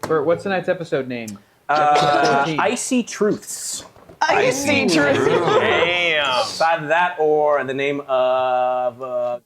Bert, what's tonight's episode name? Icy Truths. Icy Truths. Damn. Either that or the name of...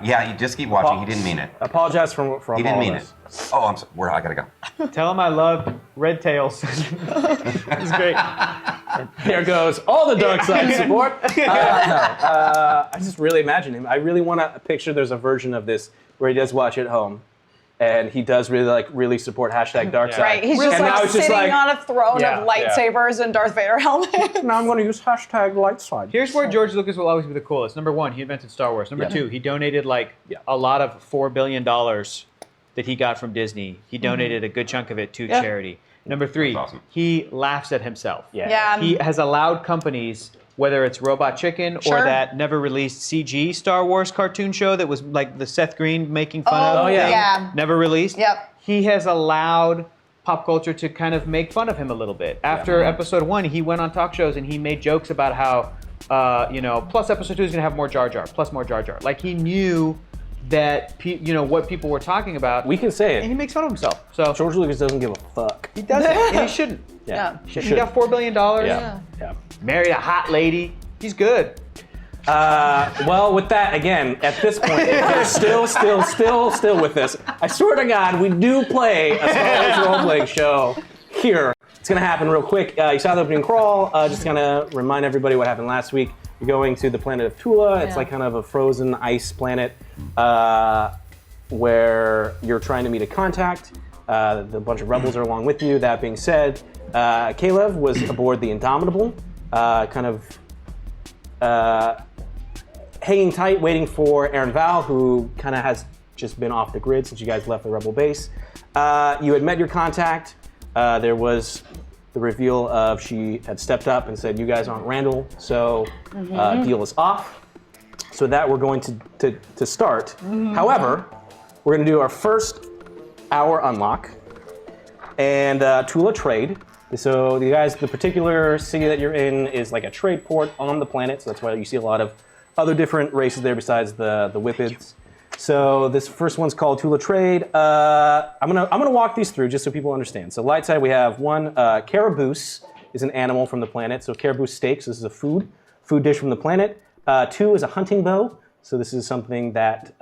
Yeah, you just keep watching. He didn't mean it. Apologize for He didn't all mean this. it. Oh, I'm sorry. I gotta go. Tell him I love Red Tails. It's great. There goes all the dark side support. I just really imagine him. I really want to picture there's a version of this where he does watch at home. And he does really support hashtag dark side. Right, he's just and like sitting on a throne of lightsabers and Darth Vader helmet. Now I'm going to use hashtag light side. Here's where George Lucas will always be the coolest. Number one, he invented Star Wars. Number two, he donated a lot of $4 billion that he got from Disney. He donated a good chunk of it to charity. Number three, he laughs at himself. He has allowed companies, whether it's Robot Chicken or that never released CG Star Wars cartoon show that was like the Seth Green making fun of thing, never released. He has allowed pop culture to kind of make fun of him a little bit. After episode 1, he went on talk shows and he made jokes about how, plus episode 2 is going to have more Jar Jar, plus more Jar Jar. Like he knew that what people were talking about. We can say it. And he makes fun of himself. So George Lucas doesn't give a fuck. He doesn't, and he shouldn't. He got $4 billion. Married a hot lady. He's good. Well, with that, again, at this point, if you're still with this, I swear to God, we do play a Star Wars role-playing show here. It's going to happen real quick. You saw the opening crawl. Just going to remind everybody what happened last week. You're going to the planet of Tula. It's like kind of a frozen ice planet where you're trying to meet a contact. The bunch of rebels are along with you. That being said, Caleb was aboard the Indomitable, hanging tight, waiting for Aaron Val, who kind of has just been off the grid since you guys left the rebel base. You had met your contact. There was the reveal of she had stepped up and said, "You guys aren't Randall, so deal is off." So that we're going to start. However, we're going to do our first hour unlock and Tula trade. So you guys, the particular city that you're in is like a trade port on the planet. So that's why you see a lot of other different races there besides the Whippids. So this first one's called Tula Trade. I'm gonna walk these through just so people understand. So light side, we have one, Caraboose is an animal from the planet. So Caraboose steaks, this is a food dish from the planet. 2 is a hunting bow. So this is something that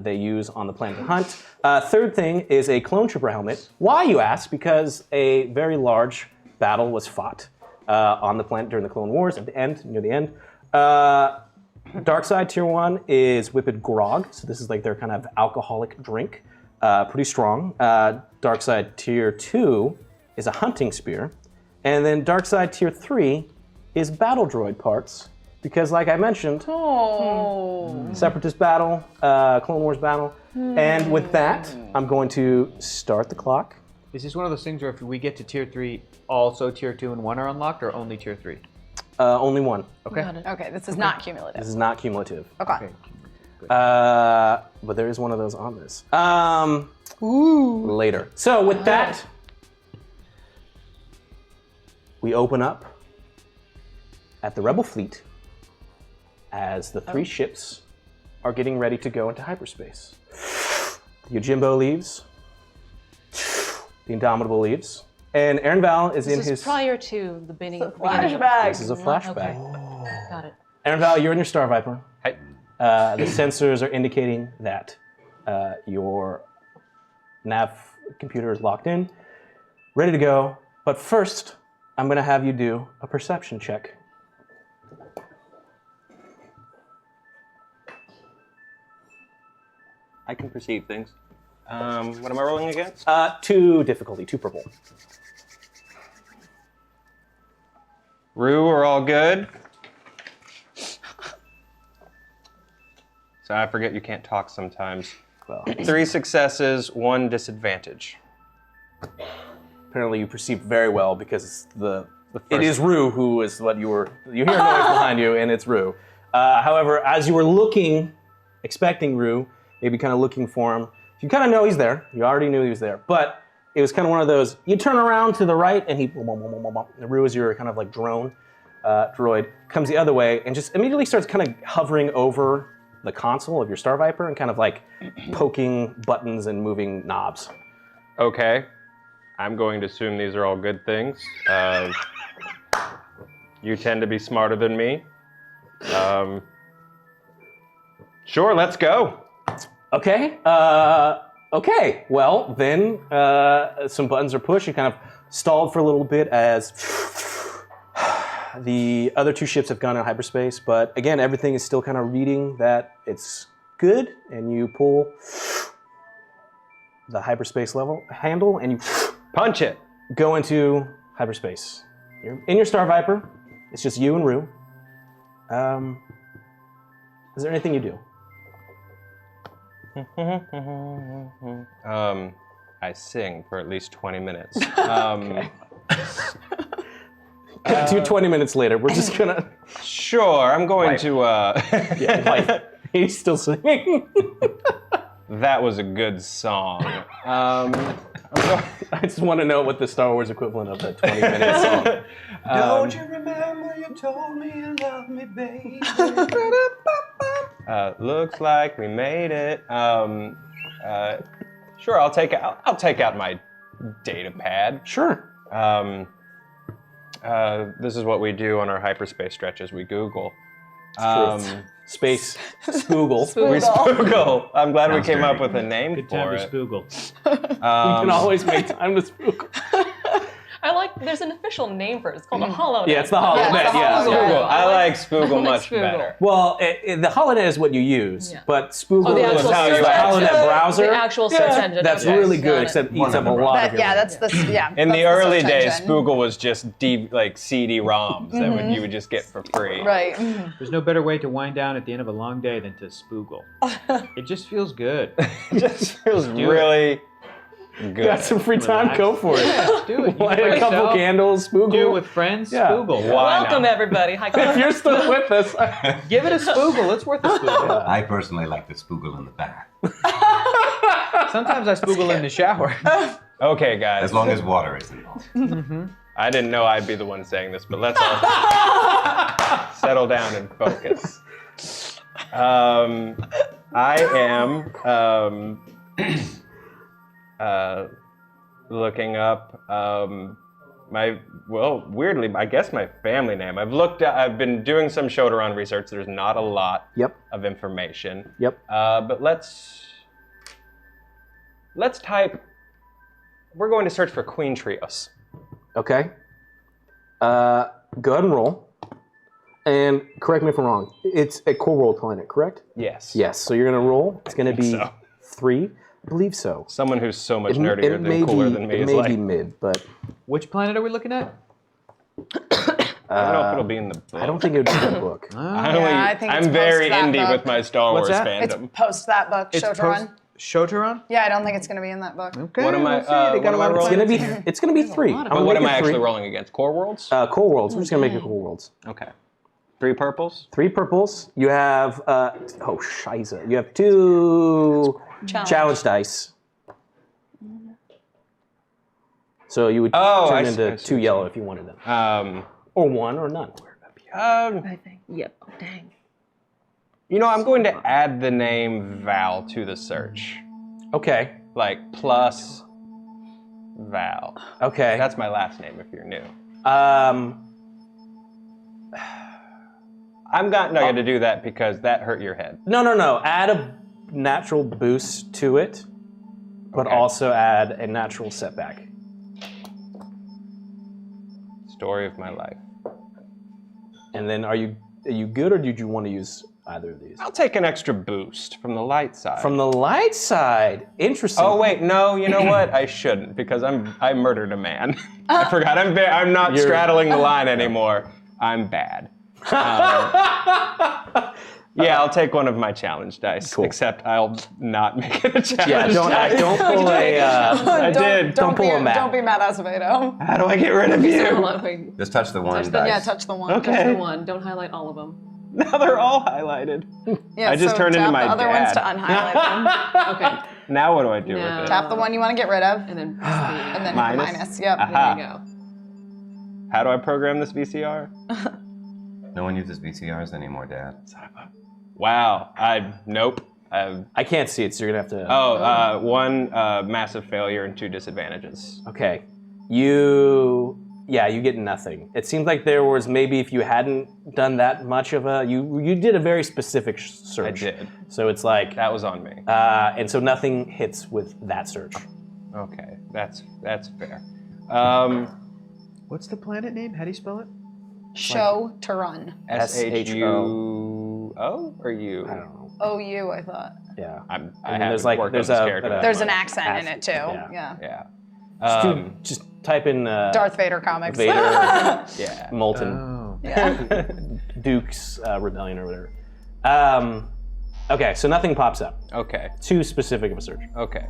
they use on the planet to hunt. Third thing is a clone trooper helmet. Why, you ask? Because a very large battle was fought on the planet during the Clone Wars at the end, near the end. Dark side tier 1 is Whipped Grog. So this is like their kind of alcoholic drink. Pretty strong. Dark side tier 2 is a hunting spear. And then dark side tier 3 is battle droid parts. Because like I mentioned, Separatist battle, Clone Wars battle. And with that, I'm going to start the clock. Is this one of those things where if we get to tier 3, also tier 2 and 1 are unlocked, or only tier 3? Only 1. Okay. Okay, this is not cumulative. This is not cumulative. Okay. But there is one of those on this. Later. So with that, we open up at the Rebel fleet as the 3 ships are getting ready to go into hyperspace. The Yojimbo leaves. The Indomitable leaves. And Aaron Val is in his... This is prior to the beginning. Flashback. This is a flashback. Okay. Got it. Aaron Val, you're in your Star Viper. Hey. The sensors are indicating that your nav computer is locked in, ready to go. But first, I'm going to have you do a perception check. I can perceive things. What am I rolling against? 2 difficulty, 2 purple. Rue, we're all good. So I forget you can't talk sometimes. Well, 3 successes, 1 disadvantage. apparently you perceived very well because it is Rue who is what you hear a noise behind you, and it's Rue. However, as you were looking, expecting Rue, maybe kind of looking for him, you kind of know he's there. You already knew he was there, but it was kind of one of those, you turn around to the right and the Rue is your kind of like drone, droid, comes the other way and just immediately starts kind of hovering over the console of your Star Viper and kind of like poking buttons and moving knobs. Okay. I'm going to assume these are all good things. You tend to be smarter than me. Sure, let's go. Okay. Okay. Well, then some buttons are pushed. You kind of stalled for a little bit as the other 2 ships have gone in hyperspace. But again, everything is still kind of reading that it's good. And you pull the hyperspace level handle and you Punch it. go into hyperspace. You're in your Star Viper. It's just you and Rue. Is there anything you do? I sing for at least 20 minutes. Cut to 20 minutes later. We're just gonna. Sure, I'm going to. Yeah, like, he's still singing. That was a good song. I just want to know what the Star Wars equivalent of that 20-minute song. Don't you remember you told me you love me, baby? Looks like we made it. Sure, I'll take out my data pad. Sure. This is what we do on our hyperspace stretches. We Google. Space Spoogle. We spoogle. I'm glad Sounds we came up dirty. with a name Good for time to it. spoogle. You can always make time to spoogle. I like, there's an official name for it. It's called a holonet. Yeah, it's the holonet. Yeah, it's the Yeah. holonet. Spoogle. I like spoogle much Spoogle. better. Well, the holonet is what you use, Yeah. but Spoogle Oh, the is actual how you search holonet engine. browser. The actual search engine. That's Okay, really got good, it. except it One eats of up a them. lot of your. That's the In the that's early search days, engine. Spoogle was just like CD-ROMs that you would just get for free. Right. There's no better way to wind down at the end of a long day than to spoogle. It just feels good. It just feels Do it. really good. Got some free time, Relax. go for it. Yeah, do it. You Light by a couple yourself, candles, Spoogle. Do it with friends. Yeah. Spoogle. Why Welcome, not? everybody. Hi, If you're still with us, Give it a spoogle. It's worth a spoogle. I personally like the spoogle in the bath, Sometimes I spoogle in the shower. Okay, guys. as long as water is involved. I didn't know I'd be the one saying this, but let's all settle down and focus. I am looking up weirdly, I guess my family name. I've been doing some Shotoron research. There's not a lot Yep. of information. Yep. But let's type. We're going to search for Queen Trios. Okay. Go ahead and roll. And correct me if I'm wrong. It's a core world planet, correct? Yes. Yes. So you're going to roll. It's going to be so. 3. I believe so. Someone who's so much nerdier and cooler than me it is may like, be mid, but Which planet are we looking at? I don't know if it'll be in the book. I don't think it would be in the book. I think it's I'm very post that indie book. with my Star What's Wars that? It's fandom. post that book, Shotoron. Shotoron? Yeah, I don't think it's going to be in that book. Okay. What am I? we'll see. They got what a am lot I of rolling? It's gonna be 3. I'm But gonna what am make I it actually 3. rolling against? Core Worlds? Core worlds. We're just gonna make it core worlds. Okay. 3 purples. 3 purples. You have shiza. You have 2 challenge dice. So you would Oh, turn I see, into I see, 2 I see. yellow if you wanted them, or 1 or none. I think. Yep. Oh, dang. You know, I'm going to add the name Val to the search. Okay. Like plus Val. Okay. That's my last name if you're new. I'm not going to do that because that hurt your head. No. Add a natural boost to it, but also add a natural setback. Story of my life. And then are you good, or did you want to use either of these? I'll take an extra boost from the light side. From the light side. Interesting. Oh wait, no. You know what? I shouldn't because I murdered a man. I forgot. I'm not straddling the line anymore. I'm bad. Yeah, I'll take one of my challenge dice. Cool. Except I'll not make it a challenge dice. Don't pull a. Don't pull a Matt. Don't be mad, Acevedo. How do I get rid of you? Hold on, wait. Just touch the one Touch dice. Yeah, touch the one. Okay. Touch the one. Don't highlight all of them. Now they're all highlighted. Yeah, I just so turned into tap my the other ones dad. to unhighlight them. Okay. Now what do I do No. with it? Tap the one you want to get rid of, And then press the and then Minus? hit the minus. Yep. Aha. There you go. How do I program this VCR? No one uses VCRs anymore, Dad. Wow. Nope. I can't see it, so you're gonna have to. One massive failure and 2 disadvantages. Okay. You get nothing. It seems like there was maybe if you hadn't done that much of you did a very specific search. I did. So it's like, That was on me. and so nothing hits with that search. Okay, that's fair. What's the planet name? How do you spell it? Show to run. SHUO or U? I don't know. OU, I thought. Yeah. I And haven't there's like- worked there's on this a- character that There's an much. accent in it too. Yeah. Yeah. Just type in Darth Vader comics. Vader, Yeah. Molten, Oh. Yeah. Duke's Rebellion or whatever. Okay, so nothing pops up. Okay. Too specific of a search. Okay.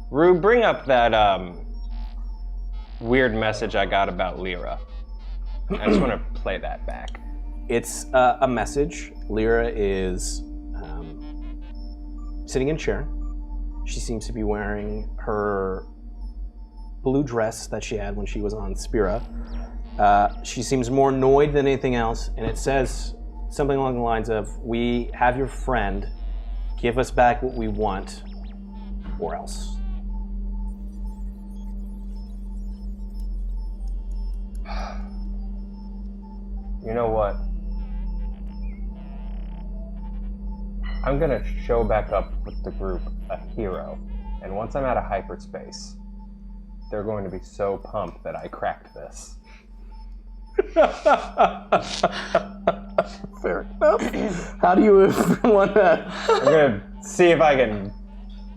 Rue, bring up that weird message I got about Lyra. I just want to play that back. It's a message. Lyra is sitting in a chair. She seems to be wearing her blue dress that she had when she was on Spira. She seems more annoyed than anything else, and it says something along the lines of, "We have your friend. Give us back what we want, or else." You know what? I'm gonna show back up with the group a hero, and once I'm out of hyperspace, they're going to be so pumped that I cracked this. Fair enough. How do you want that? I'm gonna see if I can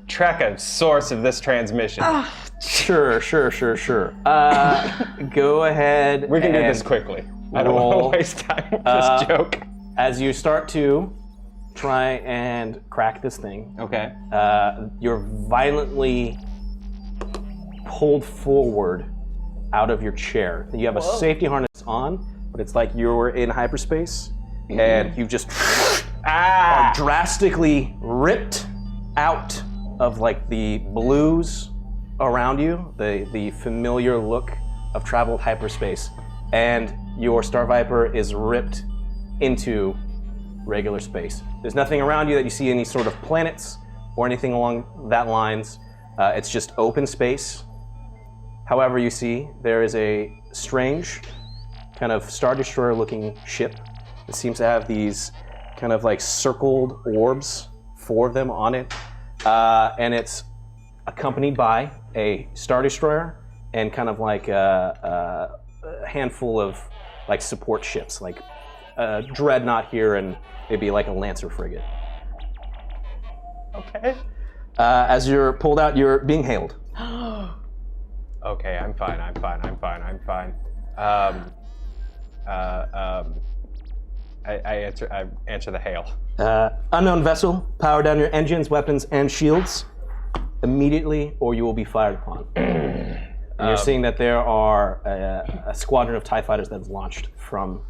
track a source of this transmission. Sure. Go ahead. We can do and this quickly. I don't roll, want to waste time with this joke. As you start to try and crack this thing, Okay. you're violently pulled forward out of your chair. You have a safety harness on, but it's like you're in hyperspace, and you just are drastically ripped out of like the blues around you, the familiar look of traveled hyperspace, and your Star Viper is ripped into regular space. There's nothing around you that you see any sort of planets or anything along that lines. It's just open space. However, you see there is a strange kind of Star Destroyer looking ship that seems to have these kind of like circled orbs, 4 of them on it, and it's accompanied by a Star Destroyer and kind of like a handful of like support ships, like a Dreadnought here and maybe like a Lancer frigate. Okay. As you're pulled out, you're being hailed. Okay, I'm fine. I answer the hail. Unknown vessel, power down your engines, weapons, and shields immediately, or you will be fired upon. And you're seeing that there are a squadron of TIE fighters that have launched from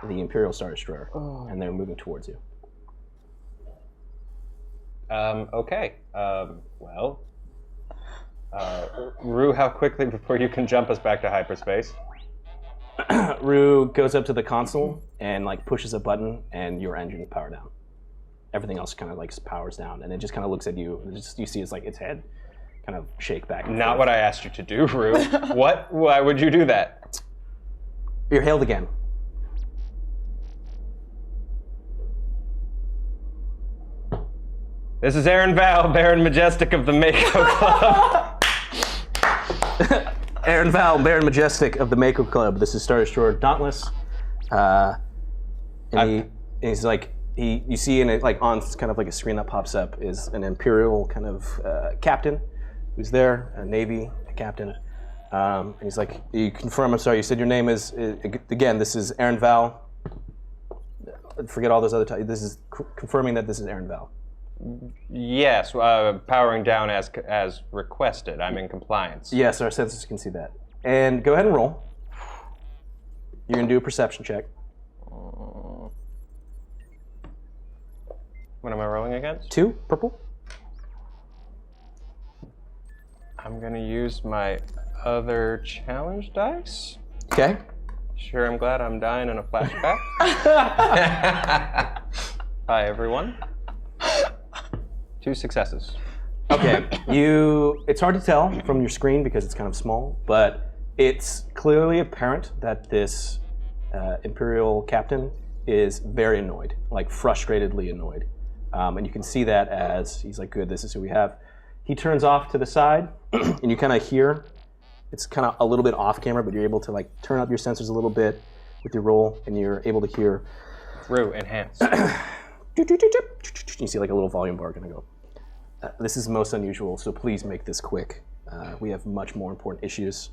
the Imperial Star Destroyer, and they're moving towards you. Okay. Well, Rue, how quickly before you can jump us back to hyperspace? Rue goes up to the console and like pushes a button, and your engine power down. Everything else kind of like powers down, and it just kind of looks at you. And you see it's like its head kind of shake back. And Not forth. what I asked you to do, Rue. What? Why would you do that? You're hailed again. This is Aaron Val, Baron Majestic of the Mako Club. Aaron Val, Baron Majestic of the Mako Club. This is Star Destroyer Dauntless. He's like, you see in it, like on kind of like a screen that pops up is an Imperial kind of captain who's there, a Navy captain. And he's like, you confirm, I'm sorry, you said your name is, again, this is Aaron Val. Forget all those other titles. This is confirming that this is Aaron Val. Yes, powering down as requested. I'm in compliance. Yes, our sensors can see that. And go ahead and roll. You're going to do a perception check. What am I rolling against? 2, purple. I'm going to use my other challenge dice. Okay. Sure, I'm glad I'm dying in a flashback. Hi, everyone. 2 successes. Okay, it's hard to tell from your screen because it's kind of small, but it's clearly apparent that this Imperial captain is very annoyed, like frustratedly annoyed. And you can see that as he's like, good, this is who we have. He turns off to the side, and you kind of hear, it's kind of a little bit off camera, but you're able to like turn up your sensors a little bit with your roll, and you're able to hear. Through enhance. You see like a little volume bar gonna go. This is most unusual, so please make this quick. We have much more important issues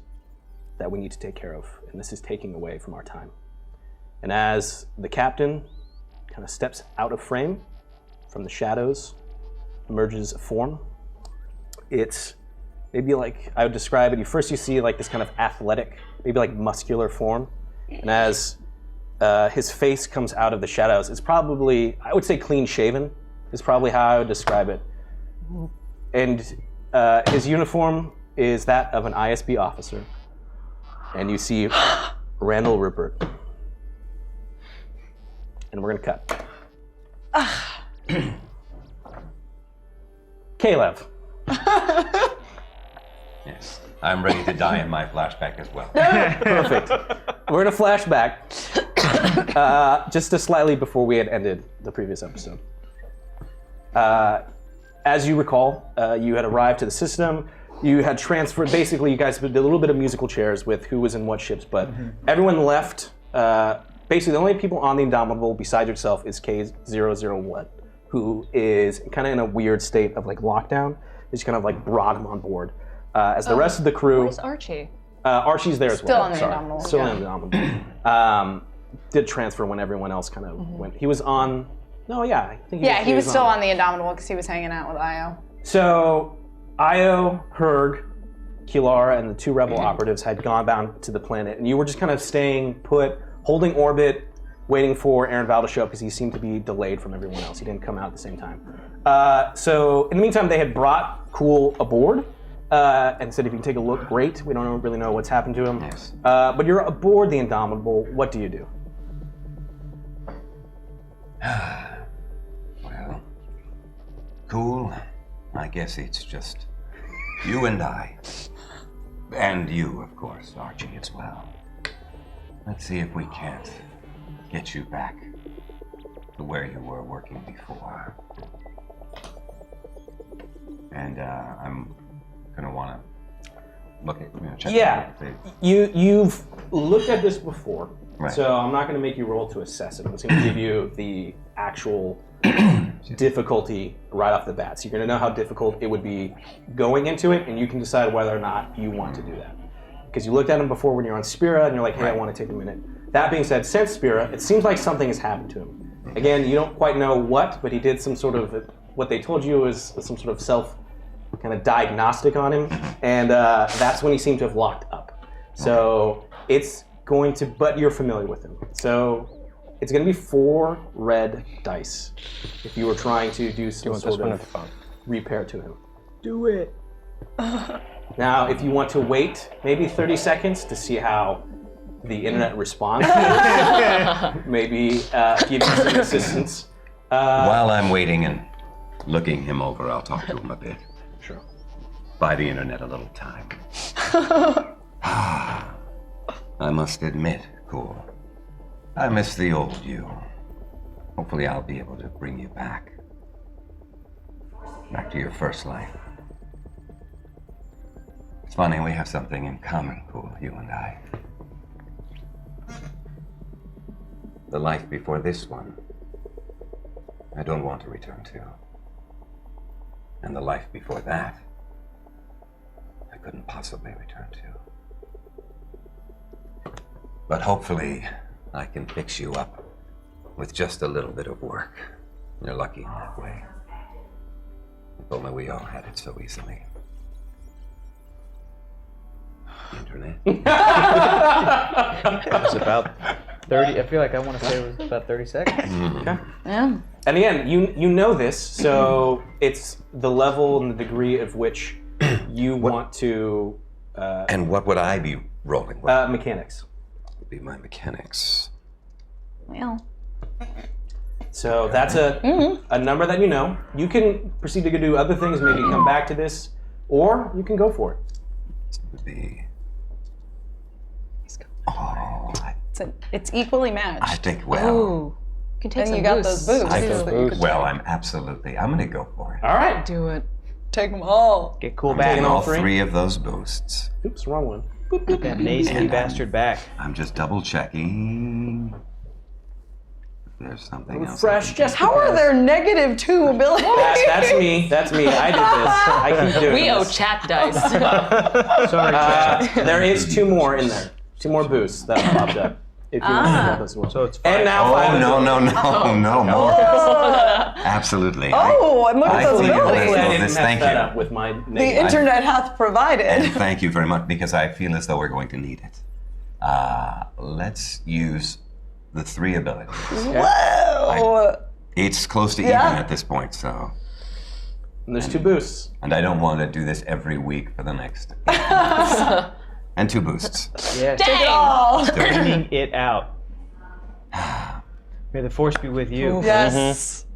that we need to take care of, and this is taking away from our time. And as the captain kind of steps out of frame, from the shadows emerges a form. It's maybe like, I would describe it, first you see like this kind of athletic, maybe like muscular form, and as his face comes out of the shadows, it's probably, I would say clean shaven, is probably how I would describe it. And his uniform is that of an ISB officer. And you see Randall Rupert. And we're gonna cut. Caleb. Yes, I'm ready to die in my flashback as well. Perfect. We're gonna flash back just to slightly before we had ended the previous episode. As you recall, you had arrived to the system. You had transferred, basically you guys did a little bit of musical chairs with who was in what ships, but everyone left. Basically the only people on the Indomitable besides yourself is K001, who is kind of in a weird state of like lockdown. He's kind of like brought him on board. As the rest of the crew... Where's Archie? Archie's there as well. Still on the Indomitable. Still on the Indomitable. Did transfer when everyone else kind of went. He was on... No, yeah. I think he was still on the Indomitable because he was hanging out with Io. So, Io, Herg, Kilara, and the 2 rebel operatives had gone down to the planet, and you were just kind of staying put, holding orbit, waiting for Aaron Val to show up because he seemed to be delayed from everyone else. He didn't come out at the same time. So, in the meantime, they had brought Cool aboard and said, if you can take a look, great. We don't really know what's happened to him. Yes. But you're aboard the Indomitable. What do you do? Well, Cool. I guess it's just you and I. And you, of course, Archie, as well. Let's see if we can't get you back to where you were working before. And I'm gonna wanna look at, check Yeah, it. you've looked at this before, Right. so I'm not going to make you roll to assess it. I'm just going to give you the actual difficulty right off the bat. So you're going to know how difficult it would be going into it, and you can decide whether or not you want to do that. Because you looked at him before when you're on Spira, and you're like, hey, I want to take a minute. That being said, since Spira, it seems like something has happened to him. Again, you don't quite know what, but he did some sort of, what they told you was some sort of self kind of diagnostic on him, and that's when he seemed to have locked up. So it's going to, but you're familiar with him. So it's going to be 4 red dice if you were trying to do some sort of repair to him. Do it. Now, if you want to wait maybe 30 seconds to see how the internet responds, maybe give you some assistance. While I'm waiting and looking him over, I'll talk to him a bit. Sure. Buy the internet a little time. I must admit, Cool, I miss the old you. Hopefully I'll be able to bring you back. Back to your first life. It's funny, we have something in common, Cool, you and I. The life before this one, I don't want to return to. And the life before that, I couldn't possibly return to. But hopefully, I can fix you up with just a little bit of work. You're lucky in that way. If only we all had it so easily. Internet. It was about 30. I feel like I want to say it was about 30 seconds. Okay. Yeah. And again, you know this, so it's the level and the degree of which you want to. And what would I be rolling? Mechanics. Would be my mechanics. Well. So that's a number that you know. You can proceed to go do other things, maybe come back to this, or you can go for it. This would be. It's equally matched. I think, well. Ooh. You can take And some you got boosts. those boosts. I too, that you could well, take. I'm going to go for it. All right. Do it. Take them all. Get cool I'm back. taking all all three? 3 of those boosts. Oops, wrong one. Get that nasty And, bastard back. I'm just double checking. If there's something else. I Refresh can just How are there -2 abilities? That's me. That's me. I did this. I keep doing We owe this. chat dice. Sorry, Chad. There is 2 more in there. 2 more boosts that popped up. If you want to have those as well. So it's And fine. now Oh, 5 no, abilities. no, more. Absolutely. Oh, and look I at those see your Hopefully abilities. I Well, didn't this- mess thank that you. up with my The name. internet hath provided. And thank you very much, because I feel as though we're going to need it. Let's use the 3 abilities. Whoa! It's close to Yeah. even at this point, so. And there's 2 boosts. And I don't want to do this every week for the next. And 2 boosts. Yes. Dang! Oh, Bringing it out. May the force be with you. yes.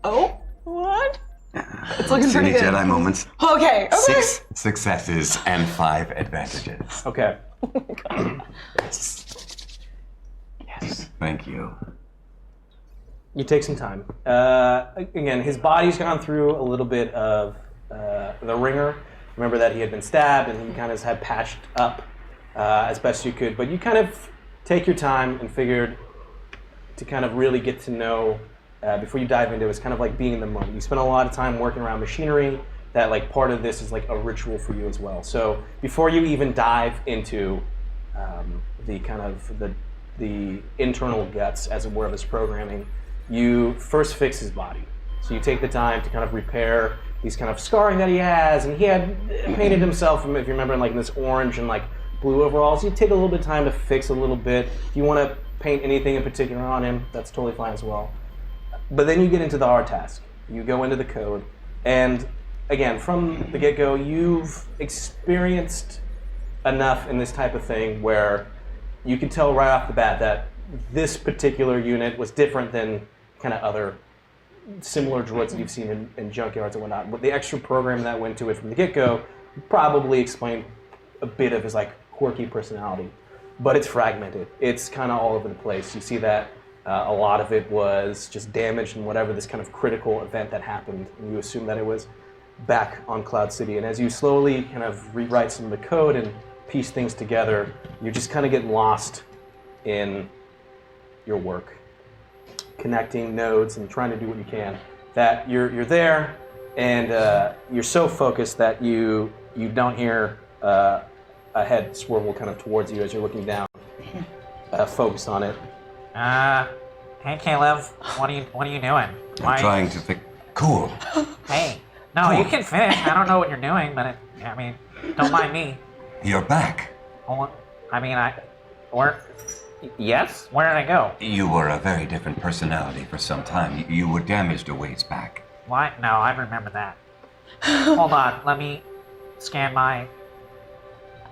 Oh, what? It's looking pretty Any good. Jedi moments. Okay, okay. 6 successes and 5 advantages. Okay. Yes. Thank you. You take some time. Again, his body's gone through a little bit of the ringer. Remember that he had been stabbed and he kind of had patched up as best you could. But you kind of take your time and figured to kind of really get to know, before you dive into it, it's kind of like being in the moment. You spend a lot of time working around machinery. That like part of this is like a ritual for you as well. So before you even dive into the kind of the internal guts, as it were, of his programming, you first fix his body. So you take the time to kind of repair these kind of scarring that he has, and he had painted himself, if you remember, in like this orange and like blue overalls. You take a little bit of time to fix a little bit. If you want to paint anything in particular on him, that's totally fine as well. But then you get into the hard task. You go into the code, and again, from the get-go, you've experienced enough in this type of thing where you can tell right off the bat that this particular unit was different than kind of other similar droids that you've seen in junkyards and whatnot. But the extra program that went to it from the get-go probably explained a bit of his like quirky personality. But it's fragmented. It's kind of all over the place. You see that a lot of it was just damaged in whatever this kind of critical event that happened. And you assume that it was back on Cloud City. And as you slowly kind of rewrite some of the code and piece things together, you just kind of get lost in your work, connecting nodes and trying to do what you can. That you're there, and you're so focused that you don't hear a head swivel kind of towards you as you're looking down, focused on it. Hey Caleb, what are you doing? I'm trying to fix. Cool. Hey, no, you can finish. I don't know what you're doing, but don't mind me. You're back. Oh, yes? Where did I go? You were a very different personality for some time. You were damaged a ways back. What? No, I remember that. Hold on, let me scan my.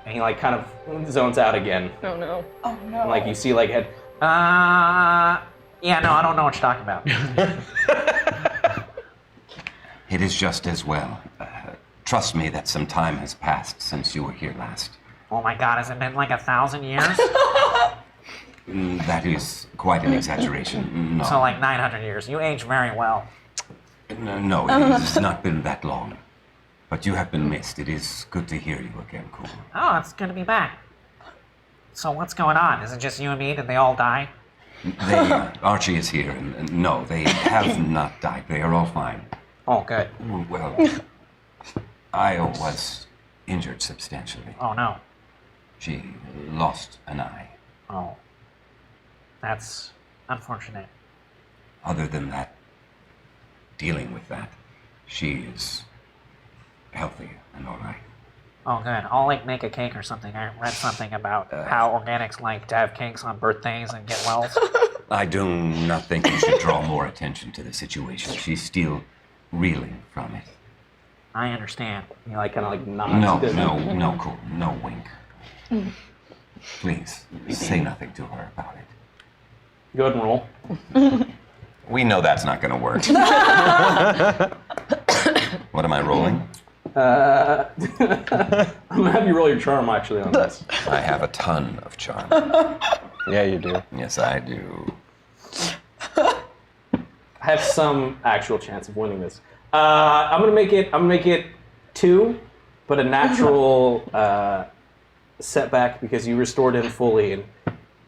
And he like kind of zones out again. Oh no. Oh no. And like you see like head. Yeah, no, I don't know what you're talking about. It is just as well. Trust me that some time has passed since you were here last. Oh my God, has it been like 1,000 years? That is quite an exaggeration. No. So like 900 years. You age very well. No, it has not been that long. But you have been missed. It is good to hear you again, Cool. Oh, it's good to be back. So what's going on? Is it just you and me? Did they all die? Archie is here, and no, they have not died. They are all fine. Oh, good. Well, I was injured substantially. Oh no. She lost an eye. Oh. That's unfortunate. Other than that, dealing with that, she is healthy and all right. Oh, good. I'll like make a cake or something. I read something about how organics like to have cakes on birthdays and get wells. I do not think you should draw more attention to the situation. She's still reeling from it. I understand. You like kind of like nods. No, Cool. No wink. Please, say nothing to her about it. Go ahead and roll. We know that's not going to work. What am I rolling? I'm gonna have you roll your charm actually on this. I have a ton of charm. Yeah, you do. Yes, I do. I have some actual chance of winning this. I'm gonna make it 2, but a natural setback because you restored him fully, and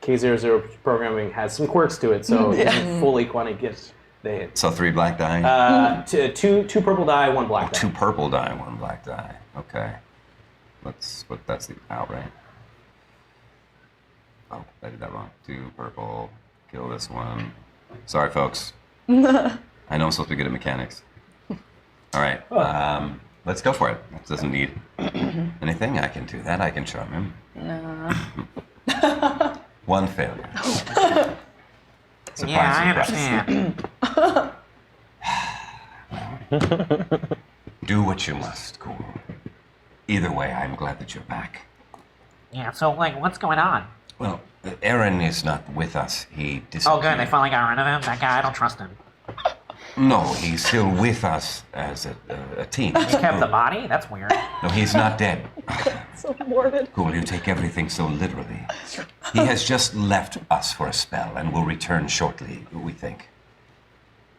K00 programming has some quirks to it, so it doesn't fully kind of get the hit. So 3 black die? Two purple die, 1 black die. 2 purple die, 1 black die. Okay. That's the out, right? Oh, I did that wrong. 2 purple. Kill this one. Sorry, folks. I know I'm supposed to be good at mechanics. All right. Let's go for it. It doesn't need anything. I can do that. I can charm him. No. 1 failure. Surprise, Yeah, I understand. Do what you must, Cool. Either way, I'm glad that you're back. Yeah, so like what's going on? Well, Aaron is not with us. He Oh disappeared. good, they finally got rid of him? That guy, I don't trust him. No, he's still with us as a team. He kept the body? That's weird. No, he's not dead. So morbid. Cool, you take everything so literally. He has just left us for a spell and will return shortly, we think.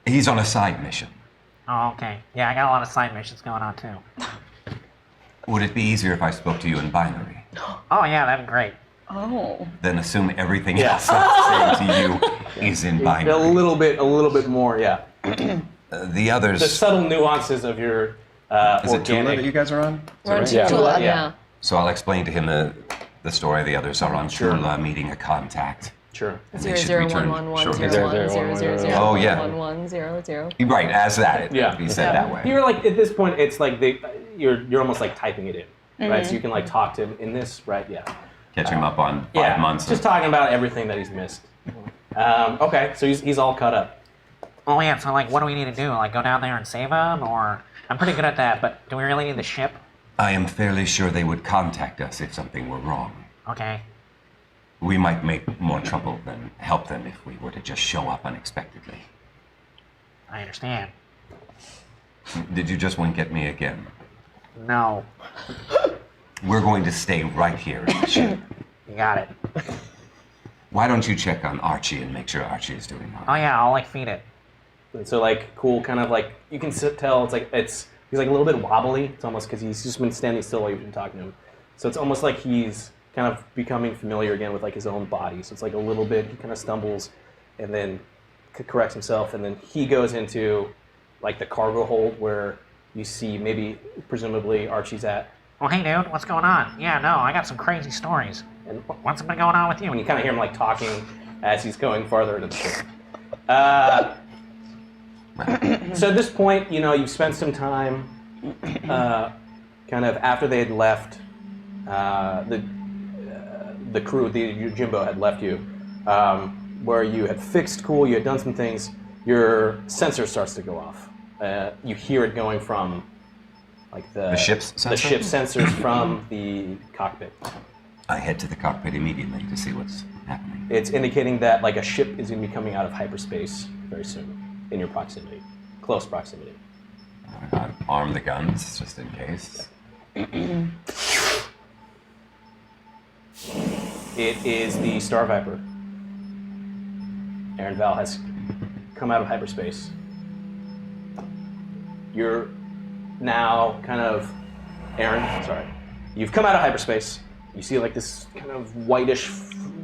He's on a side mission. Oh, okay. Yeah, I got a lot of side missions going on too. Would it be easier if I spoke to you in binary? Oh yeah, that'd be great. Oh. Then assume everything else I'm saying to you is in binary. A little bit more, yeah. The others... The subtle nuances of your Is it Tula that you guys are on? We're on Yeah. Tula, Yeah. So I'll explain to him the story. The others are on Tula meeting a contact. Sure. And they should return shortly. Oh, Oh, yeah. 11000. Right, as that. Yeah. Be said that way. You're like at this point, it's like you're almost like typing it in, right? So you can like talk to him in this, right? Yeah. Catch him up on 5 months. Just talking about everything that he's missed. Okay, so he's all caught up. Oh yeah, so like what do we need to do? Like go down there and save him? Or I'm pretty good at that, but do we really need the ship? I am fairly sure they would contact us if something were wrong. Okay. We might make more trouble than help them if we were to just show up unexpectedly. I understand. Did you just wink at me again? No. We're going to stay right here in the ship. You got it. Why don't you check on Archie and make sure Archie is doing Oh well? yeah, I'll like feed it. And so like cool, kind of like you can tell he's like a little bit wobbly. It's almost because he's just been standing still while you've been talking to him. So it's almost like he's kind of becoming familiar again with like his own body. So it's like a little bit, he kind of stumbles and then corrects himself, and then he goes into like the cargo hold where you see maybe presumably Archie's at. Oh hey dude, what's going on? Yeah, no, I got some crazy stories. And What's been going on with you? when you kind of hear him like talking as he's going farther into the ship. So at this point, you know, you've spent some time kind of after they had left, the crew, your Jimbo had left you, where you had fixed Cool, you had done some things, your sensor starts to go off. You hear it going from like the ship's sensor? The ship's sensors from the cockpit. I head to the cockpit immediately to see what's happening. It's indicating that like a ship is going to be coming out of hyperspace very soon in your proximity, close proximity. Arm the guns just in case. It is the Star Viper. Aaron Val has come out of hyperspace. You're now kind of, you've come out of hyperspace. You see like this kind of whitish,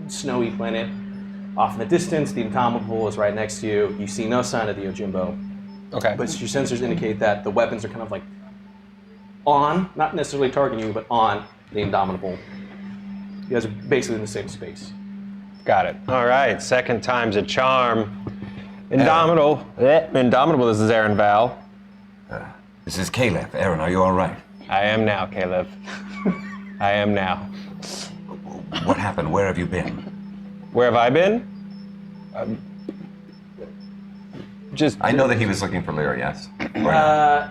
snowy planet. Off in the distance, the Indomitable is right next to you. You see no sign of the Yojimbo. Okay. But your sensors indicate that the weapons are kind of like on, not necessarily targeting you, but on the Indomitable. You guys are basically in the same space. Got it. All right, second time's a charm. Indomitable, this is Aaron Val. This is Caleb. Aaron, are you all right? I am now, Caleb. I am now. What happened? Where have you been? Where have I been? Just. I know that he was looking for Lyra, yes?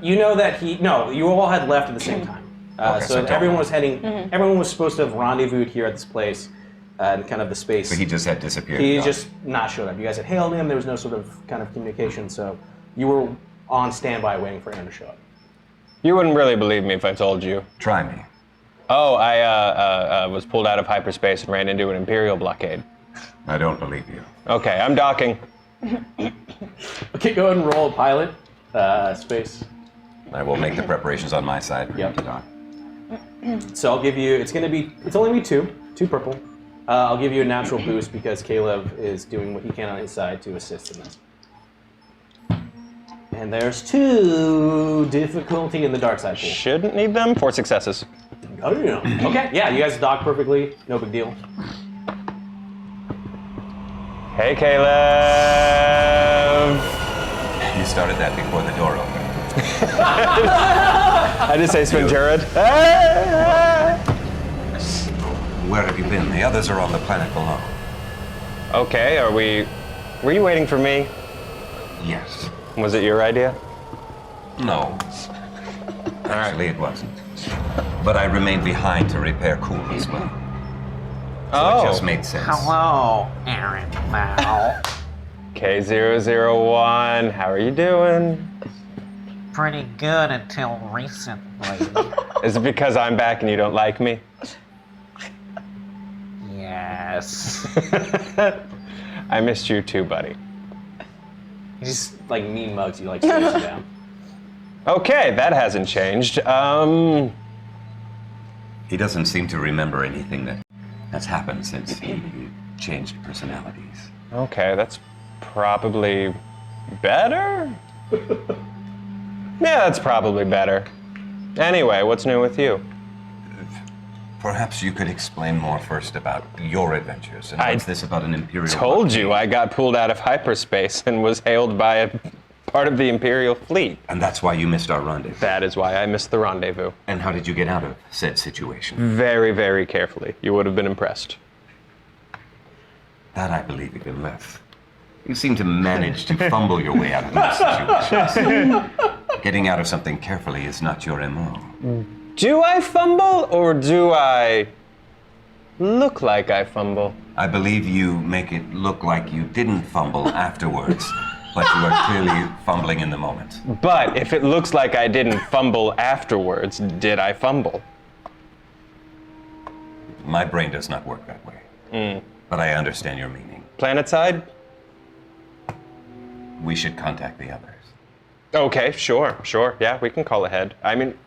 You know that you all had left at the same time. Okay, so so everyone was heading, everyone was supposed to have rendezvoused here at this place, in kind of the space. But he just had disappeared. He just not showed up. You guys had hailed him, there was no sort of kind of communication, so you were on standby waiting for Aaron to show up. You wouldn't really believe me if I told you. Try me. Oh, I was pulled out of hyperspace and ran into an Imperial blockade. I don't believe you. Okay, I'm docking. Okay, go ahead and roll a pilot space. I will make the preparations on my side for you to dock. So I'll give you, it's only gonna be two purple. I'll give you a natural boost because Caleb is doing what he can on his side to assist in this. And there's 2 difficulty in the dark side pool. Shouldn't need them. 4 successes. Oh, yeah. Okay, yeah, you guys dock perfectly, no big deal. Hey, Caleb. You started that before the door opened. I just say Sventurad. Where have you been? The others are on the planet below. Okay, were you waiting for me? Yes. Was it your idea? No. Actually, it wasn't. But I remained behind to repair Cool as well. So it just made sense. Hello, Aaron Val. K001, how are you doing? Pretty good until recently. Is it because I'm back and you don't like me? Yes. I missed you too, buddy. He just like mean mugs you, like stares you down. Okay, that hasn't changed. He doesn't seem to remember anything that's happened since he changed personalities. Okay, that's probably better? Yeah, that's probably better. Anyway, what's new with you? Perhaps you could explain more first about your adventures. And what's this about an Imperial Told blockade? you I got pulled out of hyperspace and was hailed by a part of the Imperial fleet. And that's why you missed our rendezvous. That is why I missed the rendezvous. And how did you get out of said situation? Very, very carefully. You would have been impressed. That I believe even less. You seem to manage to fumble your way out of most situations. Getting out of something carefully is not your MO. Do I fumble or do I look like I fumble? I believe you make it look like you didn't fumble afterwards, but you are clearly fumbling in the moment. But if it looks like I didn't fumble afterwards, did I fumble? My brain does not work that way. But I understand your meaning. Planet side? We should contact the others. Okay, sure. Yeah, we can call ahead. I mean,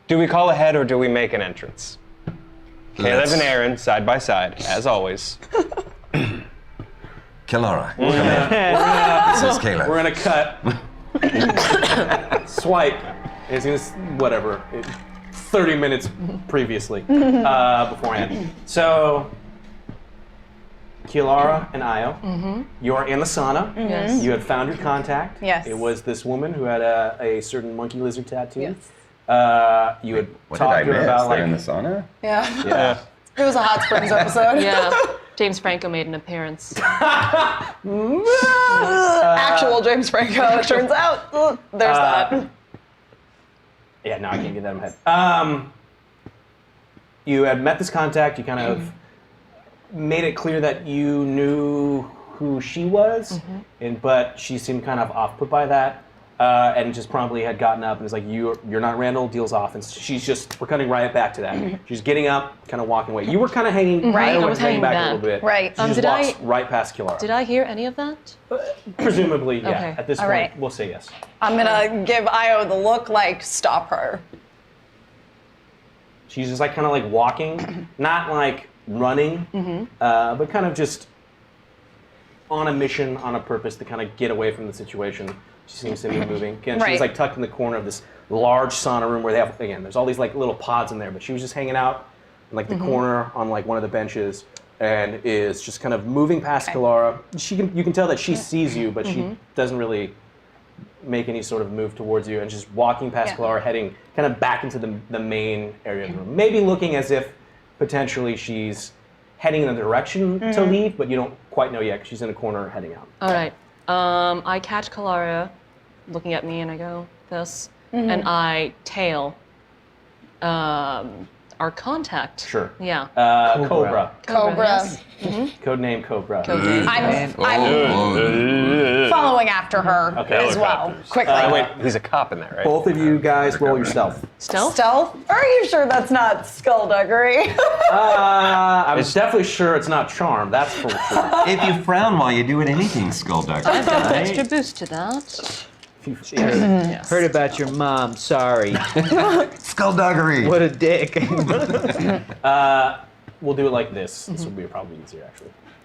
do we call ahead or do we make an entrance? Caleb and Aaron, side by side, as always. Kilara, come in. This is Caleb. We're gonna cut. Swipe. It's gonna, whatever. 30 minutes previously, beforehand. So, Kilara and Io, you are in the sauna. Yes. You had found your contact. Yes. It was this woman who had a certain monkey lizard tattoo. Yes. You had What talked did I to her miss? about They're in the like. sauna? Yeah. Yeah. It was a Hot Springs episode. Yeah. James Franco made an appearance. Actual James Franco, it turns out. There's that. Yeah, no, I can't get that in my head. You had met this contact. You kind of made it clear that you knew who she was, but she seemed kind of off-put by that. and just promptly had gotten up and is like, you're not Randall, deals off. And we're cutting right back to that. She's getting up, kind of walking away. You were kind of hanging, Right. I was hanging back back. a little bit. Right. She just Did walks I- right past Kilara. Did I hear any of that? Presumably, yeah. Okay. At this All point, right. we'll say yes. I'm gonna give Io the look like, stop her. She's just like kind of like walking, not like running, but kind of just on a mission, on a purpose to kind of get away from the situation. She seems to be moving. Again, Right. she's like tucked in the corner of this large sauna room where they have, again, there's all these like little pods in there, but she was just hanging out in like the corner on like one of the benches and is just kind of moving past Kilara. You can tell that she sees you, but she doesn't really make any sort of move towards you, and just walking past Kilara, heading kind of back into the main area of the room. Maybe looking as if potentially she's heading in the direction to leave, but you don't quite know yet because she's in a corner heading out. All right. I catch Kalara looking at me and I go, this. And I tail our contact. Sure. Yeah. Cobra. Cobra. yes. Codename Cobra. I'm following after her as well, quickly. Wait, he's a cop in there, right? Both of you guys roll your stealth. Stealth? Stealth? Are you sure that's not skullduggery? I'm definitely sure it's not charm, that's for sure. If you frown while you do it, anything's skullduggery. I've got an extra boost to that. Yes. Heard about your mom. Sorry. Skullduggery. What a dick. We'll do it like this. This would be probably easier,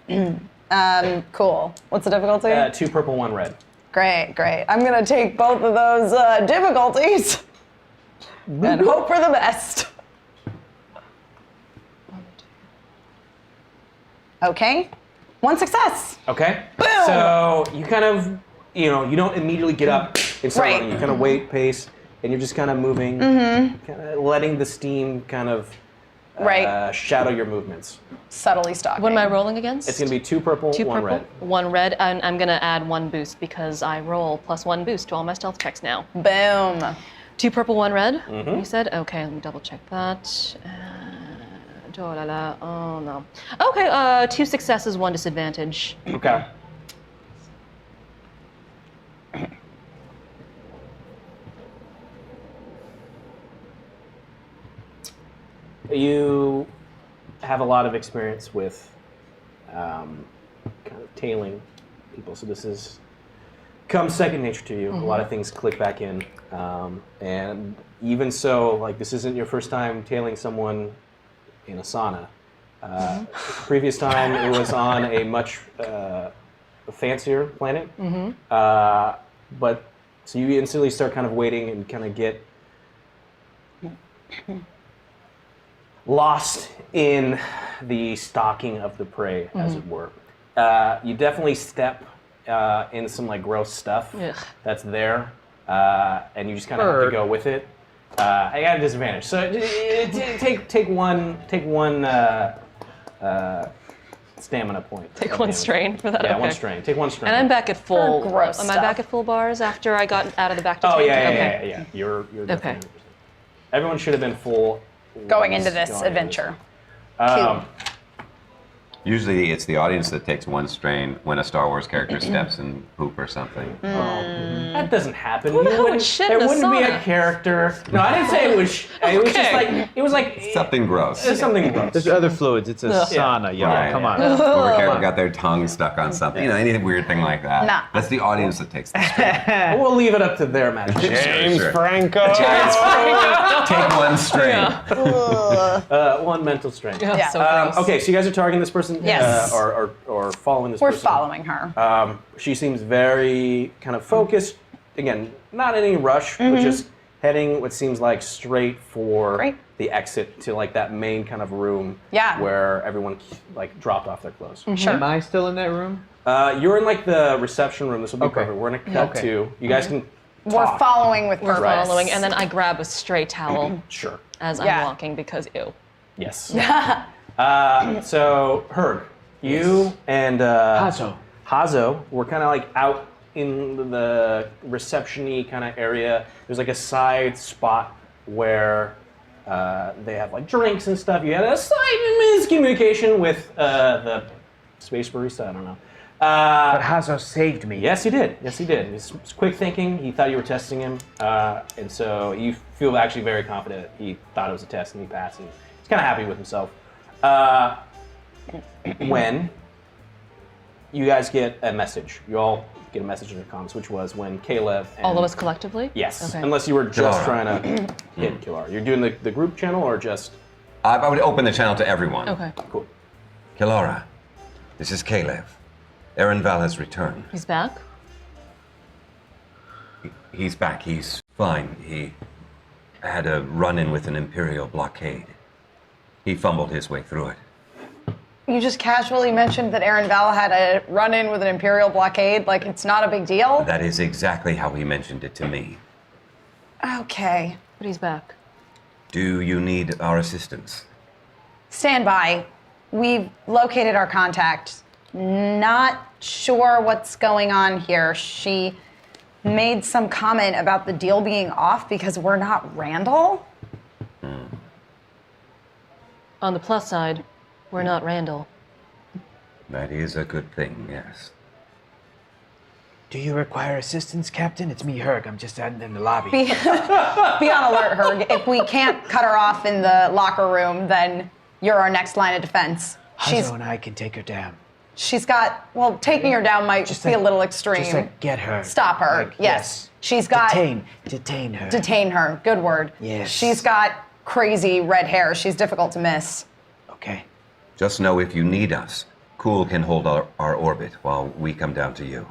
actually. Cool. What's the difficulty? 2 purple, 1 red. Great, great. I'm gonna take both of those difficulties and hope for the best. Okay. 1 success. Okay. Boom! So you kind of, you don't immediately get up and start Right. running. You kind of wait, pace, and you're just kind of moving, kind of letting the steam kind of Right. shadow your movements. Subtly stalking. What am I rolling against? It's going to be 2 purple, 2 1 purple, red. 1 red, and I'm gonna add 1 boost because I roll +1 boost to all my stealth checks now. Boom. 2 purple, 1 red. You said okay. Let me double check that. Oh la la. Oh no. Okay. 2 successes, 1 disadvantage. Okay. You have a lot of experience with kind of tailing people, so this is comes second nature to you. A lot of things click back in, and even so, like this isn't your first time tailing someone in a sauna. Previous time it was on a much fancier planet, but so you instantly start kind of waiting and kind of get lost in the stalking of the prey, as it were. You definitely step in some like gross stuff Ugh. that's there, and you just kind of have to go with it. I got a disadvantage, so take one stamina point. Take of 1 damage. strain for that. Yeah, okay. 1 strain. Take 1 strain. And I'm back at full. For gross Am I stuff. back at full bars after I got out of the back to Oh tank? yeah, Okay. yeah. You're definitely Okay. 100%. Everyone should have been full Going into this going into adventure. Usually it's the audience that takes 1 strain when a Star Wars character steps in poop or something. That doesn't happen. the hell would shit in There a wouldn't be a sauna? character. No, I didn't say it was. It was just Okay. like it was like Something gross. It was something gross. There's other fluids. It's a sauna, y'all. Right. Come on. Or a character got their tongue stuck on something. Any weird thing like that. Nah. That's the audience that takes the strain. We'll leave it up to their imagination. James Sure. Franco. Take 1 strain. 1 mental strain. Yeah. So gross. Okay, so you guys are targeting this person, Yes. or following this We're person. following her. She seems very kind of focused. Again, not in any rush, but just heading what seems like straight for Great. the exit to like that main kind of room Yeah. where everyone like dropped off their clothes. Am I still in that room? You're in like the reception room. This will be Okay. perfect. We're gonna cut to. You guys can We're talk. following with We're purpose. following, and then I grab a stray towel Sure. as Yeah. I'm walking because ew. Yes. So Herg, you and Hazo were kind of like out in the reception-y kind of area. There's like a side spot where they have like drinks and stuff. You had a slight miscommunication with the space barista. I don't know. But Hazo saved me. Yes, he did. Yes, he did. He's quick thinking. He thought you were testing him, and so you feel actually very confident that he thought it was a test and he passed, and he's kind of happy with himself. When you guys get a message, you all get a message in your comms, which was when Caleb and... All of us collectively? Yes, Okay. unless you were just Kilara. trying to hit Kilara. You're doing the group channel or just... I would open the channel to everyone. Okay. Cool. Kilara, this is Caleb. Aaron Val has returned. He's back? He's back. He's fine. He had a run-in with an Imperial blockade. He fumbled his way through it. You just casually mentioned that Aaron Val had a run-in with an Imperial blockade, like it's not a big deal? That is exactly how he mentioned it to me. Okay. But he's back. Do you need our assistance? Stand by. We've located our contact. Not sure what's going on here. She made some comment about the deal being off because we're not Randall. On the plus side, we're not Randall. That is a good thing, yes. Do you require assistance, Captain? It's me, Herc. I'm just out in the lobby. Be on alert, Herg. If we can't cut her off in the locker room, then you're our next line of defense. Hazo and I can take her down. She's got, well, taking her down might Just be like- a little extreme. Just like get her. Stop her. Like, yes. She's got Detain her. detain her. Good word. Yes. She's got crazy red hair. She's difficult to miss. Okay. Just know if you need us, Cool can hold our orbit while we come down to you.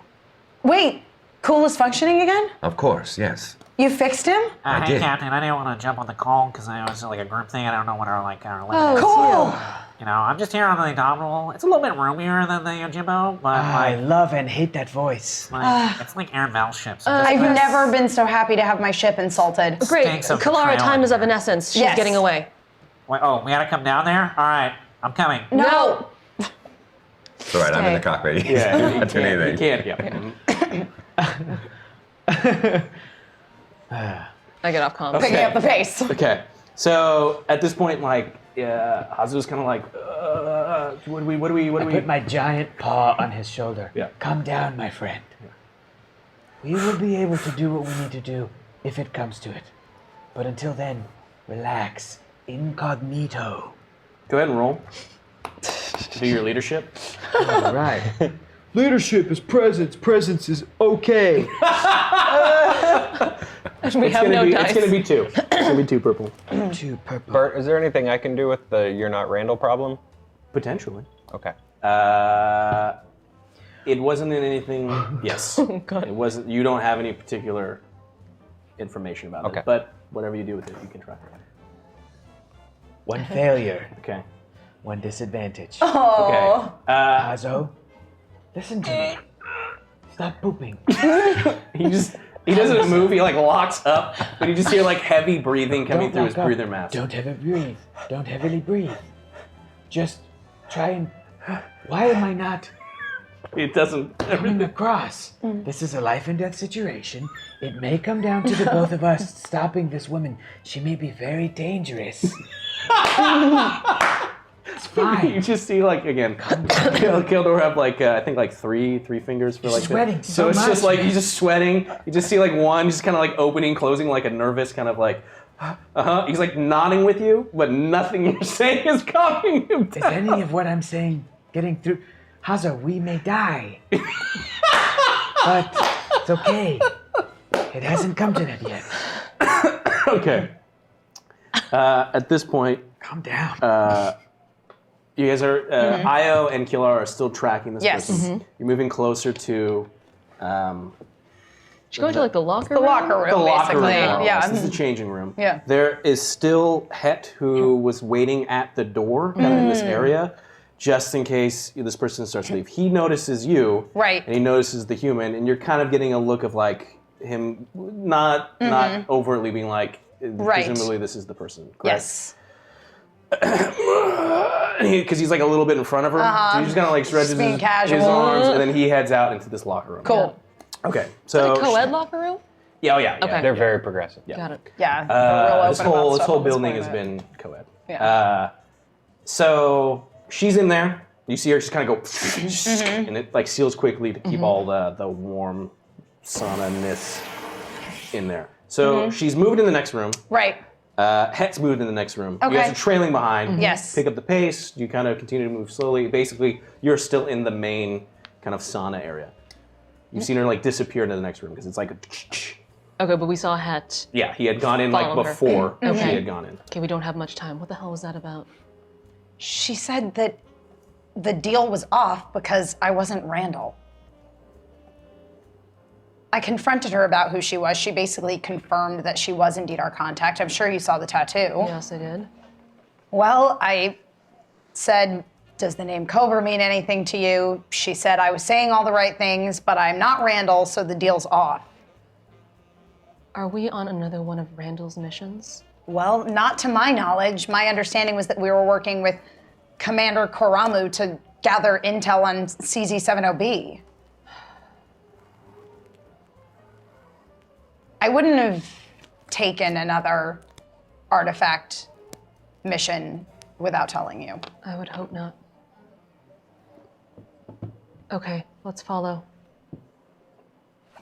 Wait, Cool is functioning again? Of course, yes. You fixed him? I Hey, did. Captain, I didn't want to jump on the call because I was like a group thing. I don't know what our limit Oh, is. Cool. You know, I'm just here on the abdominal. It's a little bit roomier than the Jimbo, but I like, love and hate that voice. it's like Aaron Val's ship. So I've never been so happy to have my ship insulted. Great. Stinks of Kalara, betrayal time in is of here. an essence. She's Yes. getting away. Wait, oh, we gotta come down there? All right, I'm coming. No. It's all right, I'm in the Stay. cockpit. Yeah, you Not doing can't. anything. You can't, I get off comms. Picking up the pace. Okay, so at this point, like, Hazu's kind of like, what do we? I put my giant paw on his shoulder. Yeah. Come down, my friend. We will be able to do what we need to do if it comes to it. But until then, relax. Incognito. Go ahead and roll. Do your leadership. All right. Leadership is presence. Presence is okay. We have no dice. It's gonna be 2. It's gonna be 2 purple. 2 purple. Bert, is there anything I can do with the "you're not Randall" problem? Potentially. Okay. It wasn't in anything. Yes. God. It wasn't. You don't have any particular information about Okay. it. But whatever you do with it, you can try. 1 failure. Okay. 1 disadvantage. Oh. Okay. Hazo, listen to me. Stop pooping. He doesn't move. He like locks up, but you just hear like heavy breathing coming Don't through his lock up. breather mask. Don't heavily breathe. Don't heavily breathe. Just try and. Why am I not It doesn't. coming across? This is a life and death situation. It may come down to the both of us stopping this woman. She may be very dangerous. It's You fine. just see like again, Kildor have like I think like three fingers for like. sweating so so it's just much, like he's just sweating. You just see like one just kind of like opening, closing, like a nervous kind of like. He's like nodding with you, but nothing you're saying is calming him Is down. any of what I'm saying getting through? Hazo, we may die. But it's okay. It hasn't come to that yet. Okay. At this point, Calm down. you guys are Io and Kilara are still tracking this Yes. person. You're moving closer to Should go to like the locker The room? locker room, the locker room. basically. more or Yeah. less. This is the changing room. Yeah. There is still Het who was waiting at the door, kind of in this area, just in case this person starts to leave. He notices you, Right. and he notices the human, and you're kind of getting a look of like him not overtly being like, Right. presumably this is the person. Correct? Yes. Because he's like a little bit in front of her, so he just kind of like stretches Just being his casual. arms, and then he heads out into this locker room. Cool. Okay, so The co-ed locker room? yeah, oh yeah, Okay. They're very progressive. Got it. Yeah. they're real This open about whole stuff at this building point, has but- been co-ed. Yeah. So she's in there. You see her just kind of go, and it like seals quickly to keep all the warm sauna-ness in there. So she's moved in the next room. Right. Het's moved in the next room. Okay. You guys are trailing behind. Yes. Pick up the pace. You kind of continue to move slowly. Basically, you're still in the main kind of sauna area. You've seen her like disappear into the next room because it's like a... Okay, but we saw Het. Yeah, he had gone in like Follow her. before she had gone in. Okay, we don't have much time. What the hell was that about? She said that the deal was off because I wasn't Randall. I confronted her about who she was. She basically confirmed that she was indeed our contact. I'm sure you saw the tattoo. Yes, I did. Well, I said, does the name Cobra mean anything to you? She said I was saying all the right things, but I'm not Randall, so the deal's off. Are we on another one of Randall's missions? Well, not to my knowledge. My understanding was that we were working with Commander Koramu to gather intel on CZ-70B. I wouldn't have taken another artifact mission without telling you. I would hope not. Okay, let's follow.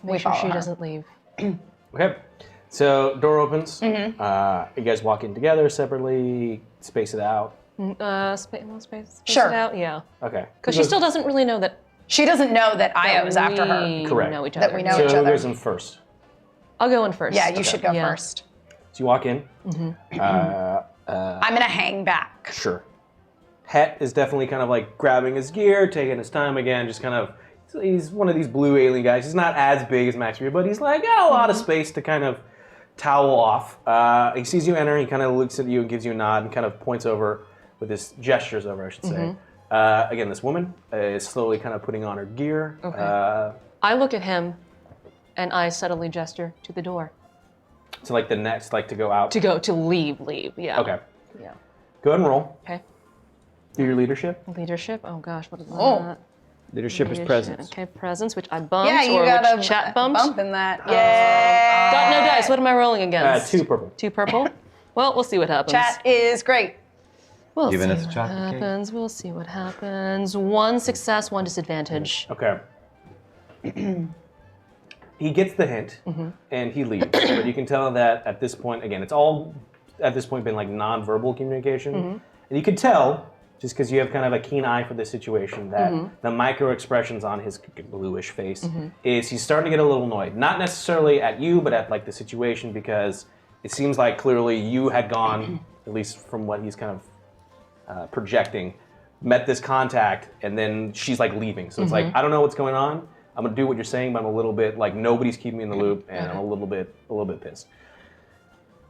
Make sure follow she her. doesn't leave. Okay. So door opens. You guys walk in together separately. Space it out. Space Sure. it out? Yeah. Okay. Because she still doesn't really know that She doesn't know that Io was after her. we Correct. know each other. That we know So each who other. goes in first? I'll go in first. Yeah, you should go Yeah. first. So you walk in. I'm gonna hang back. Sure. Het is definitely kind of like grabbing his gear, taking his time again, just kind of, he's one of these blue alien guys. He's not as big as Max Reed, but he's like got a lot of space to kind of towel off. He sees you enter, he kind of looks at you and gives you a nod and kind of points over with his gestures over, I should say. Again, this woman is slowly kind of putting on her gear. Okay. I look at him, and I subtly gesture to the door. So like the next, like to go out. To leave, yeah. Okay. Yeah. Go ahead and roll. Okay. Do your leadership. Leadership, oh gosh, what is Oh. that? Leadership is presence. Okay, presence, which I bumped, Yeah, you or got which a chat bumped. bump in that. Yeah. Got no dice, what am I rolling against? 2 purple. 2 purple? Well, we'll see what happens. Chat is great. We'll Giving see us a what chocolate cake. happens. We'll see what happens. 1 success, 1 disadvantage. Okay. He gets the hint, and he leaves. But you can tell that at this point, again, it's all at this point been like non-verbal communication. And you can tell, just because you have kind of a keen eye for this situation, that the micro expressions on his bluish face is he's starting to get a little annoyed. Not necessarily at you, but at like the situation, because it seems like clearly you had gone, at least from what he's kind of projecting, met this contact, and then she's like leaving. So it's like, I don't know what's going on. I'm gonna do what you're saying, but I'm a little bit like nobody's keeping me in the loop, and I'm a little bit pissed.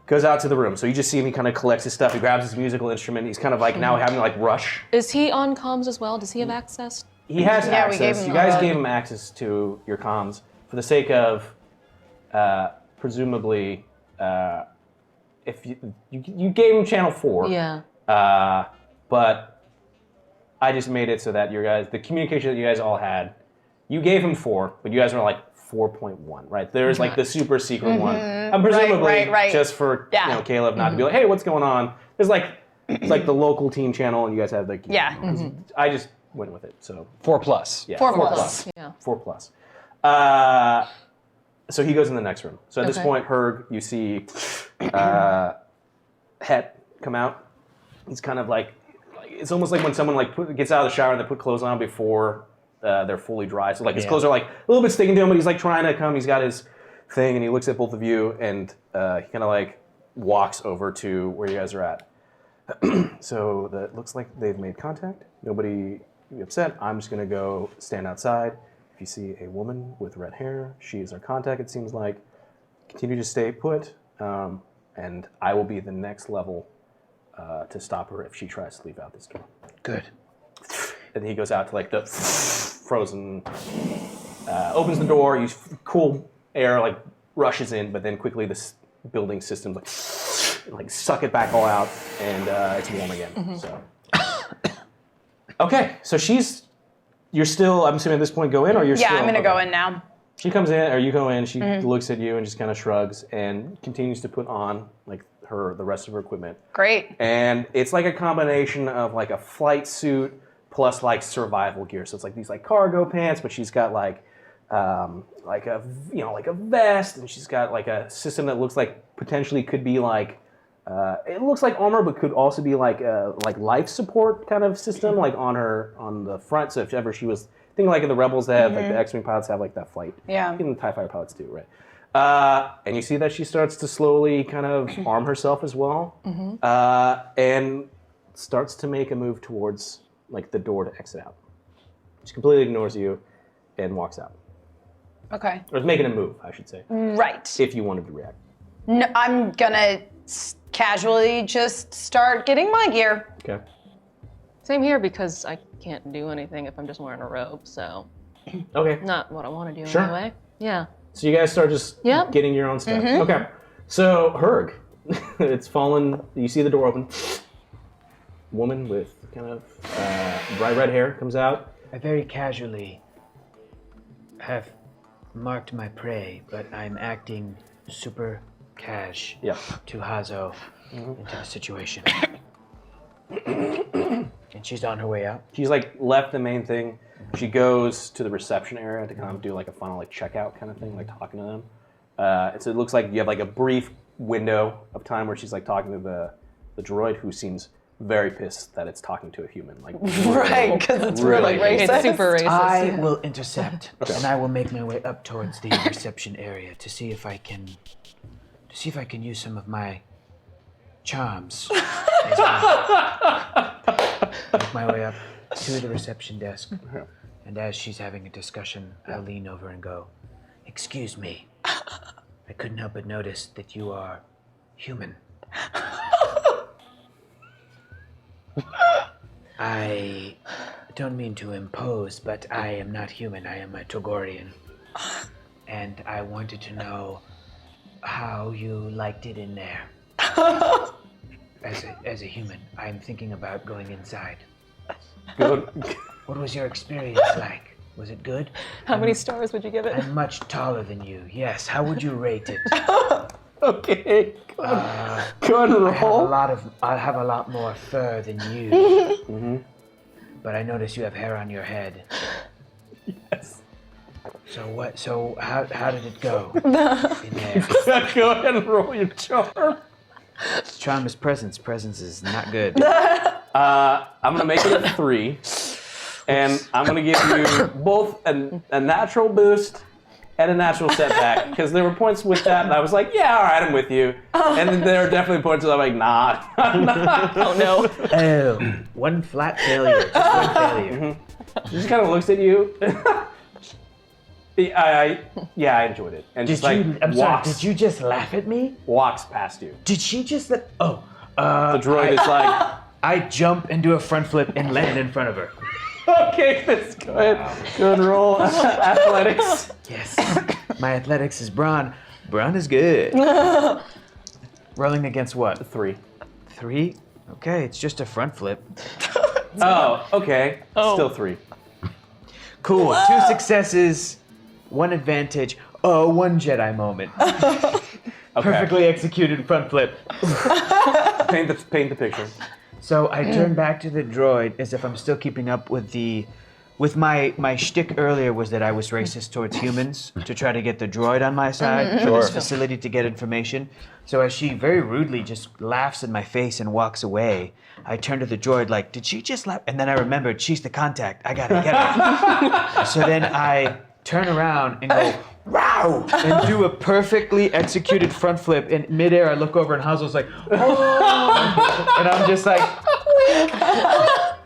Goes out to the room. So you just see him. He kind of collects his stuff. He grabs his musical instrument. He's kind of like now having to like rush. Is he on comms as well? Does he have access? He has Yeah, we access. gave him You guys the- gave him access to your comms for the sake of presumably if you gave him channel 4. Yeah. But I just made it so that the communication that you guys all had, you gave him 4, but you guys were like 4.1, right? There's like the super secret one. And presumably, right. just for Yeah. Caleb not to be like, hey, what's going on? There's like, it's like the local team channel, and you guys have like, Yeah. I just went with it, so 4+. yeah, 4 4+. plus. Yeah. 4+. So he goes in the next room. So at this Okay. point, Herg, you see Het come out. He's kind of like, it's almost like when someone like gets out of the shower and they put clothes on before they're fully dry. So like his clothes are like a little bit sticking to him, but he's like trying to come. He's got his thing, and he looks at both of you, and he kind of like walks over to where you guys are at. So that looks like they've made contact. Nobody be upset. I'm just gonna go stand outside. If you see a woman with red hair, she is our contact. It seems like. Continue to stay put, and I will be the next level to stop her if she tries to leave out this door. Good. And he goes out to like the frozen, opens the door, you cool air like rushes in, but then quickly this building system like suck it back all out, and it's warm again. So, okay, so you're still, I'm assuming at this point go in, or you're Yeah, still? I'm gonna okay. go in now. She comes in, or you go in, she looks at you and just kind of shrugs and continues to put on like the rest of her equipment. Great. And it's like a combination of like a flight suit, plus like survival gear. So it's like these like cargo pants, but she's got like a vest, and she's got like a system that looks like potentially could be like it looks like armor, but could also be like life support kind of system, like on the front. So if ever she was thinking like in the Rebels, they have like the X-wing pilots have like that flight. Yeah. Even the TIE fighter pilots do, right? And you see that she starts to slowly kind of arm herself as well, and starts to make a move towards like the door to exit out. She completely ignores you and walks out. Okay. Or is making a move, I should say. Right. If you wanted to react. No, I'm gonna casually just start getting my gear. Okay. Same here because I can't do anything if I'm just wearing a robe, so Okay. not what I want to do Sure. anyway. Yeah. So you guys start just Yep. getting your own stuff. Okay. So Herg, it's fallen. You see the door open. Woman with kind of bright red hair comes out. I very casually have marked my prey, but I'm acting super cash Yeah. to Hazo into the situation. And she's on her way out. She's like left the main thing. She goes to the reception area to kind of do like a final like checkout kind of thing, like talking to them. And so it looks like you have like a brief window of time where she's like talking to the droid, who seems very pissed that it's talking to a human. Like Right, because it's really racist. It's super racist. I will intercept, and I will make my way up towards the reception area to see if I can use some of my charms. As well. Make my way up to the reception desk, and as she's having a discussion, I'll lean over and go, "Excuse me, I couldn't help but notice that you are human. I don't mean to impose, but I am not human. I am a Togorian. And I wanted to know how you liked it in there. As a human, I'm thinking about going inside. Good. What was your experience like? Was it good? How many stars would you give it? I'm much taller than you. Yes. How would you rate it? Okay. Go ahead and roll. I have a lot more fur than you. But I notice you have hair on your head. Yes. So how did it go in there? Go ahead and roll your charm. Charm is presence. Presence is not good. I'm gonna make it a 3, and I'm gonna give you both a natural boost and a natural setback, because there were points with that, and I was like, yeah, all right, I'm with you. And then there are definitely points where I'm like, nah. Oh no. Oh, one flat failure. Just one failure. She just kind of looks at you. I enjoyed it. And just like I'm sorry, walks, did you just laugh at me? walks past you. Did she just let? Oh, The droid is like, I jump and do a front flip and land in front of her. okay, let's go ahead. Go and roll athletics. Yes. My athletics is brawn. Brawn is good. Rolling against what? 3. 3? Okay, it's just a front flip. Oh, okay. Still 3. Cool. 2 successes, 1 advantage. Oh, 1 Jedi moment. Perfectly executed front flip. Paint the picture. So I turn back to the droid as if I'm still keeping up with my shtick earlier was that I was racist towards humans to try to get the droid on my side for this facility to get information. So as she very rudely just laughs in my face and walks away, I turn to the droid like, did she just laugh? And then I remembered, she's the contact. I gotta get her. So then I turn around and go, wow, and do a perfectly executed front flip. In midair, I look over and Hazel's like, oh, and I'm just like,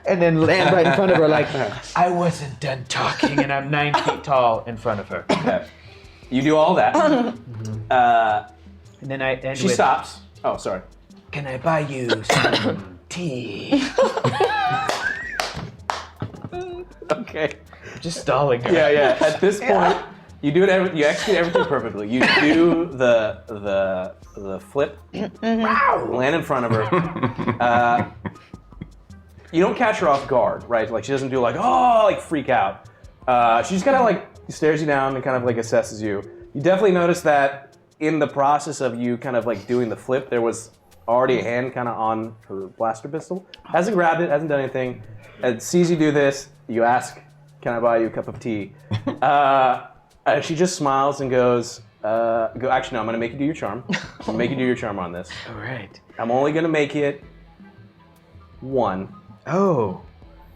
and then land right in front of her like, I wasn't done talking, and I'm 9 feet tall in front of her. Okay. You do all that. And then I end She with, stops. Oh, sorry. can I buy you some tea? Okay. Just stalling her. Yeah. At this point, you do it. You execute everything perfectly. You do the flip. Wow. Land in front of her. You don't catch her off guard, right? Like she doesn't do like freak out. She just kind of like stares you down and kind of like assesses you. You definitely notice that in the process of you kind of like doing the flip, there was already a hand kind of on her blaster pistol. Hasn't grabbed it, hasn't done anything. sees you do this, you ask, "Can I buy you a cup of tea?" She just smiles and goes, "Actually, no. I'm gonna make you do your charm. I'm gonna make you do your charm on this. All right. I'm only gonna make it 1. Oh,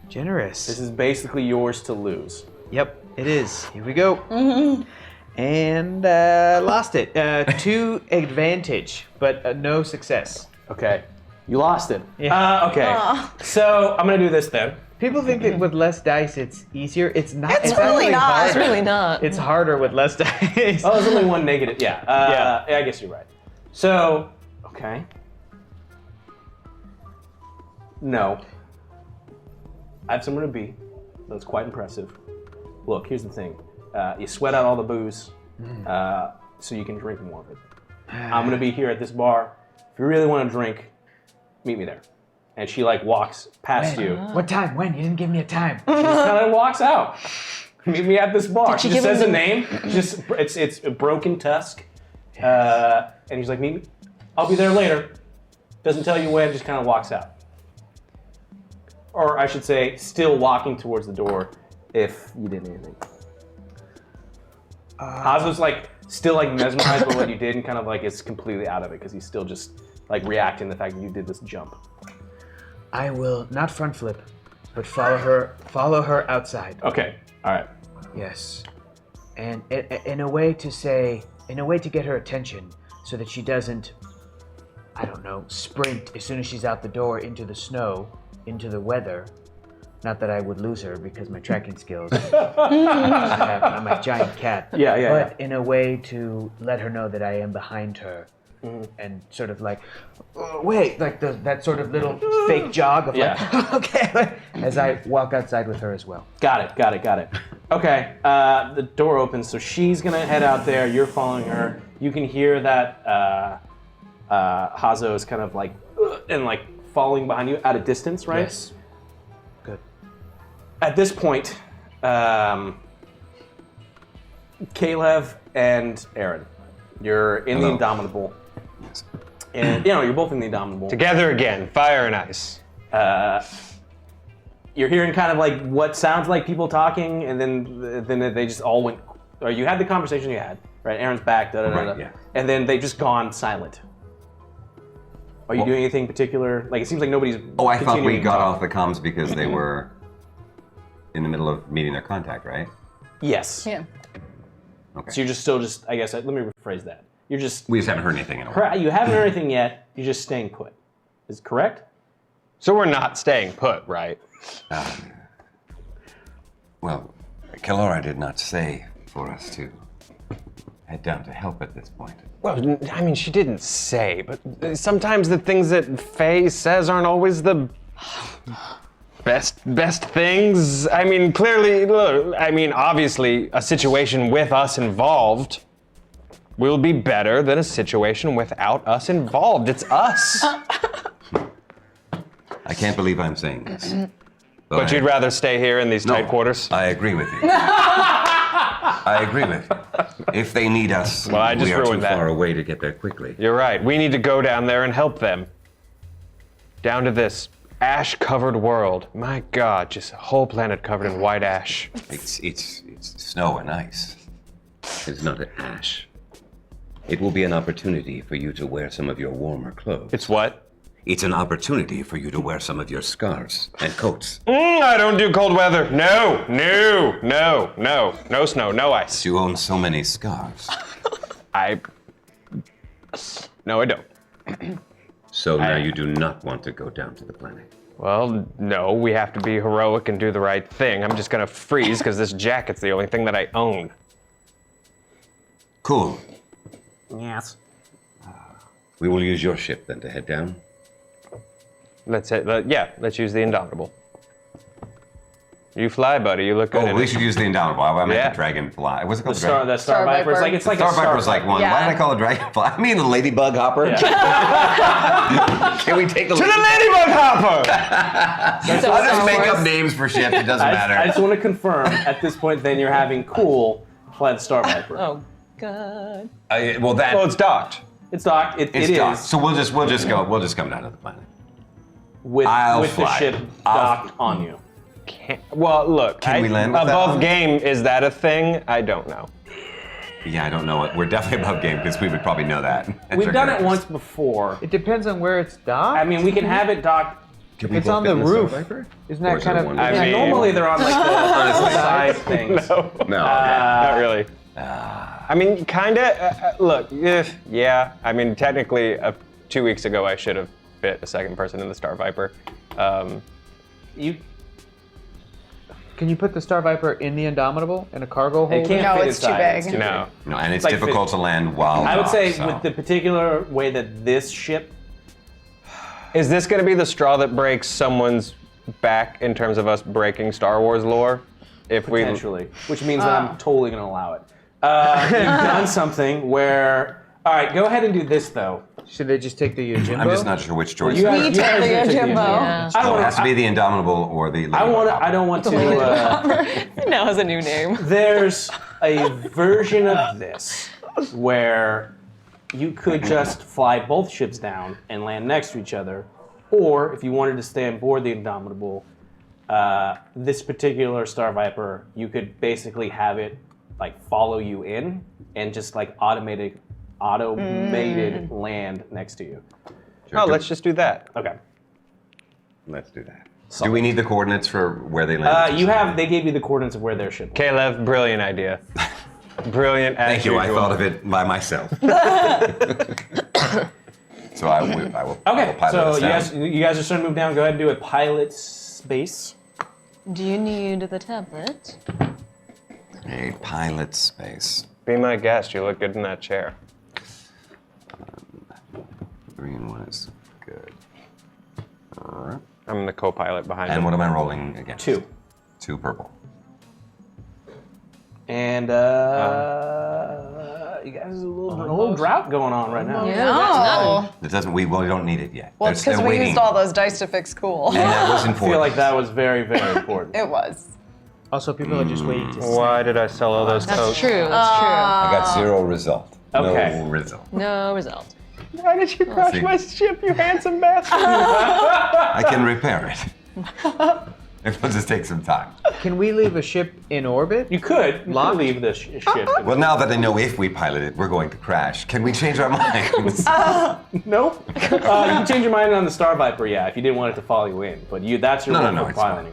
generous. This is basically yours to lose." Yep, it is. Here we go. And lost it. 2 advantage, but no success. Okay. You lost it. Yeah. Okay. So I'm gonna do this then. People think that with less dice it's easier. It's not. It's really actually not. harder. It's really not. It's harder with less dice. Oh, there's only 1 negative. Yeah. Yeah, I guess you're right. So, okay. No. I have somewhere to be. That's quite impressive. Look, here's the thing. You sweat out all the booze, so you can drink more of it. I'm gonna be here at this bar. If you really want to drink, meet me there. And she like walks past you. What time? When? You didn't give me a time. She just kind of walks out. Meet me at this bar. She she just give says him a name. It's a broken tusk. And he's like, meet me. I'll be there later. Doesn't tell you when. Just kind of walks out. Or I should say, still walking towards the door. If you did anything. Hazo's like still like mesmerized by what you did and kind of like is completely out of it because he's still just like reacting to the fact that you did this jump. I will not front flip, but follow her outside. Okay. All right. Yes. And in a way to get her attention so that she doesn't, I don't know, sprint as soon as she's out the door into the snow, into the weather. Not that I would lose her because my tracking skills. I'm a giant cat. Yeah. But in a way to let her know that I am behind her. And sort of like, wait, like that sort of little fake jog of like, okay, as I walk outside with her as well. Got it. Okay, the door opens, so she's gonna head out there. You're following her. You can hear that Hazo is kind of like, and like falling behind you at a distance, right? Yes. Good. At this point, Kalev and Aaron, you're in the Indomitable. And, you're both in the Indomitable. Together again, fire and ice. You're hearing kind of like what sounds like people talking, and then they just all went, or you had the conversation you had, right? Aaron's back, Right, yeah. And then they've just gone silent. Are you doing anything particular? Like, it seems like nobody's Oh, I thought we continuing to got talk. off the comms because they were in the middle of meeting their contact, right? Yes. Yeah. Okay. So you're just still just, I guess, let me rephrase that. You're just, We just haven't heard anything in a while. you haven't heard anything yet, you're just staying put. Is it correct? So we're not staying put, right? Well, Kelora did not say for us to head down to help at this point. Well, I mean, she didn't say, but sometimes the things that Faye says aren't always the best things. I mean, clearly, look, I mean, obviously, a situation with us involved will be better than a situation without us involved. It's us. I can't believe I'm saying this. But you'd rather stay here in these tight quarters? I agree with you. I agree with you. If they need us, Well, I just we are too ruined that. far away to get there quickly. You're right. We need to go down there and help them. Down to this ash-covered world. My God, just a whole planet covered in white ash. It's snow and ice. It's not ash. It will be an opportunity for you to wear some of your warmer clothes. It's what? It's an opportunity for you to wear some of your scarves and coats. I don't do cold weather. No snow, no ice. You own so many scarves. No, I don't. So now you do not want to go down to the planet. Well, no, we have to be heroic and do the right thing. I'm just gonna freeze because this jacket's the only thing that I own. Cool. Yes. We will use your ship then to head down. Let's use the Indomitable. You fly, buddy. You look good. Oh, in we it. should use the Indomitable. I meant Yeah. the Dragonfly. What's it called? The Star Viper. It's like a Star Star Viper's like one. Yeah. Why did I call it Dragonfly? I mean the Ladybug Hopper. Can we take the To the Ladybug Hopper! I'll just make up names for ships. It doesn't matter. I just want to confirm at this point. Then you're having Cool fly the Star Viper. Oh, God. Well, It's docked. It's docked. It it's is docked. So we'll just come down to the planet. with I'll the fly. ship docked on you. Well, look. Can we land with that above one? game? Is that a thing? I don't know. Yeah, I don't know it. We're definitely above game because we would probably know that. We've done it once before. It depends on where it's docked. I mean, we can have it docked. If it's on the roof, isn't that kind of? I mean, Normally they're on like the side things. No, not really. I mean, kind of. Look, yeah. I mean, technically, 2 weeks ago, I should have fit a second person in the Star Viper. You Can you put the Star Viper in the Indomitable in a cargo holder? It can't No, fit it's too inside. big. No. No, and it's like difficult to land while I would say docked, so. with the particular way that this ship. Is this going to be the straw that breaks someone's back in terms of us breaking Star Wars lore? If we Potentially, which means that I'm totally going to allow it. You've done something where. All right, go ahead and do this though. Should they just take the Yojimbo? I'm just not sure which choice. You guys- We you take guys the didn't take Yojimbo. Yeah. I So don't it want has to be the Indomitable or the. I don't want to. It now has a new name. There's a version of this where you could just fly both ships down and land next to each other, or if you wanted to stay on board the Indomitable, this particular Star Viper, you could basically have it like follow you in and just like automated land next to you. Oh, let's just do that. Okay. Let's do that. Do we need the coordinates for where they land? They gave you the coordinates of where their ship was. Caleb, brilliant idea. Brilliant as Thank you. I usual. thought of it by myself. So I will. Okay, pilot so us down. you guys are starting to move down. Go ahead and do a pilot space. Do you need the tablet? A pilot space. Be my guest. You look good in that chair. 3 and 1 is good. Alright. I'm the co-pilot behind And him. what am I rolling against? 2. 2 purple. And you guys have a little drought going on right now. No. It doesn't. We don't need it yet. Well, it's because They're we waiting. used all those dice to fix cool. And that was I important. feel like that was very, very important. It was. Also, people are just waiting to see. Why did I sell all those That's coats? true. That's I got 0 result. Okay. No result. true. No result. Why did you crash see. my ship, you handsome bastard? I can repair it. It will just take some time. Can we leave a ship in orbit? You could Locked? leave this ship. Well, now that I know if we pilot it, we're going to crash. Can we change our minds? Nope. You can change your mind on the Star Viper, yeah, if you didn't want it to follow you in. But that's your No, one no, for it's fine.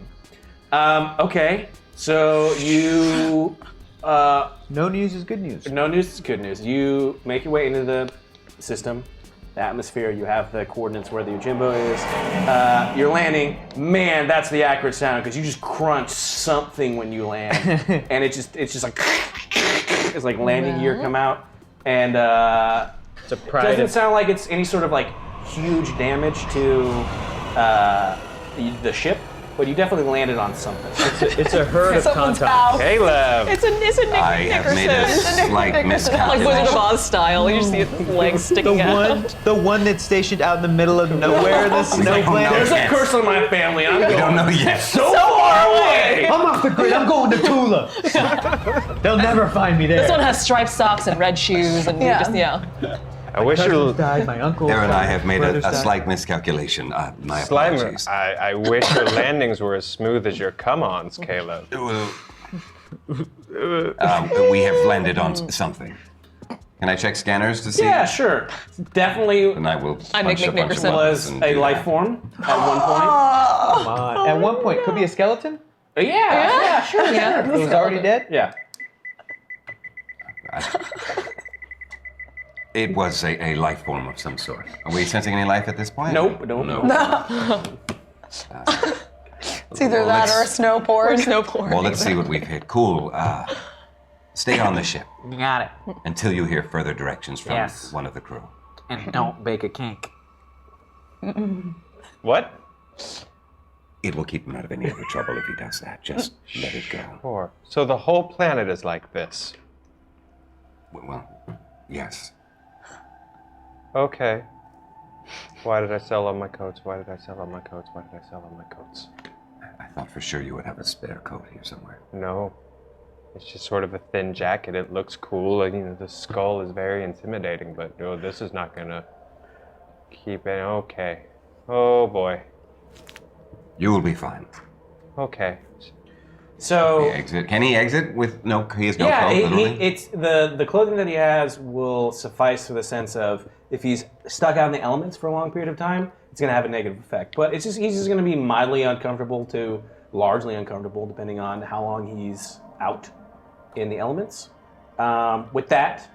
piloting. Okay, so you. No news is good news. No news is good news. You make your way into the system, the atmosphere. You have the coordinates where the Yojimbo is. You're landing. Man, that's the accurate sound because you just crunch something when you land, and it's just like it's like landing gear come out, and It's a it pride doesn't of sound like it's any sort of like huge damage to the ship, but you definitely landed on something. It's a herd of Someone's tauntaun. house. Caleb! It's a Nick I have made a slight like Wizard of miscalculation. Oz style. You just see its legs sticking out. The one that's stationed out in the middle of nowhere in the snow like, planet. There's a Yes. curse on my family. I'm We going don't know yet. so far away. I'm off the grid. I'm going to Tula. They'll never find me there. This one has striped socks and red shoes and Yeah. just I wish Cousins your died. My uncle. Aaron and I have made brothers a died. slight miscalculation. My Slimer. apologies. I wish your landings were as smooth as your come-ons, Caleb. We have landed on something. Can I check scanners to see? Yeah, sure. Definitely And I will I punch make a bunch of Nickerson. buttons was and a do life that. form at one point. Come on. At one point, could be a skeleton. Yeah, sure. yeah. It was already dead. Yeah. It was a life form of some sort. Are we sensing any life at this point? Nope, don't know. It's either that or a snow port. There's no porn. Well, let's see what we've hit. Cool. Stay on the ship You got it. until you hear further directions from Yes. one of the crew. And don't bake a kink. What? It will keep him out of any other trouble if he does that. Just let it go. Or so the whole planet is like this. Well, yes. Okay. Why did I sell all my coats? Why did I sell all my coats? Why did I sell all my coats? I thought for sure you would have a spare coat here somewhere. No. It's just sort of a thin jacket. It looks cool. And, the skull is very intimidating, but no, this is not gonna keep it. Okay. Oh boy. You will be fine. Okay. So Exit. Can he exit with no? He has no yeah, clothes. Literally? it's the clothing that he has will suffice for the sense of if he's stuck out in the elements for a long period of time, it's going to have a negative effect. But he's just going to be mildly uncomfortable to largely uncomfortable, depending on how long he's out in the elements. With that,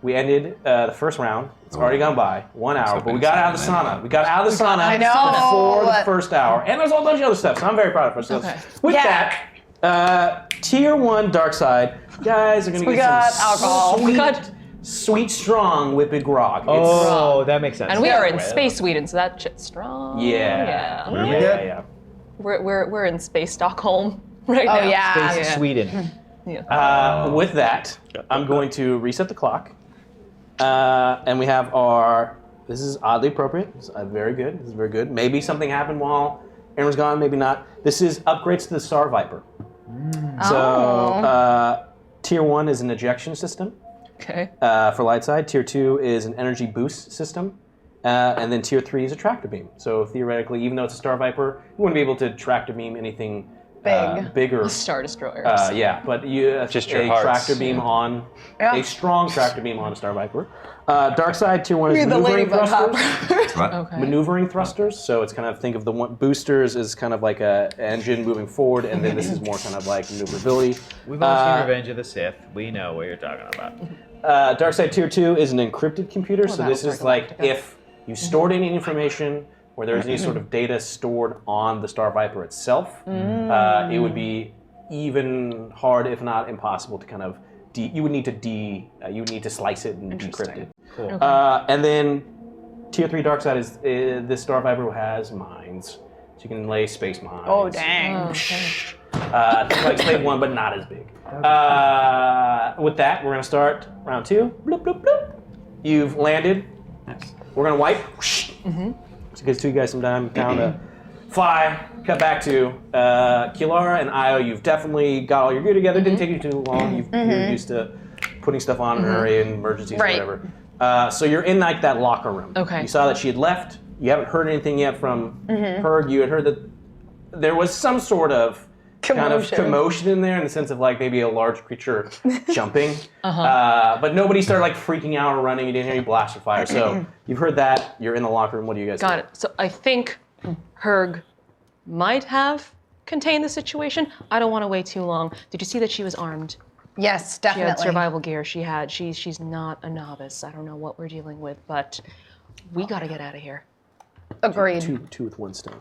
we ended the first round. It's already gone by 1 hour, but we got out of the sauna. We got out of the sauna I know. before the first hour, and there's a whole bunch of other stuff. So I'm very proud of ourselves. Okay. With Yeah. that, tier 1 dark side, you guys are gonna We get got some alcohol. Sweet, We got- sweet, strong whipped grog. Oh, that makes sense. And we are in Space Sweden, so that shit's strong. Yeah. What do we Yeah, get? yeah. We're in Space Stockholm right Oh now. yeah. Space Sweden. With that, I'm going to reset the clock. And we have our. This is oddly appropriate. This is very good. This is very good. Maybe something happened while Aaron was gone. Maybe not. This is upgrades to the Star Viper. So tier 1 is an ejection system Okay. for light side. Tier 2 is an energy boost system. And then tier 3 is a tractor beam. So theoretically, even though it's a Star Viper, you wouldn't be able to tractor beam anything bigger. Star Destroyers. Yeah, but you Just a your hearts. tractor beam on Yeah. a strong tractor beam on a Star Viper. Dark side tier 1 is You're the maneuvering ladybug thrusters. hopper. What? Okay. Maneuvering thrusters. So it's kind of think of the one, boosters as kind of like a engine moving forward, and then this is more kind of like maneuverability. We've all seen Revenge of the Sith. We know what you're talking about. Dark side tier 2 is an encrypted computer. So that this was is very like if you stored any information or there's any sort of data stored on the Star Viper itself, it would be even hard, if not impossible, to kind of you would need to slice it and decrypt it. Cool. And then tier 3 dark side is this Star Viper has mines, so you can lay space mines. Oh dang. Oh, okay. Think like Slave 1, but not as big. With that, we're gonna start round 2. Bloop, bloop, bloop. You've landed. Yes. We're gonna wipe. So it gives you guys some time to fly. Cut back to Kilara and Io. You've definitely got all your gear together. Didn't take you too long. You're used to putting stuff on in a hurry in emergencies Right. or whatever. So you're in like that locker room. Okay. You saw that she had left. You haven't heard anything yet from her. You had heard that there was some sort of kind of commotion in there in the sense of like maybe a large creature jumping. But nobody started like freaking out or running. You didn't hear any blaster fire. So you've heard that. You're in the locker room. What do you guys do? Got it. So I think Herg might have contained the situation. I don't want to wait too long. Did you see that she was armed? Yes, She definitely. had survival gear. She's not a novice. I don't know what we're dealing with, but we gotta get out of here. Agreed. Two with one stone.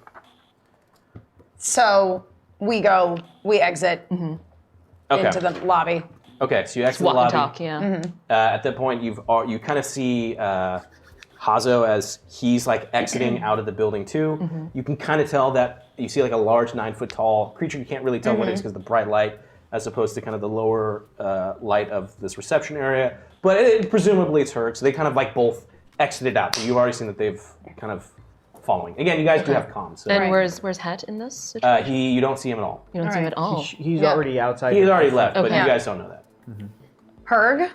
So we exit Okay. into the lobby. Okay, so you exit the Walk and lobby. talk, yeah. At that point, you kind of see Hazo as he's like exiting out of the building too. You can kind of tell that you see like a large 9-foot tall creature. You can't really tell what it is because of the bright light, as opposed to kind of the lower light of this reception area. But presumably it's her. So they kind of like both exited out. But you've already seen that they've kind of following. Again, you guys do have comms. So. And where's Het in this situation? You don't see him at all. You don't see him at all. He's already outside. He's already left, but Okay. you guys don't know that. Herg,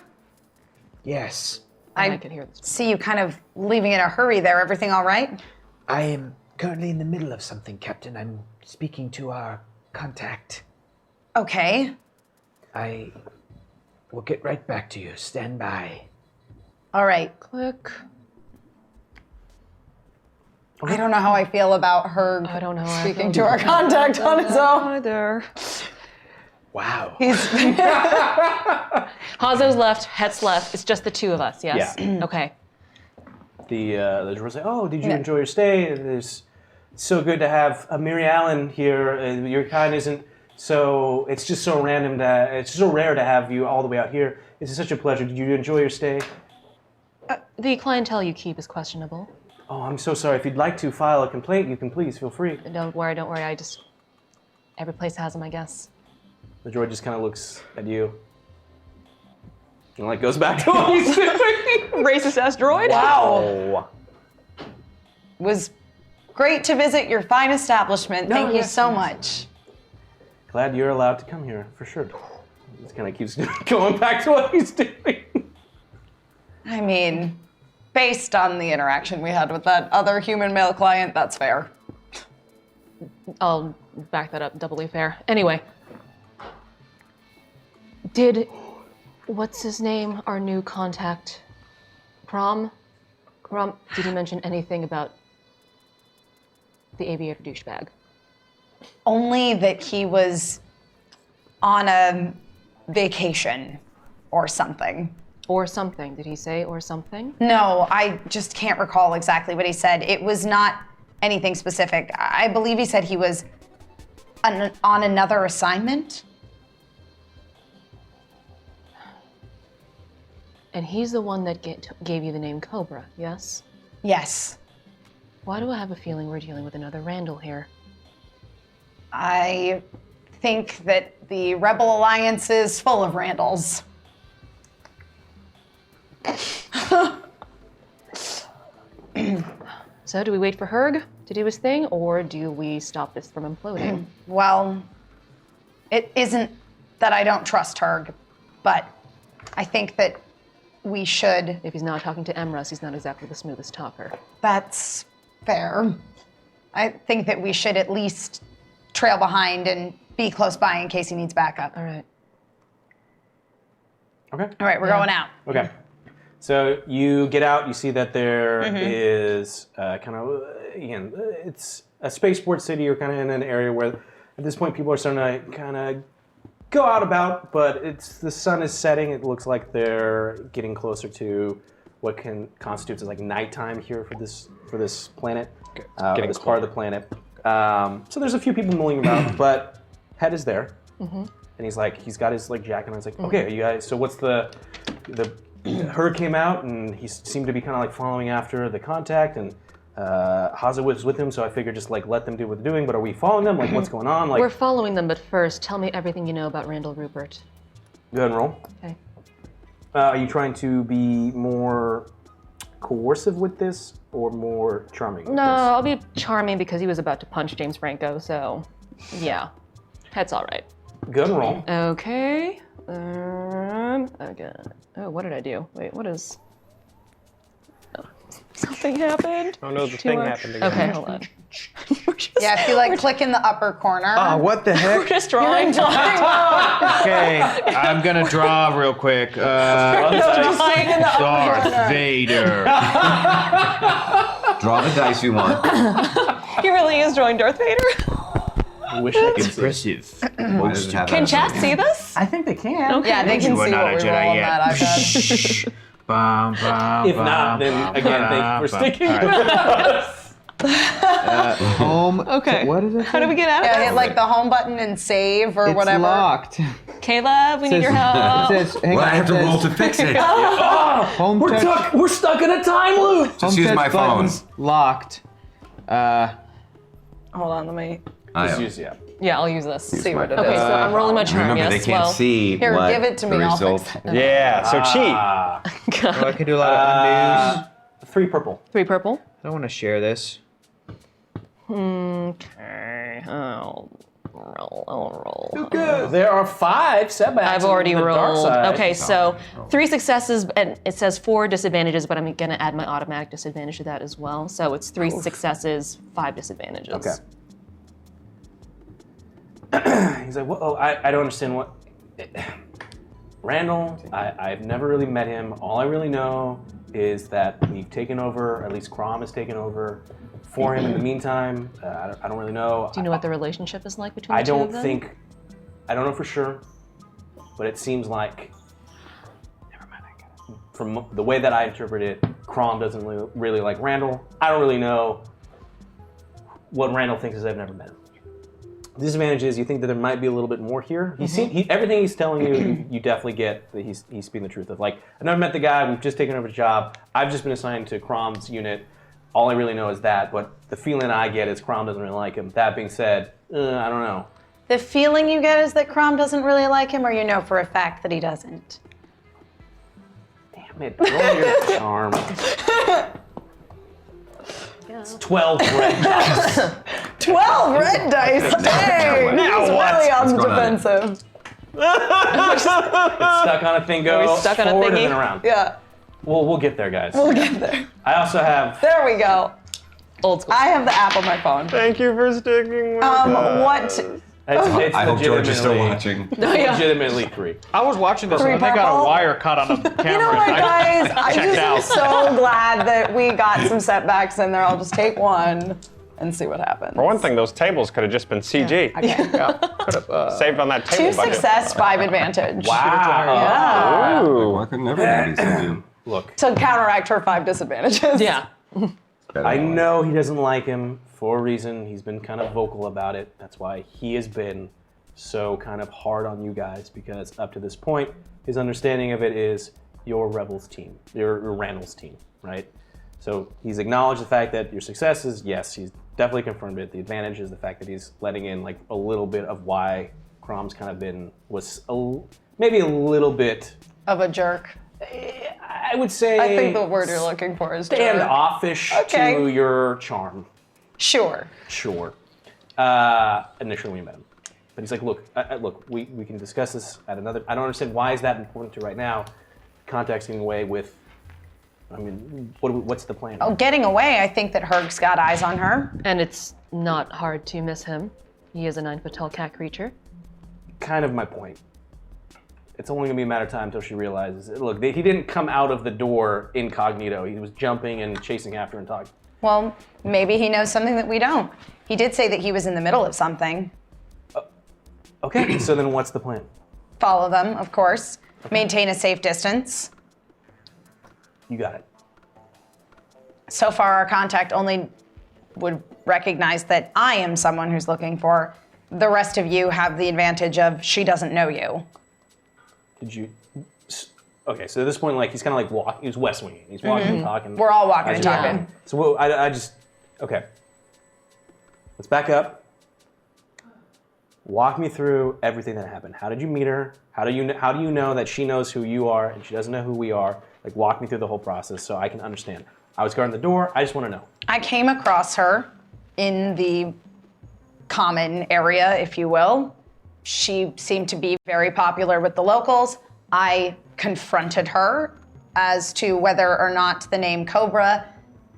Yes. I can hear this. see you kind of leaving in a hurry there. Everything all right? I am currently in the middle of something, Captain. I'm speaking to our contact. Okay. I will get right back to you. Stand by. All right. Click. I don't know how I feel about Herg I don't know how I speaking feel to our contact on his own. Either. Wow. Hazo's left, Het's left. It's just the two of us, yes? Yeah. Okay. The drummer say, "Oh, did you enjoy your stay? It's so good to have Mary Allen here. Your kind isn't so. It's just so random it's so rare to have you all the way out here. It's such a pleasure. Did you enjoy your stay? The clientele you keep is questionable. Oh, I'm so sorry. If you'd like to file a complaint, you can please feel free." Don't worry. Every place has them, I guess. The droid just kind of looks at you and like goes back to what he's doing. Racist ass droid? Wow. Was great to visit your fine establishment. Thank you yes, so yes. much. Glad you're allowed to come here for sure. He just kind of keeps going back to what he's doing. I mean, based on the interaction we had with that other human male client, that's fair. I'll back that up. Doubly fair. Anyway, did what's his name? Our new contact, Crom. Did he mention anything about the aviator douchebag? Only that he was on a vacation or something. Or something. Did he say or something? No, I just can't recall exactly what he said. It was not anything specific. I believe he said he was on another assignment. And he's the one that gave you the name Cobra, yes? Yes. Why do I have a feeling we're dealing with another Randall here? I think that the Rebel Alliance is full of Randalls. So do we wait for Herg to do his thing, or do we stop this from imploding? Well, it isn't that I don't trust Herg, but I think that we should. If he's not talking to Emrys, he's not exactly the smoothest talker. That's fair. I think that we should at least trail behind and be close by in case he needs backup. All right. Okay. All right, we're going out. Okay. So you get out, you see that there is kind of, again, it's a spaceport city. You're kind of in an area where at this point people are starting to kind of go out about, but the sun is setting. It looks like they're getting closer to what constitutes as like nighttime here for this planet, this part of the planet. So there's a few people milling about, but Head is there. And he's got his like jacket on. He's like, okay, you guys, so what's the Herg came out and he seemed to be kind of like following after the contact, and Haza was with him, so I figured just like let them do what they're doing, but are we following them? Like what's going on? Like, We're following them, but first, tell me everything you know about Randall Rupert. go ahead and roll. Okay. Are you trying to be more coercive with this or more charming with No, this? I'll be charming because he was about to punch James Franco, so yeah. Head's all right. Go ahead and roll. Okay. Okay. Oh, what did I do? Wait, what is... Oh, something happened? Oh no, the thing happened again. Okay, hold on. Yeah, if you like click in the upper corner. Oh, what the heck? We're just drawing. Okay, I'm gonna draw real quick. Darth Vader. Draw the dice you want. He really is drawing Darth Vader. I wish I could see. Impressive. Why does it have Can that chat as a- see this? I think they can. Okay. Yeah, they can You are see not what a we roll Jedi on yet. that iPad. Bum, bum, If not, then again, thank you for sticking with us. Home. Okay. What is it? How do we get out of Yeah, this? hit like the home button and save or It's whatever. locked. Caleb, we need your help. It says, hang Well, on, I have to it roll says, to fix it. Home touch. We're stuck in a time loop. Just use touch my phone. buttons locked. Hold on, let me... Yeah, I'll use this. See what it Okay, is. so I'm rolling my charm, Remember, yes. they can't well, see Here, what give it to me, the I'll result. fix it. Yeah, so cheat. Oh, I can do a lot of undos. 3 purple. 3 purple. I don't want to share this. Okay, I'll roll. There are 5 setbacks. I've already on the dark rolled. side. Okay, so 3 successes, and it says 4 disadvantages, but I'm gonna add my automatic disadvantage to that as well. So it's 3 successes, 5 disadvantages. Okay. He's like, well, I don't understand what. Randall, I've never really met him. All I really know is that we've taken over, at least Crom has taken over for him in the meantime. I don't really know. Do you know what the relationship is like between the I two of don't them? think, I don't know for sure, but it seems like, never mind, I get it. From the way that I interpret it, Crom doesn't really like Randall. I don't really know what Randall thinks, as I've never met him. The disadvantage is you think that there might be a little bit more here. Everything he's telling you, you definitely get that he's speaking the truth of. Like, I've never met the guy, we've just taken over the job, I've just been assigned to Crom's unit. All I really know is that, but the feeling I get is Crom doesn't really like him. That being said, I don't know. The feeling you get is that Crom doesn't really like him, or you know for a fact that he doesn't? Damn it, roll your charm. It's 12 red dice. 12 red dice! Dang! Now He's what? really on the What's going on? defensive. It's stuck on a thing, go Are we stuck on a forward and thingy? then around. Yeah, We'll get there, guys. we'll get there. I also have There we go. Old school. I have the app on my phone. Thank you for sticking with What? It's I hope George is still legitimately- watching. Legitimately 3. I was watching this Three and they got purple? a wire cut on the camera. You know what, guys? I checked just am out. so glad that we got some setbacks in there. I'll just take one and see what happens. For one thing, those tables could have just been CG. Okay. Saved on that table 2 budget. success, 5 advantage. Wow. Ooh. Why couldn't everybody see you? Look, To counteract her 5 disadvantages. Yeah. I know he doesn't like him for a reason. He's been kind of vocal about it. That's why he has been so kind of hard on you guys, because up to this point, his understanding of it is your Rebels team, your Randall's team, right? So he's acknowledged the fact that your successes, yes, he's definitely confirmed it. The advantage is the fact that he's letting in like a little bit of why Crom's kind of maybe a little bit, Of a jerk. I would say, I think the word you're looking for is jerk. standoffish Okay. to your charm. Sure. Sure. Initially when we met him. But he's like, look, look, we can discuss this at another. I don't understand why is that important to right now. Contexting away with, I mean, what's the plan? Oh, getting away, I think that Herg's got eyes on her. And it's not hard to miss him. He is a 9-foot tall cat creature. Kind of my point. It's only gonna be a matter of time until she realizes. Look, he didn't come out of the door incognito. He was jumping and chasing after and talking. Well, maybe he knows something that we don't. He did say that he was in the middle of something. Okay, so then what's the plan? Follow them, of course. Maintain a safe distance. You got it. So far, our contact only would recognize that I am someone who's looking for. The rest of you have the advantage of she doesn't know you. Did you? Okay, so at this point, like he's kind of like walking. He's west winging. He's walking and talking. We're all walking as and you're talking. walking. So I just okay. Let's back up. Walk me through everything that happened. How did you meet her? How do you know that she knows who you are and she doesn't know who we are? Like walk me through the whole process so I can understand. I was guarding the door. I just want to know. I came across her in the common area, if you will. She seemed to be very popular with the locals. I confronted her as to whether or not the name Cobra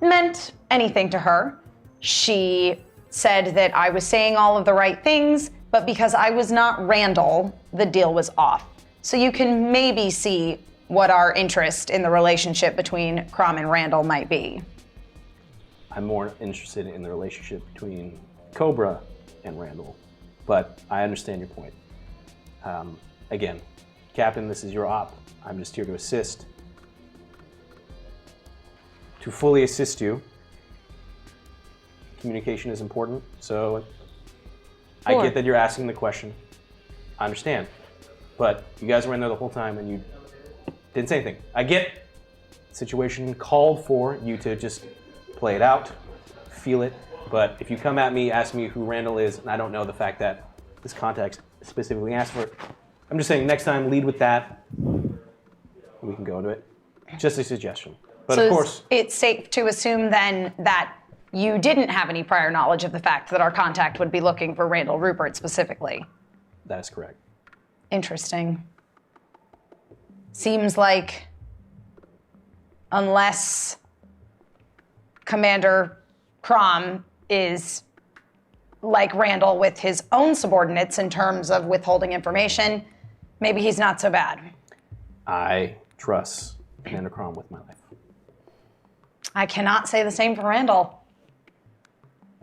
meant anything to her. She said that I was saying all of the right things, but because I was not Randall, the deal was off. So you can maybe see what our interest in the relationship between Crom and Randall might be. I'm more interested in the relationship between Cobra and Randall, but I understand your point. Again, Captain, this is your op. I'm just here to assist. To fully assist you, communication is important, so I get that you're asking the question. I understand. But you guys were in there the whole time and you didn't say anything. I get the situation called for you to just play it out, feel it, but if you come at me, ask me who Randall is, and I don't know the fact that this context specifically asked for it, I'm just saying next time lead with that. We can go into it. Just a suggestion. But So of course, it's safe to assume then that you didn't have any prior knowledge of the fact that our contact would be looking for Randall Rupert specifically. that is correct. Interesting. Seems like unless Commander Crom is like Randall with his own subordinates in terms of withholding information, maybe he's not so bad. I trust Commander Crom with my life. I cannot say the same for Randall.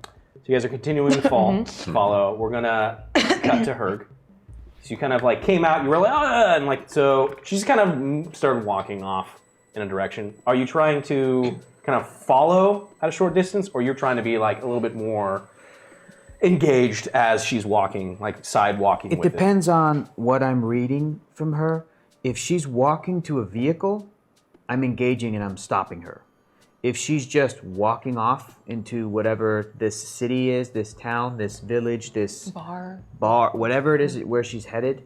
So you guys are continuing to follow. We're gonna cut to Herg. So you kind of like came out, you were like, ah, and like, so she's kind of started walking off in a direction. Are you trying to kind of follow at a short distance, or you're trying to be like a little bit more engaged as she's walking, like side walking It with depends on what I'm reading from her. If she's walking to a vehicle, I'm engaging and I'm stopping her. If she's just walking off into whatever this city is, this town, this village, this Bar. whatever it is where she's headed,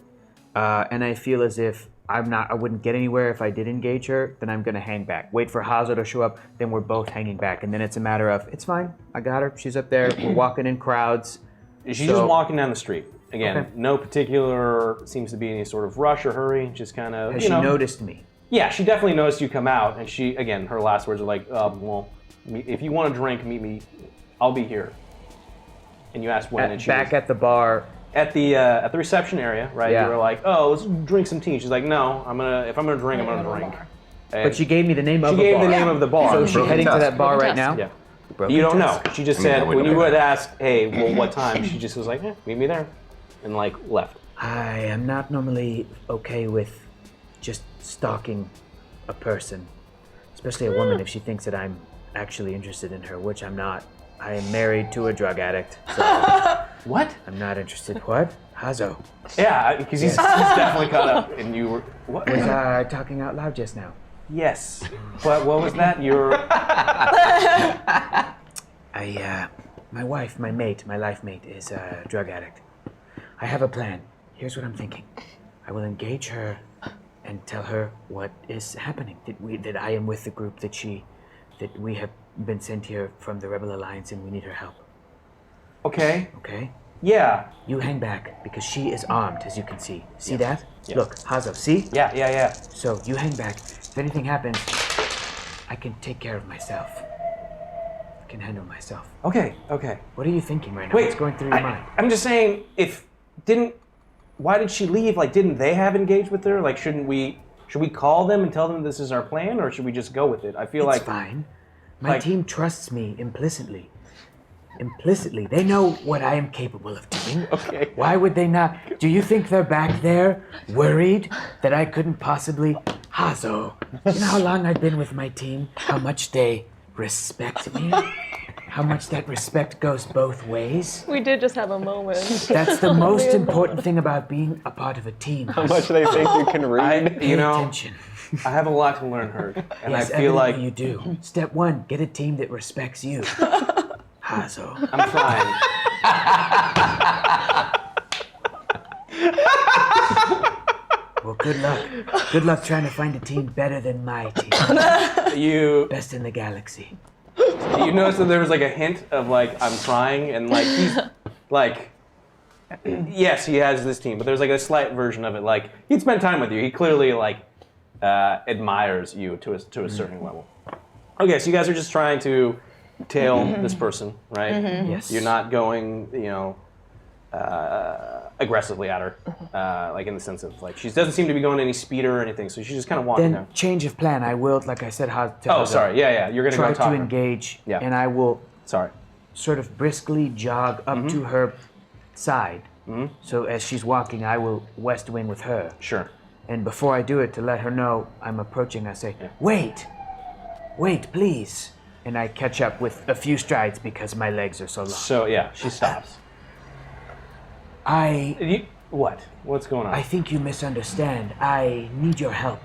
and I feel as if I wouldn't get anywhere if I did engage her, then I'm gonna hang back. Wait for Hazo to show up, then we're both hanging back, and then it's a matter of, it's fine, I got her, she's up there, we're walking in crowds. She's just walking down the street. Again, Okay. no particular seems to be any sort of rush or hurry, just kind of, Has she noticed me? Yeah, she definitely noticed you come out, and she, again, her last words are like, well, if you want a drink, meet me. I'll be here. And you asked when, and she Back was, at the bar. at the reception area, right? Yeah. You were like, oh, let's drink some tea. She's like, no, if I'm gonna drink, I'm gonna drink. And But she gave me the name of she the gave bar. the name of the bar. So is she heading to test. that bar right Broken now? Yeah. Broken You don't test. know. She just I mean, said, I when wouldn't you know would that. ask, hey, well, what time? She just was like, meet me there. And like left. I am not normally okay with just stalking a person, especially a woman if she thinks that I'm actually interested in her, which I'm not. I am married to a drug addict, so What? I'm not interested. What? Hazo Yeah, because he's definitely caught up. And you were, what? was talking out loud just now. Yes. What was that? My wife, my mate, my life mate is a drug addict. I have a plan. Here's what I'm thinking. I will engage her and tell her what is happening. That I am with the group, that we have been sent here from the Rebel Alliance and we need her help. Okay. Okay? Yeah. You hang back because she is armed, as you can see. See that? Yes. Look, Hazo, see? Yeah. So you hang back. If anything happens, I can take care of myself. I can handle myself. Okay. What are you thinking right now? Wait. What's going through your mind? I'm just saying, why did she leave? Like, didn't they have engaged with her? Like, should we call them and tell them this is our plan, or should we just go with it? I feel It's like fine. My team trusts me implicitly. Implicitly. They know what I am capable of doing. Okay. Why would they not? Do you think they're back there worried that I couldn't possibly? Hazo, you know how long I've been with my team? How much they respect me? How much that respect goes both ways? We did just have a moment. That's the most important thing about being a part of a team. How much they think you can read? Pay attention. I have a lot to learn, Hurt, and Yes, I feel like evidently you do. Step one, get a team that respects you. Hazo. I'm trying. Well, good luck. Good luck trying to find a team better than my team. You Best in the galaxy. notice that there was like a hint of like I'm trying, and like he's like, yes, he has this team, but there's like a slight version of it. Like he'd spend time with you. He clearly like admires you to a certain level. Okay, so you guys are just trying to tail this person, right? Yes. You're not going, aggressively at her, like in the sense of like she doesn't seem to be going any speeder or anything, so she's just kind of walking Then there. change of plan. I will, like I said, to Oh, Hazo, sorry. Yeah. You're gonna try go talk to her. engage, Yeah. and I will Sorry. sort of briskly jog up to her side. So as she's walking, I will west wing with her. Sure. And before I do it, to let her know I'm approaching, I say, wait, please. And I catch up with a few strides because my legs are so long. So yeah, she stops. What? What's going on? I think you misunderstand. I need your help.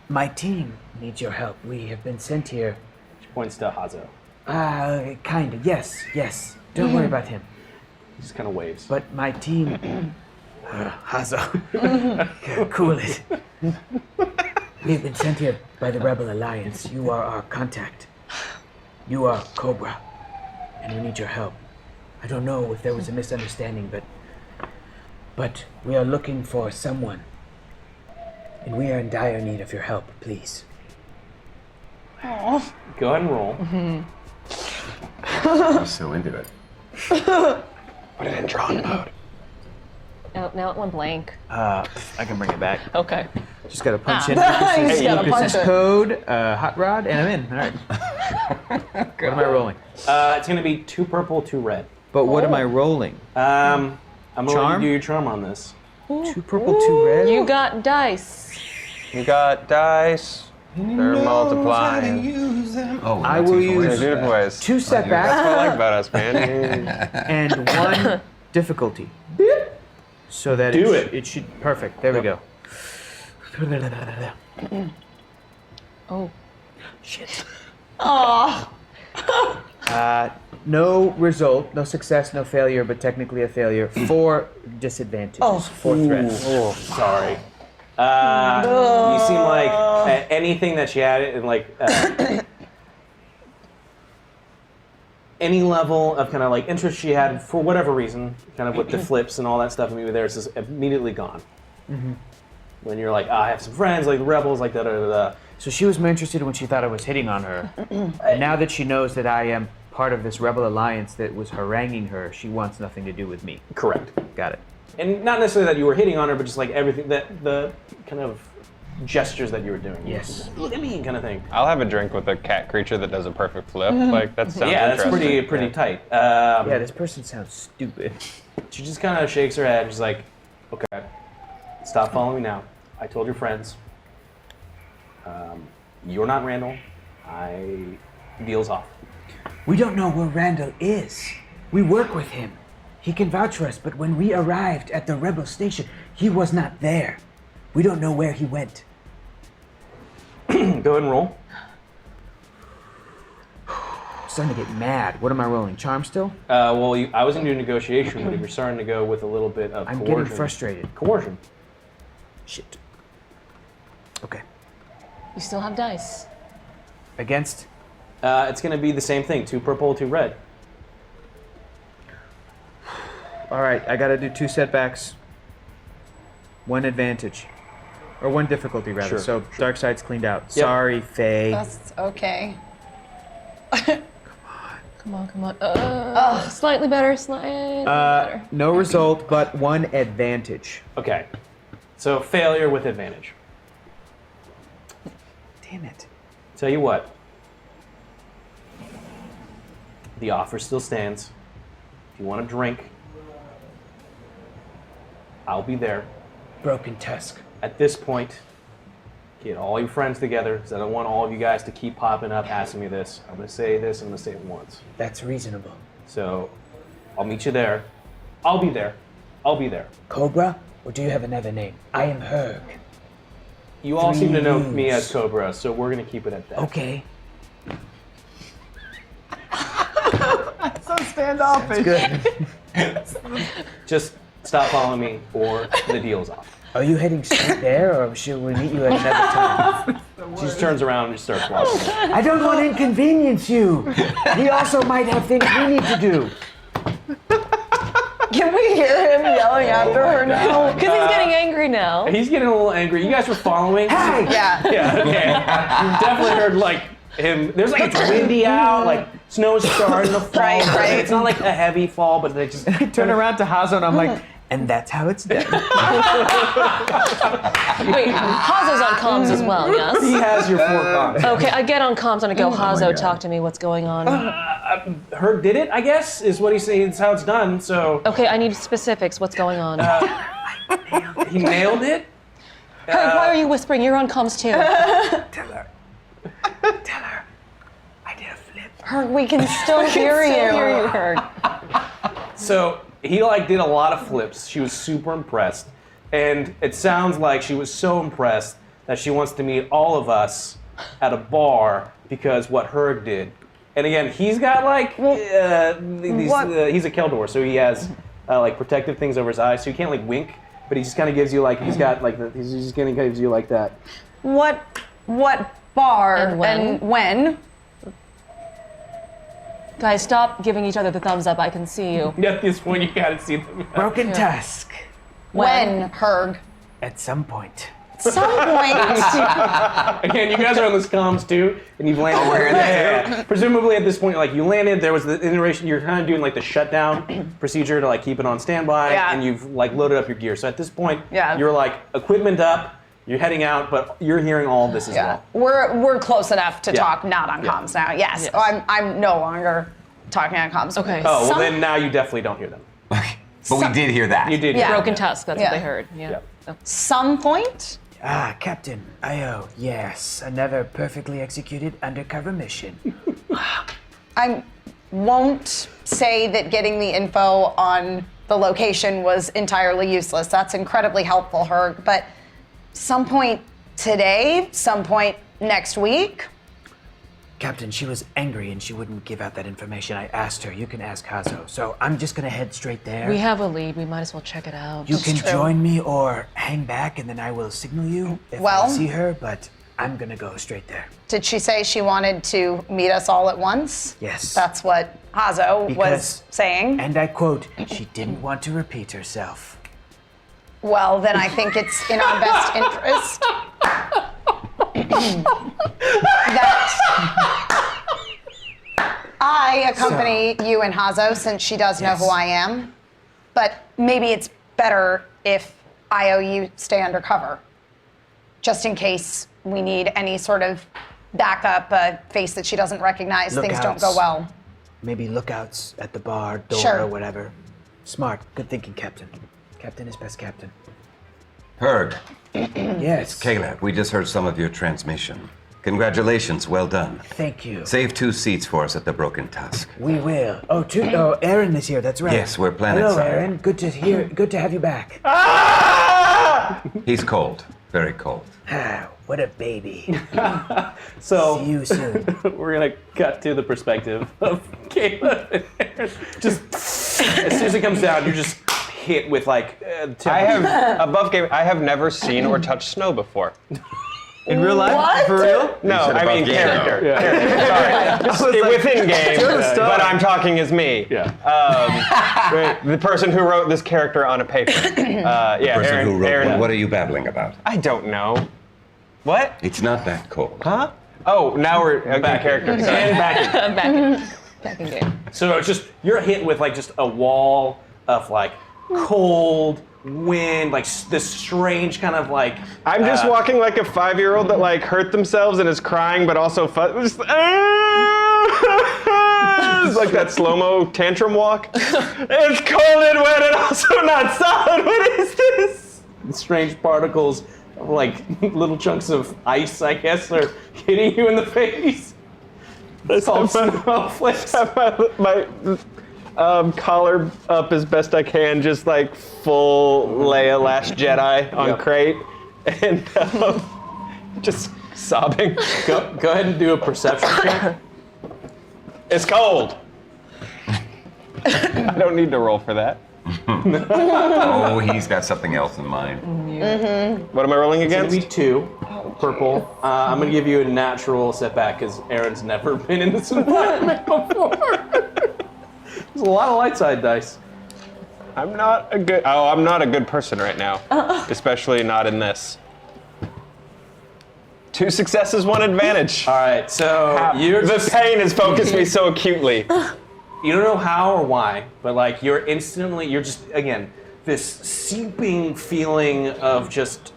My team needs your help. We have been sent here. She points to Hazo. Kinda, yes. Don't worry about him. He just kind of waves. But my team... Hazo. Cool it. We've been sent here by the Rebel Alliance. You are our contact. You are Cobra. And we need your help. I don't know if there was a misunderstanding, but we are looking for someone. And we are in dire need of your help, please. Go ahead and roll. I'm so into it. Put it in drawn mode. Now it went blank. I can bring it back. Okay. Just gotta punch in Just gotta Lucas's punch it. code, hot rod, and I'm in. All right. What am I rolling? It's gonna be 2 purple, 2 red. But what am I rolling? I'm gonna let Charm? you do your charm on this. 2 purple, 2 red. You got dice. You got dice. They're multiplying. Oh, I that's will even use- worse. They're beautiful ways. 2 That's what I setbacks like about us, man. and 1 difficulty. So that Do it should perfect. There we go. Oh. Shit. Aw. No result, no success, no failure, but technically a failure. 4 disadvantages. 4 threats. Oh, sorry. You seem like anything that she had in like any level of kind of like interest she had for whatever reason, kind of with the flips and all that stuff, maybe there's just immediately gone. when you're like, I have some friends, like the rebels, like da da da da. So she was more interested when she thought I was hitting on her. And now that she knows that I am part of this rebel alliance that was haranguing her, she wants nothing to do with me. Correct. Got it. And not necessarily that you were hitting on her, but just like everything, that the kind of gestures that you were doing. Yes. Look at me, kind of thing. I'll have a drink with a cat creature that does a perfect flip. Like that sounds Yeah, that's interesting. pretty tight. Yeah, this person sounds stupid. She just kind of shakes her head. She's like, okay, stop following me now. I told your friends. You're not Randall. Deal's off. We don't know where Randall is. We work with him. He can vouch for us, but when we arrived at the rebel station, he was not there. We don't know where he went. Go ahead and roll. I'm starting to get mad. What am I rolling? Charm still? Well, I was in your negotiation, but if you're starting to go with a little bit of I'm coercion. getting frustrated. Coercion. Shit. Okay. You still have dice. Against? It's going to be the same thing. 2 purple, 2 red. All right, I gotta do 2 setbacks, 1 advantage, or 1 difficulty rather. Sure, So dark side's cleaned out. Yep. Sorry, Faye. That's okay. Come on. Slightly better, slightly better. No result, but 1 advantage. Okay. So failure with advantage. Damn it. Tell you what. The offer still stands. If you want a drink, I'll be there. Broken Tusk. At this point, get all your friends together, because I don't want all of you guys to keep popping up asking me this. I'm going to say this, I'm going to say it once. That's reasonable. So, I'll meet you there. I'll be there. I'll be there. Cobra? Or do you have another name? I am Herg. You all seem to know Three me as U's. Cobra, so we're going to keep it at that. Okay. So standoffish. Good. Just stop following me, or the deal's off. Are you heading straight there, or should we meet you at another time? She just turns around and just starts walking. I don't want to inconvenience you. We also might have things we need to do. Can we hear him yelling after her now? Because he's getting angry now. He's getting a little angry. You guys were following? Hey! Yeah. Yeah, okay. You've definitely heard, like, him. There's, like, it's windy out, like, snow's starting to fall. Right. It's not, like, a heavy fall, but they just Turn around to Hazo and I'm like, and that's how it's done. Wait, Hazo's on comms as well, yes? He has your 4 comms. Okay, I get on comms and I go, Hazo, talk to me, what's going on? Herb did it, I guess, is what he's saying. It's how it's done, so Okay, I need specifics, what's going on? he nailed it. Herb, why are you whispering? You're on comms too. Tell her. I did a flip. Herg, we can still hear you. Herb. So he like did a lot of flips. She was super impressed, and it sounds like she was so impressed that she wants to meet all of us at a bar because what Herg did. And again, he's got like he's a Keldor, so he has like protective things over his eyes, so he can't like wink, but he just kind of gives you like he's got like he's just gonna gives you like that. What bar And when? Guys, stop giving each other the thumbs up. I can see you. At this point, you gotta see them. Broken Tusk. When, Herg? At some point. Some point. Again, you guys are on this comms too, and you've landed. we're in there Yeah. Presumably at this point, like you landed, there was the iteration. You're kind of doing like the shutdown procedure to like keep it on standby, Yeah. and you've like loaded up your gear. So at this point, Yeah. you're like equipment up. You're heading out, but you're hearing all of this as Yeah, well. we're close enough to Yeah. talk not on Yeah. comms now. Yes, Yes. I'm no longer talking on comms. Okay. Oh, well Some- then now you definitely don't hear them. But we did hear that. You did. Yeah. hear Broken them. tusk, that's Yeah. what they heard. Yeah. Yep. Some point. Ah, Captain. Io, yes. Another perfectly executed undercover mission. I won't say that getting the info on the location was entirely useless. That's incredibly helpful, Herg. But some point today, some point next week. Captain, she was angry and she wouldn't give out that information. I asked her. You can ask Hazo. So I'm just gonna head straight there. We have a lead. We might as well check it out. You can true. join me or hang back and then I will signal you if Well- I see her, but I'm gonna go straight there. Did she say she wanted to meet us all at once? Yes. That's what Hazo was Because- saying. And I quote, she didn't want to repeat herself. Well, then I think it's in our best interest that I accompany you and Hazo, since she does know who I am. But maybe it's better if IOU stay undercover, just in case we need any sort of backup, a face that she doesn't recognize, things don't go well. Maybe lookouts at the bar, door, Sure. or whatever. Smart. Good thinking, Captain. Captain is best captain. Herg, Yes. Caleb, we just heard some of your transmission. Congratulations, well done. Thank you. Save 2 seats for us at the Broken Tusk. We will. Oh, Aaron is here. That's right. Yes, we're planet Hello, side. Aaron. Good to hear. Good to have you back. He's cold, very cold. Ah, what a baby. So See you soon. we're gonna cut to the perspective of Caleb and Aaron. Just as soon as it comes down, you're just hit with like. I have above game. I have never seen or touched snow before. In real life? What? For real? No, said I above mean game, character. though. Sorry, within game, Just stop. but I'm talking as me. Yeah. The person who wrote this character on a paper. Yeah, Person Aaron. who wrote Aaron. what are you babbling about? I don't know. What? It's not that cold. Huh? Oh, now we're okay. Back Character. in. Sorry. And back in. Back in game. So it's just you're hit with like just a wall of like cold wind, like this strange kind of like. I'm just walking like a 5-year-old that like hurt themselves and is crying, but also it's like that slow-mo tantrum walk. It's cold and wet and also not solid. What is this? Strange particles, like little chunks of ice, I guess, are hitting you in the face. It's all snowflakes. my collar up as best I can, just like full Leia Last Jedi on Yep. crate, and just sobbing. Go ahead and do a perception check. It's cold. I don't need to roll for that. Oh, he's got something else in mind. What am I rolling It's against? gonna be 2, purple. I'm gonna give you a natural setback because Aaron's never been in this environment before. There's a lot of light side dice. I'm not a good person right now, especially not in this. 2 successes, 1 advantage. All right, so you're The pain has focused me so acutely. you don't know how or why, but like you're just again this seeping feeling of just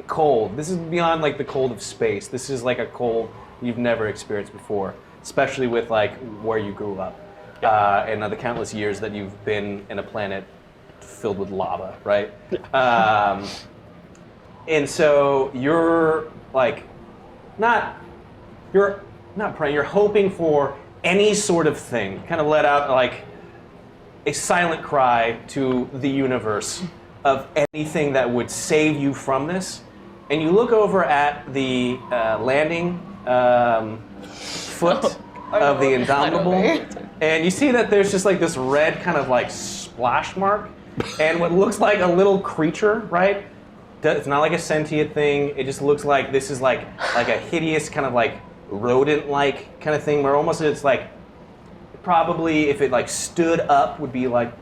cold. This is beyond like the cold of space. This is like a cold you've never experienced before, especially with like where you grew up and the countless years that you've been in a planet filled with lava, right? And so you're like you're not praying, you're hoping for any sort of thing. Kind of let out like a silent cry to the universe of anything that would save you from this. And you look over at the landing foot of the Indomitable, and you see that there's just like this red kind of like splash mark, and what looks like a little creature, right? It's not like a sentient thing. It just looks like this is like a hideous kind of like rodent-like kind of thing, where almost it's like probably if it like stood up would be like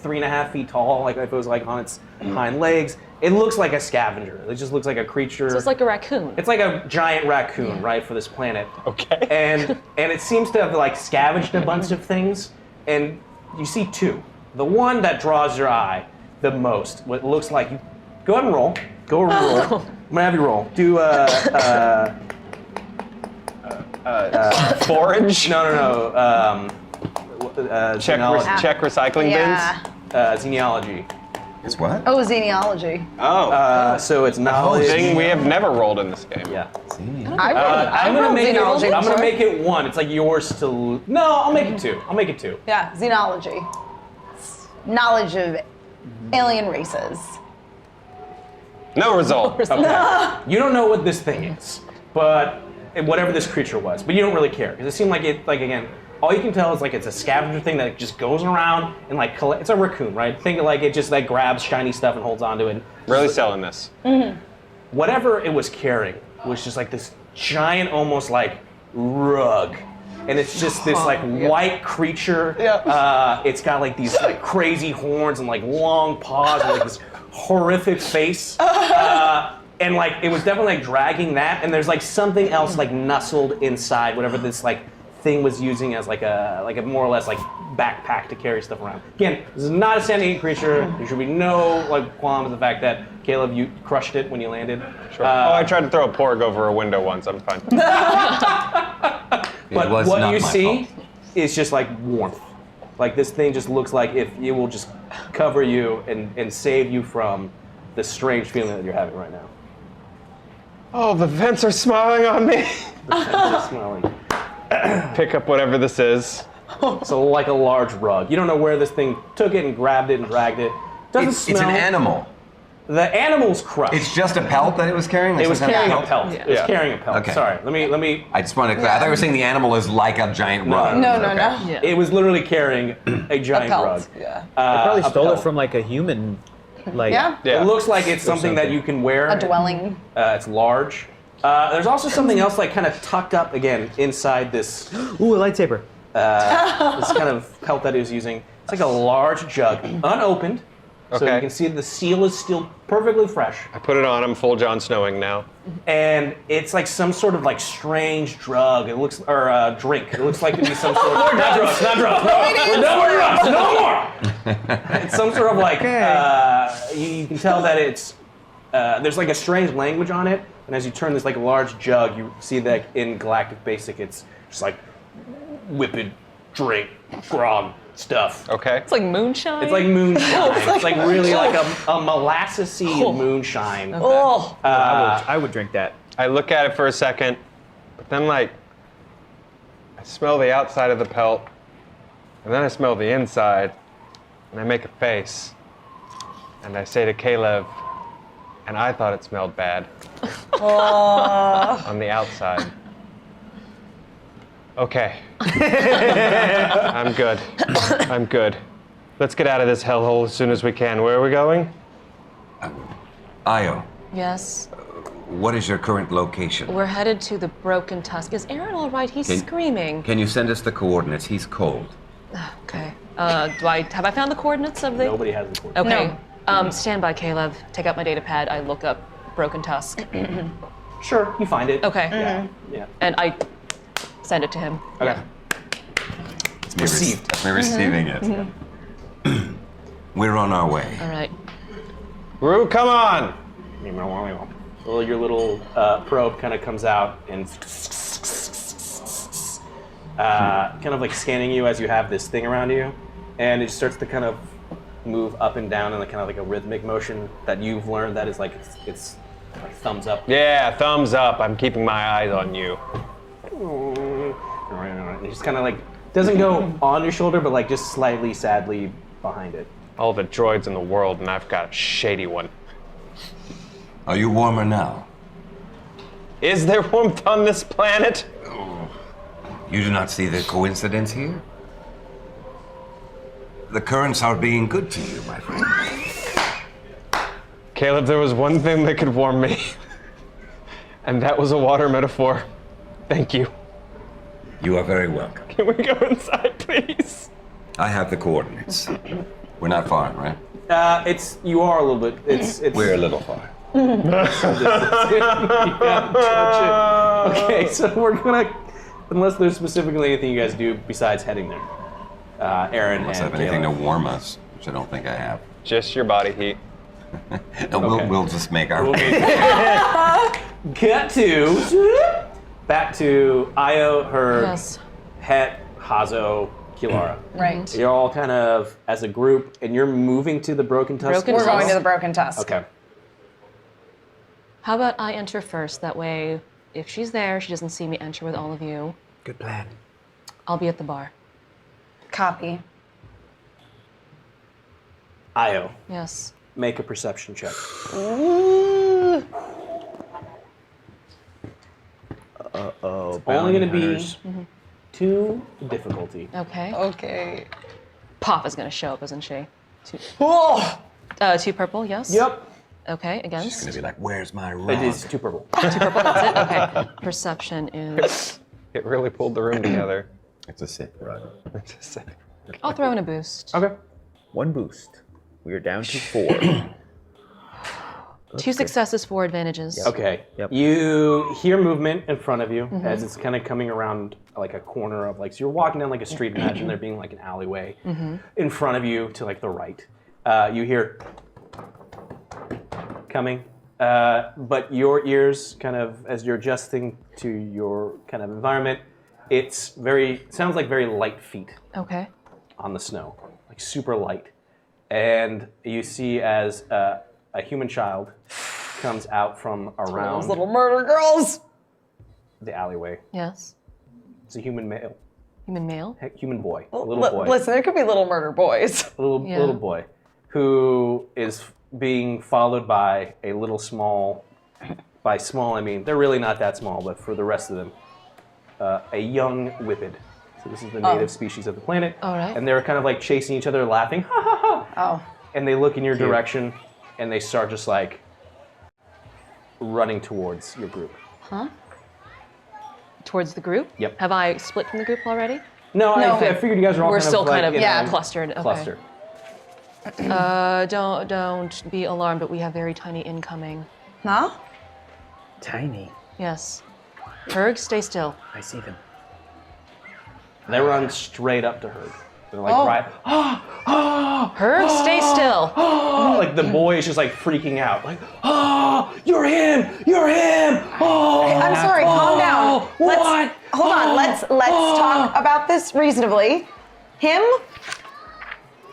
3.5 feet tall, like if it was like on its hind legs. It looks like a scavenger. It just looks like a creature. So it's like a raccoon. It's like a giant raccoon, right, for this planet. Okay. And it seems to have like scavenged a bunch of things, and you see 2. The one that draws your eye the most, what looks like you. Go ahead and roll. Go ahead and roll. I'm gonna have you roll. Do Forage. no. Check Xenology. check recycling Yeah. Xenology. It's what? Oh, xenology. bins. Oh. So it's knowledge. Thing we have never rolled in this game. Yeah. I I'm gonna rolled make it. xenology. I'm gonna make it 1. It's like yours to. No, I'll make it 2. I'll make it 2. Yeah, xenology. Knowledge of alien races. No result. Okay. You don't know what this thing is, but whatever this creature was, but you don't really care because it seemed like it. Like again, all you can tell is like it's a scavenger thing that just goes around and like it's a raccoon, right? Think of like it just like grabs shiny stuff and holds onto it. Really selling this. Whatever it was carrying was just like this giant, almost like rug and it's just this like white creature. It's got like these like crazy horns and like long paws and like this horrific face. And like it was definitely like dragging that, and there's like something else like nestled inside whatever this like thing was using as like a more or less like backpack to carry stuff around. Again, this is not a sentient creature. There should be no like qualms of the fact that Caleb, you crushed it when you landed. Sure. I tried to throw a porg over a window once. I'm fine. But what you see is just like warmth. Like this thing just looks like if it will just cover you and save you from the strange feeling that you're having right now. Oh, the vents are smiling on me. The vents are smiling. Pick up whatever this is. So like a large rug. You don't know where this thing took it and grabbed it and dragged it. Doesn't It's smell. an animal. The animal's crushed. It's just a pelt that it was carrying? It was carrying a Like pelt. It was carrying a pelt. Okay. Sorry. Let me. I just wanted to clarify. I thought you were saying the animal is like a giant rug. No. Yeah. It was literally carrying a giant pelt, rug. yeah. Probably a stole pelt. it from like a human. Like, Yeah. It looks like it's something that something. you can wear. A dwelling. It's large. There's also something else like kind of tucked up again inside this Ooh, a lightsaber. this kind of pelt that he was using. It's like a large jug, unopened. So Okay. you can see the seal is still perfectly fresh. I put it on. I'm full Jon Snowing now. And it's like some sort of like strange drug. It looks, or drink. It looks like to be some sort of, not drugs, not drugs. We're done with drugs, no more! It's some sort of like, you can tell that it's, there's like a strange language on it. And as you turn this like large jug, you see that in Galactic Basic, it's just like whipped drink, grog stuff. Okay. It's like moonshine. It's like moonshine. It's like really like a molassesy moonshine. Oh. I would drink that. I look at it for a second, but then like I smell the outside of the pelt, and then I smell the inside, and I make a face, and I say to Caleb, and I thought it smelled bad on the outside. Okay. I'm good. I'm good. Let's get out of this hellhole as soon as we can. Where are we going? Io, Yes. what is your current location? We're headed to the Broken Tusk. Is Aaron all right? He's screaming. Can you send us the coordinates? He's cold. Okay. Have I found the coordinates of the? Nobody has the coordinates. Okay. Stand by, Caleb. Take out my data pad. I look up Broken Tusk. Sure, you find it. Okay. Yeah. And I send it to him. Okay. It's me Received. It's me receiving it. We're on our way. All right. Rue, come on! Well, your little probe kind of comes out and kind of like scanning you as you have this thing around you, and it starts to kind of move up and down in like kind of like a rhythmic motion that you've learned that is like it's like thumbs up. Yeah, thumbs up. I'm keeping my eyes on you. It just kind of like doesn't go on your shoulder, but like just slightly, sadly behind it. All the droids in the world, and I've got a shady one. Are you warmer now? Is there warmth on this planet? You do not see the coincidence here? The currents are being good to you, my friend. Caleb, there was one thing that could warm me, and that was a water metaphor. Thank you. You are very welcome. Can we go inside, please? I have the coordinates. We're not far, right? You are a little bit. It's We're a little far. Okay, so we're gonna, unless there's specifically anything you guys do besides heading there. Aaron Unless I and have anything to Caleb. warm us, which I don't think I have. Just your body heat. No, we'll just make our way. Cut to back to Io, her Yes. Het, Hazo, Kilara. Right. You're all kind of as a group, and you're moving to the Broken Tusk. Broken We're Tusk. going to the Broken Tusk. Okay. How about I enter first? That way, if she's there, she doesn't see me enter with all of you. Good plan. I'll be at the bar. Copy. Io, Yes. make a perception check. Oh, Only going to be 2 difficulty. Okay. Okay. Pop is going to show up, isn't she? 2 purple, yes? Yep. Okay, It's against. gonna be like, where's my rug? It is 2 purple. 2 purple, that's it? Okay. Perception is It really pulled the room together. It's a sick run. I'll throw in a boost. Okay. 1 boost. We are down to 4. 2 successes, 4 advantages. Okay. Yep. You hear movement in front of you as it's kind of coming around like a corner of like, so you're walking down like a street, imagine there being like an alleyway in front of you to like the right. You hear coming, but your ears kind of, as you're adjusting to your kind of environment, sounds like very light feet Okay. on the snow, like super light. And you see as a human child comes out from around Those little murder girls. the alleyway. Yes. It's a human male, Human male. human boy, a little boy, Listen, there could be little murder boys. Yeah. little boy, who is being followed by a little small. By small, I mean they're really not that small, but for the rest of them, a young whippet. So this is the native species of the planet. All right. And they're kind of like chasing each other, laughing, ha ha ha. Oh. And they look in your direction, and they start just like running towards your group. Huh? Towards the group? Yep. Have I split from the group already? No, I figured you guys were all We're kind still of like kind of in a clustered. Okay. cluster. Don't be alarmed, but we have very tiny incoming. Huh? Tiny. Yes. Herg, stay still. I see them. They run straight up to her. They're like, Herg, stay still. like the boy is just like freaking out. Like, you're him! You're him! I'm sorry, calm down. What? Hold on, let's talk about this reasonably. Him?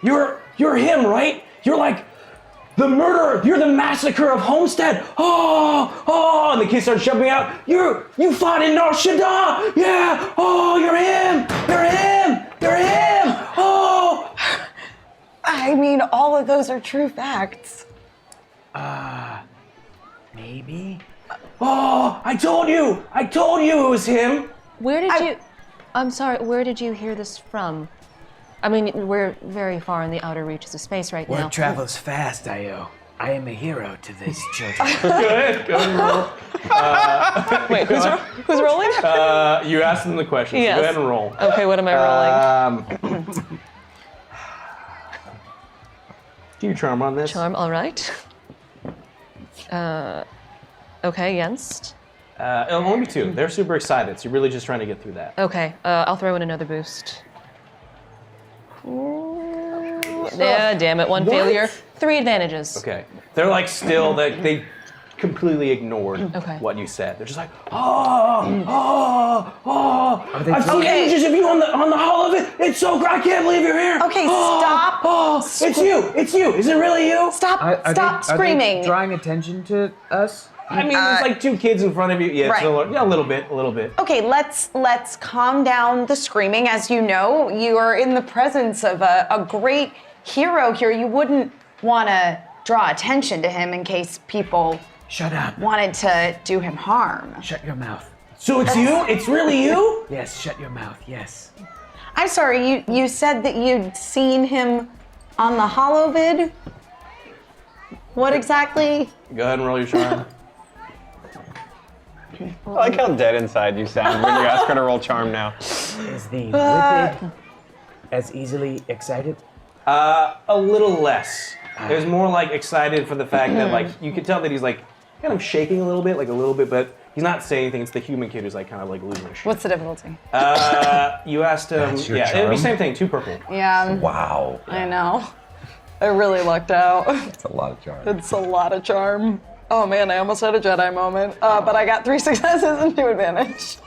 You're him, right? You're like the murderer. You're the massacre of Homestead. And the kids start jumping out. You fought in Nar Shaddaa. Yeah. You're him. You're him. You're him. I mean, all of those are true facts. Maybe? I told you it was him. Where did you... I'm sorry, where did you hear this from? I mean, we're very far in the outer reaches of space right now. Word travels fast, Io. I am a hero to these children. Go ahead roll. Wait, who's rolling? You asked them the question. Yes. So go ahead and roll. Okay, what am I rolling? Do your charm on this. Charm, all right. Okay, Jens. It'll only be 2. They're super excited, so you're really just trying to get through that. Okay, I'll throw in another boost. Yeah, damn it, 1 failure. 3 advantages. Okay. They're like still, they completely ignored what you said. They're just like, I've seen images of you on the hull of it. It's so great. I can't believe you're here. Okay, stop. It's you. It's you. Is it really you? Stop screaming. Are they drawing attention to us? I mean, there's like 2 kids in front of you. Yeah, Right. so, a little bit. Okay, let's calm down the screaming. As you know, you are in the presence of a great hero here. You wouldn't want to draw attention to him in case people Shut up. wanted to do him harm. Shut your mouth. So it's you? It's really you? Yes, shut your mouth. Yes. I'm sorry, you said that you'd seen him on the holovid? What exactly? Go ahead and roll your charm. I like how dead inside you sound when you ask her to roll charm now. Is the whippet as easily excited? A little less. It was more like excited for the fact that like you could tell that he's like kind of shaking a little bit, but he's not saying anything. It's the human kid who's like kind of like losing his shit. What's the difficulty? You asked him. That's your It'd be charm? same thing. 2 purple. Yeah, Wow. I know. I really lucked out. That's a lot of charm. It's a lot of charm. Oh man, I almost had a Jedi moment. But I got 3 successes and 2 advantage.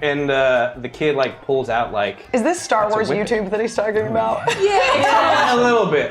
And the kid like pulls out like Is this Star Wars whippet. YouTube that he's talking about? a little bit.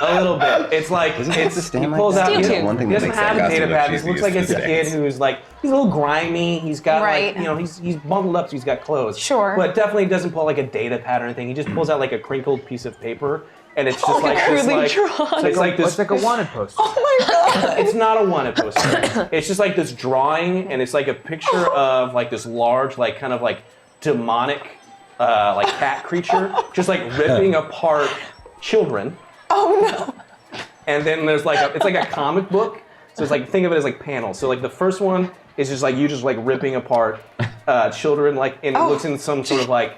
It's like Doesn't it have to stand he like pulls that? out. Steel He tube. One thing doesn't that makes have that a data costume pad. look He looks like cheesy it's a is kid the who's like he's a little grimy. He's got Right. like he's bundled up, so he's got clothes. Sure. But definitely doesn't pull like a data pad or anything. He just pulls out like a crinkled piece of paper, and it's just like this really like drawn. so it's like Looks this. like a wanted poster. Oh my god! It's not a wanted poster. It's just like this drawing, and it's like a picture of like this large, like kind of like demonic, like cat creature, just like ripping apart children. Oh no! And then there's like it's like a comic book, So it's like, think of it as like panels. So like the first one is just like you just like ripping apart children, like, and it looks in some sort of like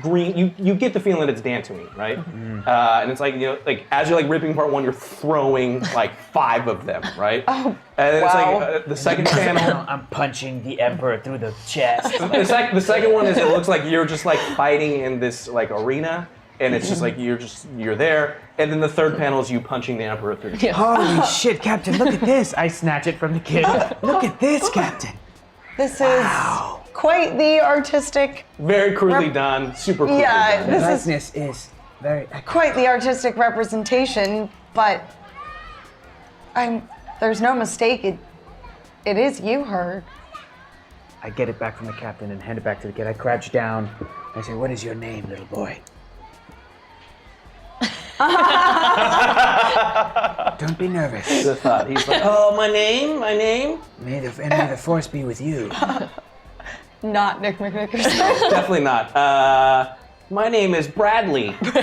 green. You get the feeling that it's Dantooine, right? And it's like, you know, like as you're like ripping apart one, you're throwing like 5 of them, right? And then it's like the second panel. I'm punching the Emperor through the chest. The second one is it looks like you're just like fighting in this like arena, and it's just like you're there. And then the third panel is you punching the Emperor through the chest. Holy shit, Captain, look at this. I snatch it from the kid. Look at this, Captain. This is quite the artistic, Very crudely done, super crudely Yeah, done. this The is likeness is very accurate. quite the artistic representation, but there's no mistake. It is you, Herg. I get it back from the captain and hand it back to the kid. I crouch down. I say, what is your name, little boy? Don't be nervous. The thought. He's like, oh, my name. May the force be with you. Not Nick McNickerson. Definitely not. My name is Bradley. Good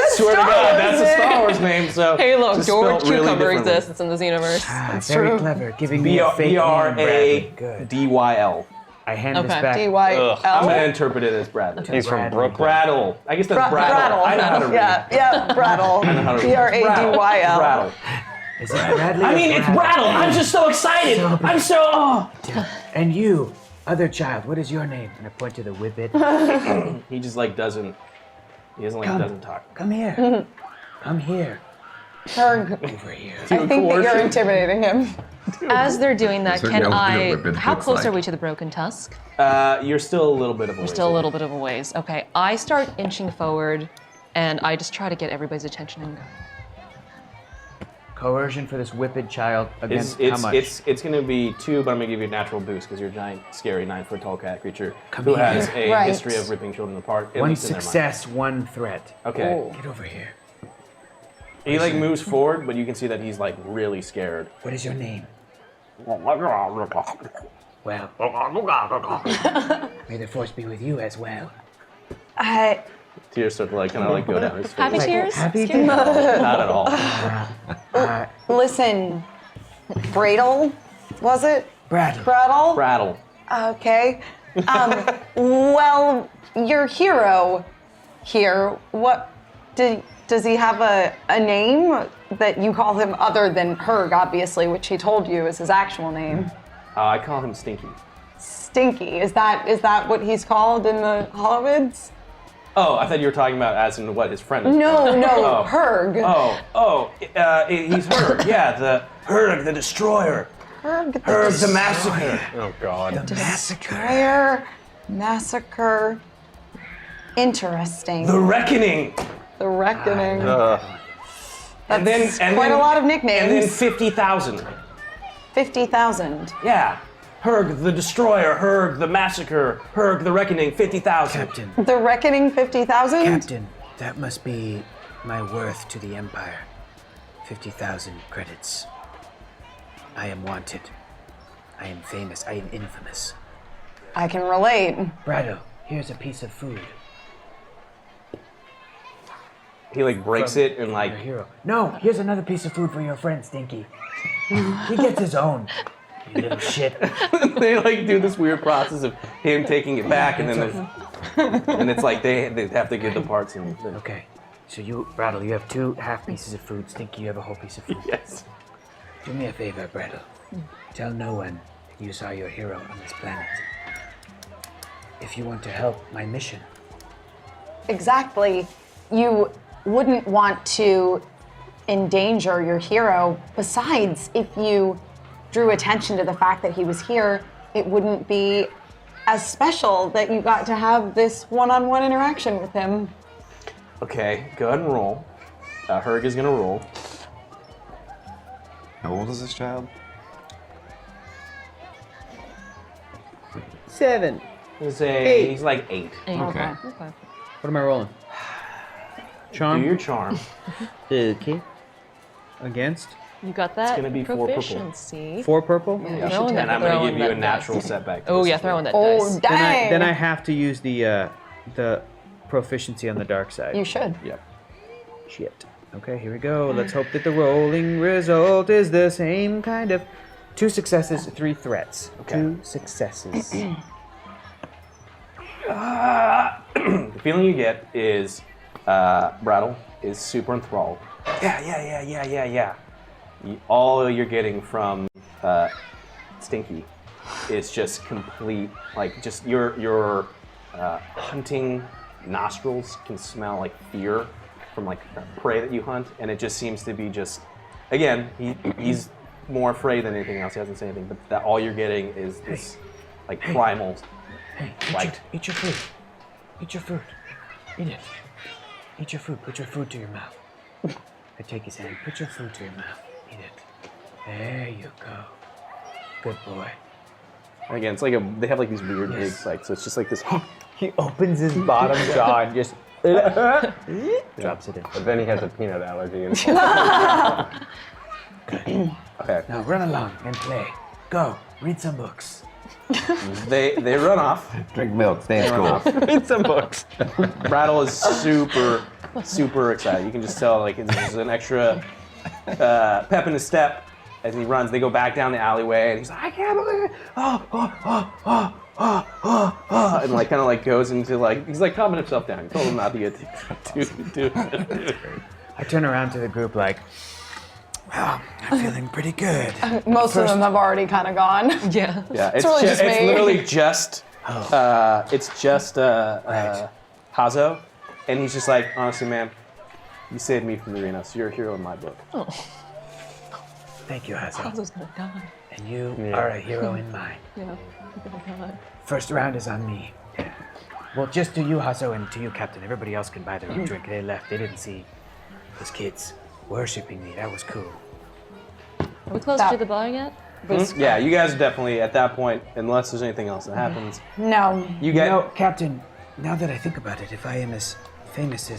Swear to God, that's a Star Wars name. So Hey, look, just George spelled really Cucumber differently. exists in this universe. Very true. clever. Giving me a fake name, Bradley. Good. B-R-A-D-Y-L. I hand this Okay. back. I'm D-Y-L? gonna interpret it as Bradley. He's from Bradley. Brooklyn. Brattle. I guess that's Brattle. Brattle. I know how to read. Yeah, Brattle. I know how to read. B-R-A-D-Y-L. Brattle. Is it Bradley? I mean, or it's Brattle. I'm just so excited. I'm so. And you, other child, what is your name? And I point to the whippet. He just like doesn't. He doesn't talk. Come here. Come here. Herg, Over here. I think that you're intimidating him. As they're doing that, So can yeah, we'll I? do what it How looks close like. are we to the broken tusk? You're still a little bit of a ways. Still a little bit of a ways. Okay, I start inching forward, and I just try to get everybody's attention and go. Coercion for this whipped child against It's how much? it's gonna be 2, but I'm gonna give you a natural boost because you're a giant, scary 9-foot tall cat creature Come who here. has a Right. history of ripping children apart. At One least in their mind. success, one threat. Okay. Get over here. He like moves forward, but you can see that he's like really scared. What is your name? Well, may the force be with you as well. Tears start to like kind of like go down his face. Happy tears? Happy Skin? Not at all. Listen, Bradle, was it? Bradley. Brattle? Brattle. Okay. Well, your hero here, does he have a name that you call him other than Herg, obviously, which he told you is his actual name? I call him Stinky. Stinky. Is that what he's called in the Hollowids? Oh, I thought you were talking about as in what his friend is. No, Oh. Herg. He's Herg. Yeah, the Herg, the Destroyer. Herg Herg, the Massacre. Oh God. Destroyer. Massacre. Interesting. The Reckoning. The Reckoning. And then quite a lot of And then nicknames. 50,000. 50,000. Yeah. Herg, the Destroyer. Herg, the Massacre. Herg, the Reckoning. 50,000. Captain. The Reckoning 50,000? Captain, that must be my worth to the Empire. 50,000 credits. I am wanted. I am famous. I am infamous. I can relate. Brado, here's a piece of food. He like breaks it and like Your hero. No, here's another piece of food for your friend, Stinky. He gets his own. You little shit. they like do this weird process of him taking it back and then and it's like they have to give the parts and Okay, so you, Brattle, you have 2 half pieces of food. Stinky, you have a whole piece of food. yes. Do me a favor, Brattle. Tell no one you saw your hero on this planet. If you want to help my mission. Exactly. You wouldn't want to endanger your hero. Besides, if you drew attention to the fact that he was here, it wouldn't be as special that you got to have this one-on-one interaction with him. Okay, go ahead and roll. Herg is gonna roll. How old is this child? 7. He's like 8. Okay. What am I rolling? Do Charm? your charm. Okay. Against? You got that? gonna be 4 purple. proficiency. 4 purple? Yeah, throw in And I'm throw gonna in give you a that natural dice. setback. Oh yeah, throw in that Oh, dice. dang. Then I have to use the proficiency on the dark side. You should. Yep. Shit. Okay, here we go. Let's hope that the rolling result is the same kind of 2 successes, 3 threats. Okay. 2 successes. The feeling you get is Brattle is super enthralled. Yeah. All you're getting from Stinky is just complete, like, just your hunting nostrils can smell like fear from like prey that you hunt, and it just seems to be just, again, he's more afraid than anything else. He hasn't said anything, but that all you're getting is this like primal light. Eat your food. Eat your food. Eat it. Eat your food. Put your food to your mouth. I take his hand. Put your food to your mouth. Eat it. There you go. Good boy. And again, it's like they have like these weird gigs, like, so it's just like this. He opens his bottom jaw and just drops it in. But then he has a peanut allergy. And Okay. Now run along and play. Go. Read some books. They run off. Drink milk, stay in school. read some books. Brattle is super excited. You can just tell, like, there's an extra pep in his step as he runs. They go back down the alleyway, and he's like, I can't believe it. And like kind of like goes into like, he's like calming himself down. He told him not to get too. I turn around to the group like, Well, I'm feeling pretty good. Most of them have already kind of gone. Yeah. Yeah, it's really just it's me. literally just Hazo, and he's just like, honestly, man, you saved me from the arena, so you're a hero in my book. Oh, Thank you, Hazel. Hazel's gonna die. And you are a hero in mine. Yeah. He's gonna die. First round is on me. Well, just to you, Hazo, and to you, Captain. Everybody else can buy their own drink. They left. They didn't see those kids worshiping me. That was cool. Are we close Stop. to the bar yet? Yeah, you guys are definitely at that point, unless there's anything else that happens. No. You get No, Captain, now that I think about it, if I am as famous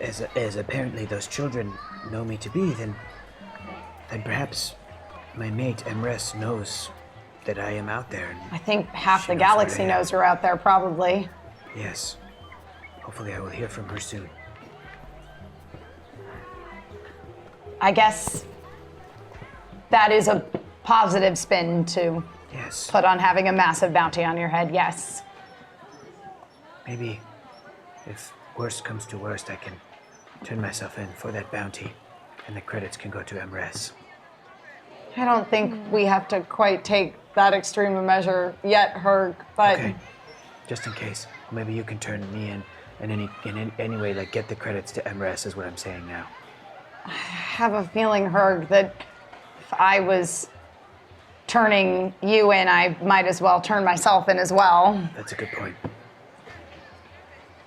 as apparently those children know me to be, then perhaps my mate Emrys knows that I am out there. I think half She the knows where galaxy I am. knows you're out there, probably. Yes. Hopefully I will hear from her soon. I guess that is a positive spin to Yes. put on having a massive bounty on your head, yes. Maybe if worst comes to worst, I can turn myself in for that bounty, and the credits can go to Emrys. I don't think we have to quite take that extreme a measure yet, Herg, but Okay. Just in case. Or maybe you can turn me in any way, like get the credits to Emrys is what I'm saying now. I have a feeling, Herg, that if I was turning you in, I might as well turn myself in as well. That's a good point.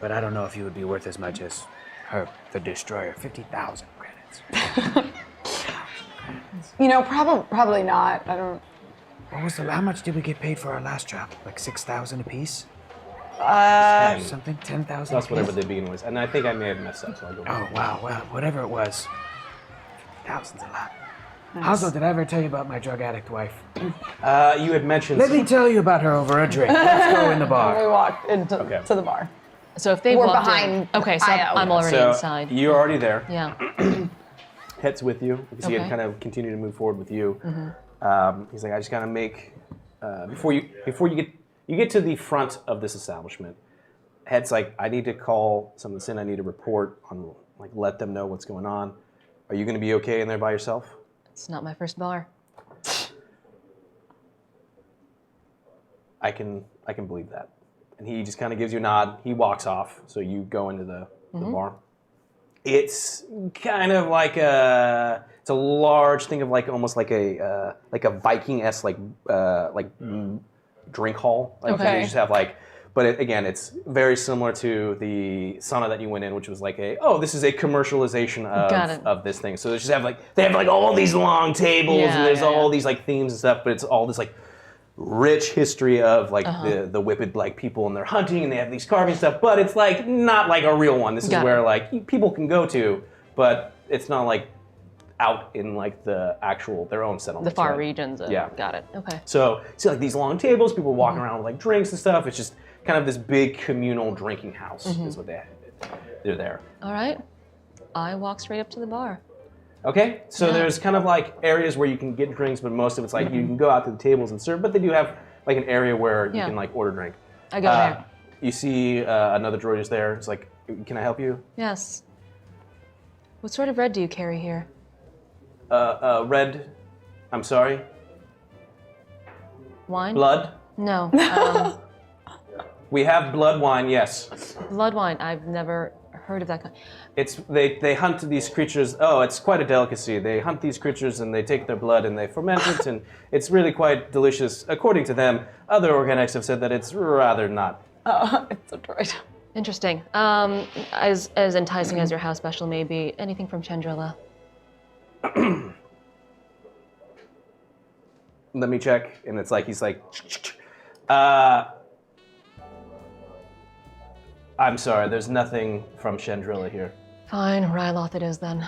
But I don't know if you would be worth as much as her, the Destroyer. 50,000 credits. You know, probably not. I don't. How much did we get paid for our last job? Like 6,000 apiece? Something? 10,000? that's whatever the beginning was, and I think I may have messed up, so I'll go back. Oh, wow. Well, whatever it was. 50,000's a lot. Hazel, did I ever tell you about my drug addict wife? You had mentioned. Let me tell you about her over a drink. Let's go in the We bar. walked into Okay. to the bar. So if they We're walked behind in, okay, so IO. I'm already so inside. you're already there. Yeah. Het's with you because he had Okay. kind of continued to move forward with you. He's like, I just gotta make before you get to the front of this establishment. Het's like, I need to call some of this in. I need to report on, like, let them know what's going on. Are you gonna be okay in there by yourself? It's not my first bar. I can believe that. And he just kind of gives you a nod. He walks off, so you go into the bar. It's kind of like it's a large thing of like almost like a Viking-esque drink hall. Like Okay. you just have like, but again, it's very similar to the sauna that you went in, which was like this is a commercialization Got it. of this thing. So they just have they have all these long tables Yeah, and there's yeah, all yeah. these like themes and stuff, but it's all this like rich history of the whipped like people and their hunting, and they have these carving stuff, but it's like not like a real one. This is Got where it. like people can go to, but it's not like out in like the actual their own settlements. The far right? regions. Yeah. Got it. Okay. So you see like these long tables, people walking around with like drinks and stuff. It's just kind of this big communal drinking house is what they're there. All right. I walk straight up to the bar. Okay, so Yeah. there's kind of like areas where you can get drinks, but most of it's like you can go out to the tables and serve, but they do have like an area where you Yeah. can like order drink. I go there. You see another droid is there. It's like, can I help you? Yes. What sort of red do you carry here? Red, I'm sorry, Wine? blood? No. We have blood wine, yes. Blood wine. I've never heard of that kind. They hunt these creatures. Oh, it's quite a delicacy. They hunt these creatures and they take their blood and they ferment it, and it's really quite delicious. According to them, other organics have said that it's rather not. Oh, it's a droid. Interesting. As enticing as your house special may be, anything from Chandrilla? Let me check, and it's like he's like, I'm sorry, there's nothing from Chandrilla here. Fine, Ryloth it is then.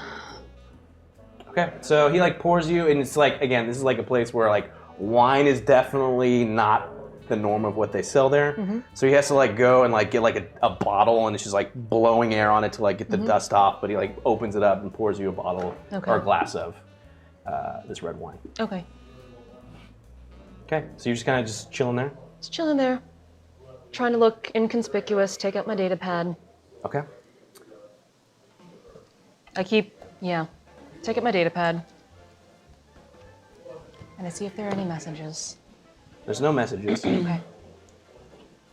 Okay, so he like pours you, and it's like, again, this is like a place where like wine is definitely not the norm of what they sell there. So he has to like go and like get like a bottle, and it's just like blowing air on it to like get the dust off. But he like opens it up and pours you a bottle Okay. or a glass of this red wine. Okay. Okay, so you're just kind of just chilling there. Just chilling there. Trying to look inconspicuous, take out my data pad. Okay. Take out my data pad. And I see if there are any messages. There's no messages, Okay.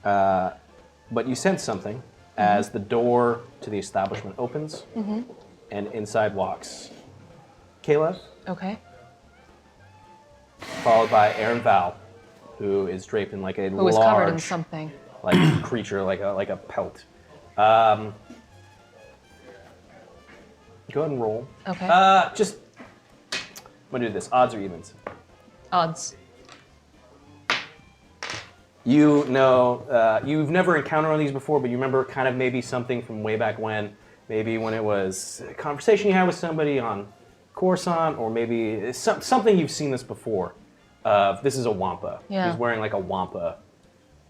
but you sense something as the door to the establishment opens, and inside walks Caleb, Okay. followed by Aaron Val, who is draped in like a Who was covered in large something. like creature, like a pelt. Go ahead and roll. Okay. Just I'm gonna do this. Odds or evens? Odds. You know, you've never encountered one of these before, but you remember kind of maybe something from way back when, maybe when it was a conversation you had with somebody on Coruscant, or maybe it's something you've seen this before. This is a Wampa. Yeah. He's wearing like a Wampa,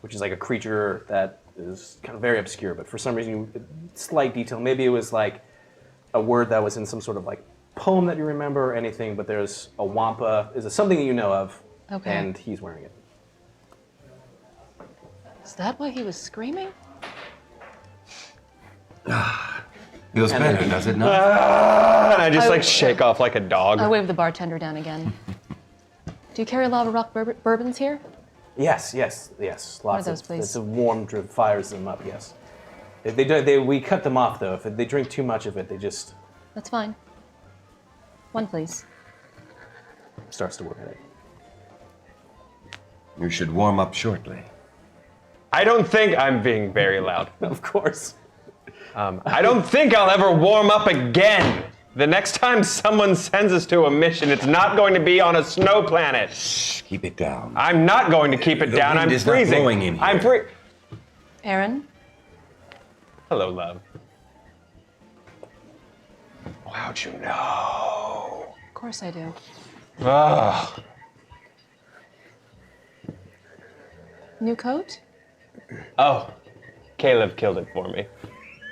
which is like a creature that is kind of very obscure, but for some reason, slight detail. Maybe it was like a word that was in some sort of like poem that you remember or anything, but there's a Wampa. Is something that you know of, Okay. and he's wearing it. Is that why he was screaming? Feels better, does it not? And I just like shake off like a dog. I wave the bartender down again. Do you carry lava rock bourbons here? Yes. Lots those, please? It's a warm drip fires them up. Yes. If they do, we cut them off though. If they drink too much of it, they just That's fine. One, please. starts to work at it. You should warm up shortly. I don't think I'm being very loud. Of course. I don't think I'll ever warm up again. The next time someone sends us to a mission, it's not going to be on a snow planet. Shh, keep it down. I'm not going to keep it The down. wind I'm is not freezing. blowing in here. I'm free. Aaron? Hello, love. Oh, how'd you know? Of course I do. Ah. New coat? Oh, Caleb killed it for me.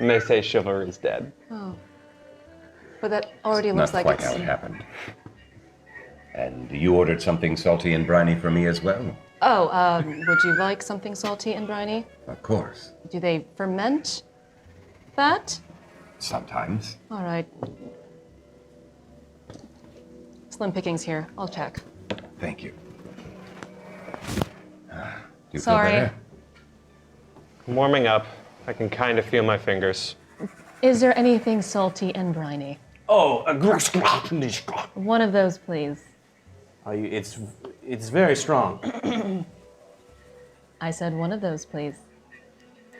And they say chivalry's dead. Oh. But that already Not looks like quite it's... how it happened. And you ordered something salty and briny for me as well? Oh, would you like something salty and briny? Of course. Do they ferment that? Sometimes. All right. Slim pickings here. I'll check. Thank you. Do you Sorry. feel better? I'm warming up. I can kind of feel my fingers. Is there anything salty and briny? Oh, One of those, please. it's very strong. I said one of those, please.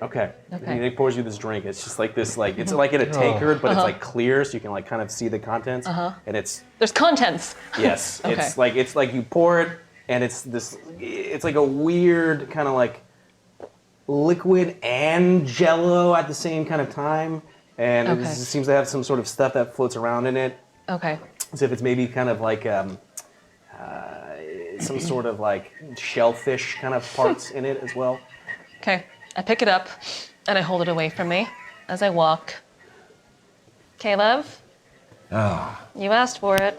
Okay. Okay. He pours you this drink. It's just like this, like it's like in a tankard, but it's like clear, so you can like kind of see the contents. And it's There's contents. yes, Okay. it's like you pour it, and it's like a weird kind of like liquid and jello at the same kind of time, and Okay. it seems to have some sort of stuff that floats around in it, Okay. as if it's maybe kind of like some sort of like shellfish kind of parts in it as well. Okay. I pick it up and I hold it away from me as I walk Caleb, you asked for it.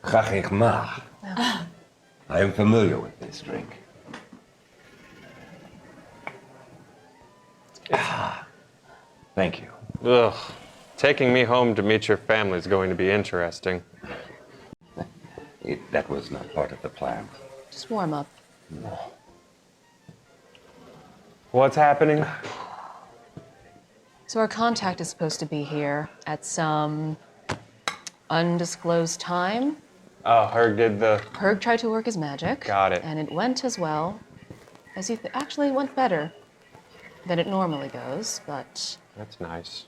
Graag ik mag. I am familiar with this drink. Thank you. Ugh. Taking me home to meet your family is going to be interesting. That was not part of the plan. Just warm up. What's happening? So our contact is supposed to be here at some undisclosed time. Oh, Herg did the... Herg tried to work his magic. Got it. And it went as well as you actually it went better than it normally goes, but That's nice.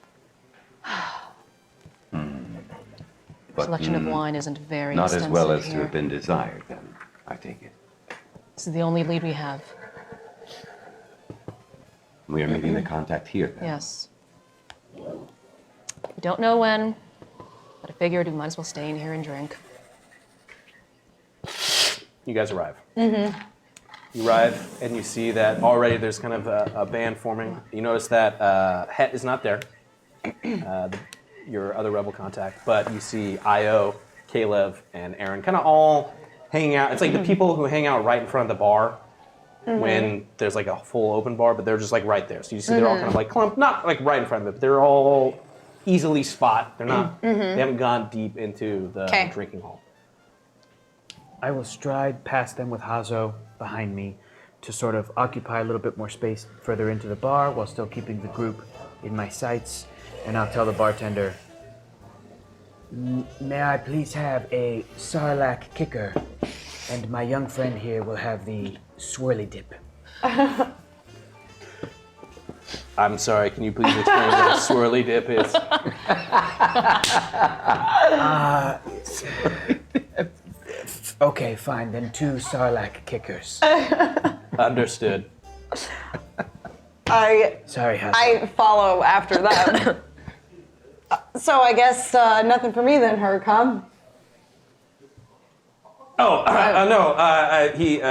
But, selection of wine isn't very not as well as extensive to have here. been desired, then, I take it. This is the only lead we have. We are meeting the contact here, then. Yes. We don't know when, but I figured we might as well stay in here and drink. You guys arrive. You arrive, and you see that already there's kind of a band forming. You notice that Het is not there, your other rebel contact, but you see Io, Caleb, and Aaron kind of all hanging out. It's like the people who hang out right in front of the bar when there's like a full open bar, but they're just like right there. So you see they're all kind of like clumped, not like right in front of it, but they're all easily spot. They're not, they haven't gone deep into the drinking hall. I will stride past them with Hazo behind me to sort of occupy a little bit more space further into the bar while still keeping the group in my sights. And I'll tell the bartender, may I please have a Sarlacc kicker, and my young friend here will have the swirly dip. I'm sorry, can you please explain what a swirly dip is? Okay, fine, then 2 Sarlacc kickers. Understood. Sorry, Hazo. I follow after them. So I guess nothing for me then, Herc, huh?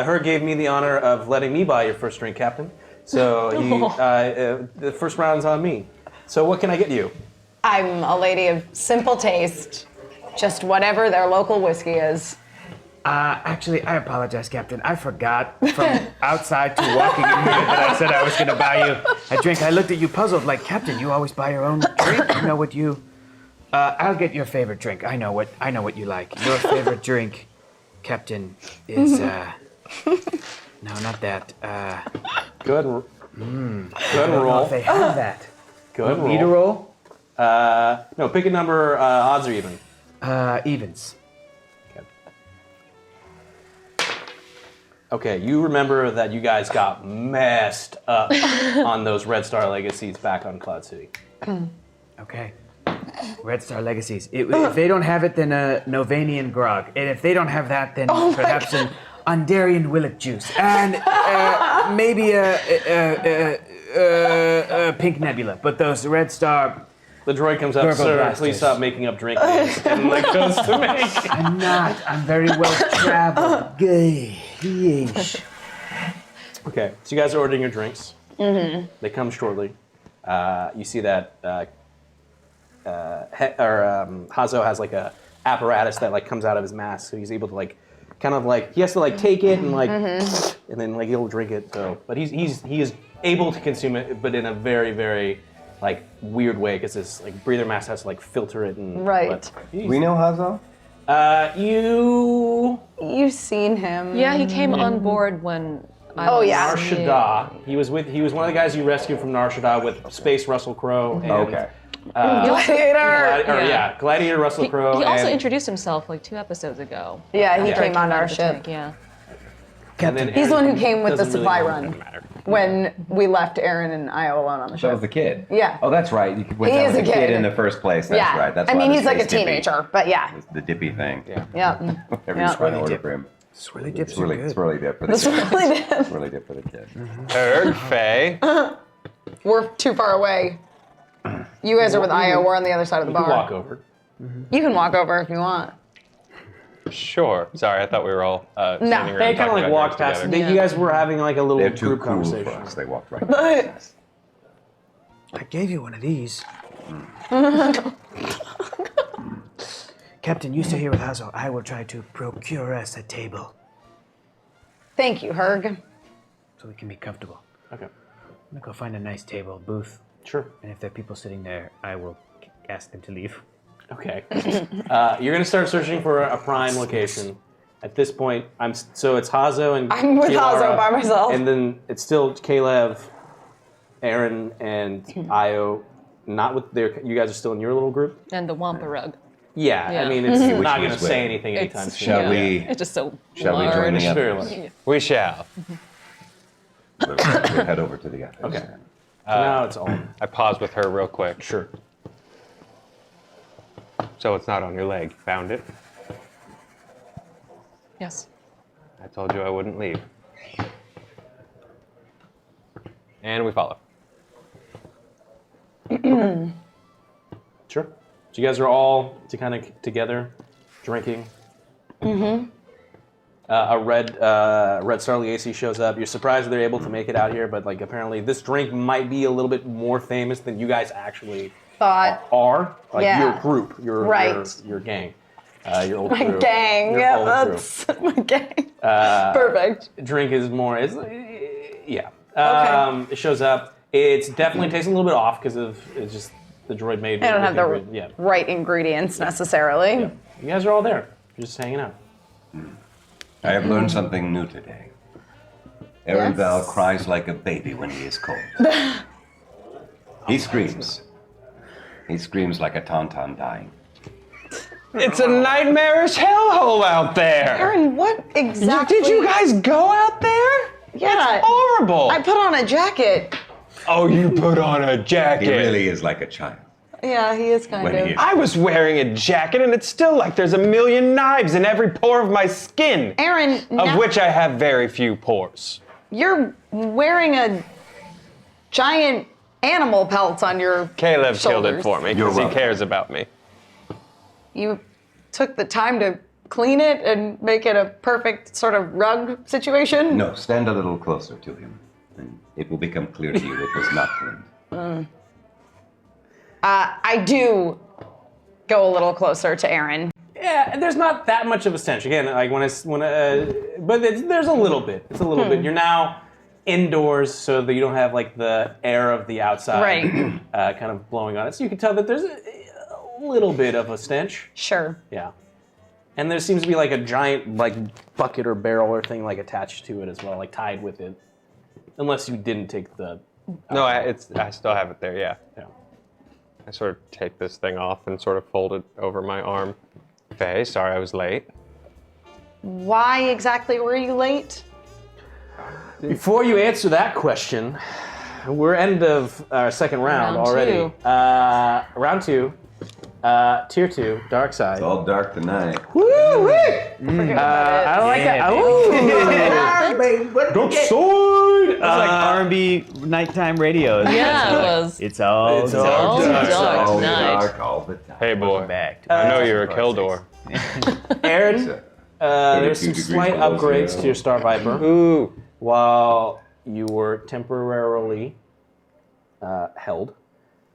Her gave me the honor of letting me buy your first drink, Captain. So the first round's on me. So what can I get you? I'm a lady of simple taste. Just whatever their local whiskey is. Actually, I apologize, Captain. I forgot from outside to walking in here that I said I was going to buy you a drink. I looked at you puzzled, like, Captain, you always buy your own drink. You know what you... I'll get your favorite drink. I know what you like. Your favorite drink, Captain, is... No, not that. Good I Good don't know roll. if they have that. Good roll. Need a roll? No, pick a number, odds or even. Evens. Okay, you remember that you guys got messed up on those Red Star Legacies back on Cloud City. Okay. Red Star Legacies. If they don't have it, then a Novanian grog. And if they don't have that, then perhaps an Undarian Willet juice. And maybe a Pink Nebula. But those Red Star... The droid comes up, Purple sir, blasters. please stop making up drink names. And like goes to make. I'm not. I'm very well traveled. Gay. Yeesh. Okay, so you guys are ordering your drinks. They come shortly. You see that Hazo has like a apparatus that like comes out of his mask, so he's able to like kind of like he has to like take it and like and then like he'll drink it. So, but he is able to consume it, but in a very very like weird way because his like breather mask has to like filter it and Right. We know Hazo? You've seen him. Yeah, he came on board when I Oh, was yeah. Nar Shaddaa. He was one of the guys you rescued from Nar Shaddaa with Space Russell Crowe. And, Okay. Gladiator. Gladiator Russell Crowe. He also and, introduced himself like 2 episodes ago. Yeah, he Yeah. came on our The ship. tank, yeah. and then He's the one who came with the doesn't really supply know. run when we left Aaron and Io alone on the That ship. was the kid. Yeah. Oh, that's right. You went He down is with a the kid kid. in the first place. That's Yeah. right. That's I why mean, it was he's like a Space Dippy. teenager, but yeah. The dippy thing. Yeah. Yeah. Every Yeah. trying to order for him. Swirly dips are good. Swirly dip for the That's kid. really good. Swirly dip for the kid. Erg, Faye. We're too far away. You guys are with Io. We're on the other side of the You can bar. walk over. You can walk over if you want. Sure. Sorry, I thought we were all standing around They kind of talking like about walked drinks past. together. You guys were having like a little They're too group cool for conversation. us. They walked right past us. I gave you one of these. Captain, you stay here with Hazel. I will try to procure us a table Thank you, Herg. so we can be comfortable. Okay. I'm gonna go find a nice table, booth, Sure. and if there are people sitting there, I will ask them to leave. Okay. You're gonna start searching for a prime location. At this point, so it's Hazo and I'm with Kilara, Hazo by myself. and then it's still Caleb, Aaron, and Io. Not with their. You guys are still in your little group. And the Wampa rug. Yeah, Yeah. I mean, it's Which not was gonna say where? anything anytime It's- soon. Shall yeah. we? It's just so Shall we large. join the It's very others? large. We shall. We'll head over to the others. Okay. then. Now it's all. I pause with her real quick. Sure. So it's not on your leg. Found it. Yes. I told you I wouldn't leave. And we follow. Sure. So you guys are all kind of together, drinking. Mm-hmm. A red Starly AC shows up. You're surprised they're able to make it out here, but like apparently this drink might be a little bit more famous than you guys actually Thought. are. Like Yeah. your group, your Right. your gang, your old My crew. gang. Your Yeah, old crew. that's my gang. Perfect. Drink is more. Yeah. It shows up. It's definitely tastes a little bit off because of it's just the droid made. I don't have the yeah. right ingredients necessarily. Yeah. You guys are all there. You're just hanging out. I have learned something new today. Aaron Yes? Val cries like a baby when he is cold. He screams. He screams like a tauntaun dying. It's a nightmarish hellhole out there. Aaron, what exactly? Did you guys go out there? Yeah. It's horrible. I put on a jacket. Oh, you put on a jacket. He really is like a child. Yeah, he is kind When of. he is. I was wearing a jacket and it's still like there's a million knives in every pore of my skin. Aaron, Of now which I have very few pores. you're wearing a giant animal pelt on your Caleb killed it shoulders. for me You're because he welcome. cares about me. You took the time to clean it and make it a perfect sort of rug situation? No, stand a little closer to him, and it will become clear to you it was not cleaned. I do go a little closer to Aaron. Yeah, and there's not that much of a stench. Again, like there's a little bit. It's a little bit. You're now indoors, so that you don't have like the air of the outside Right. kind of blowing on it. So you can tell that there's a little bit of a stench. Sure. Yeah. And there seems to be like a giant like bucket or barrel or thing like attached to it as well, like tied with it. Unless you didn't take the. No, I still have it there, yeah. Yeah. I sort of take this thing off and sort of fold it over my arm. Faye, sorry I was late. Why exactly were you late? Before you answer that question, we're end of our second round Round already. two. Round 2, tier 2, dark side. It's all dark tonight. Forget about I like Yeah, that. baby. Ooh. Dark side. It's like R&B nighttime radio. Yeah, it was. It's all It's all dark. dark. Dark all night. dark all the time. Hey boy, Back to I know you're a Parsecs. Kildor. Aaron, there's some 32 slight degrees below upgrades zero. to your Star Viper Ooh. while you were temporarily held.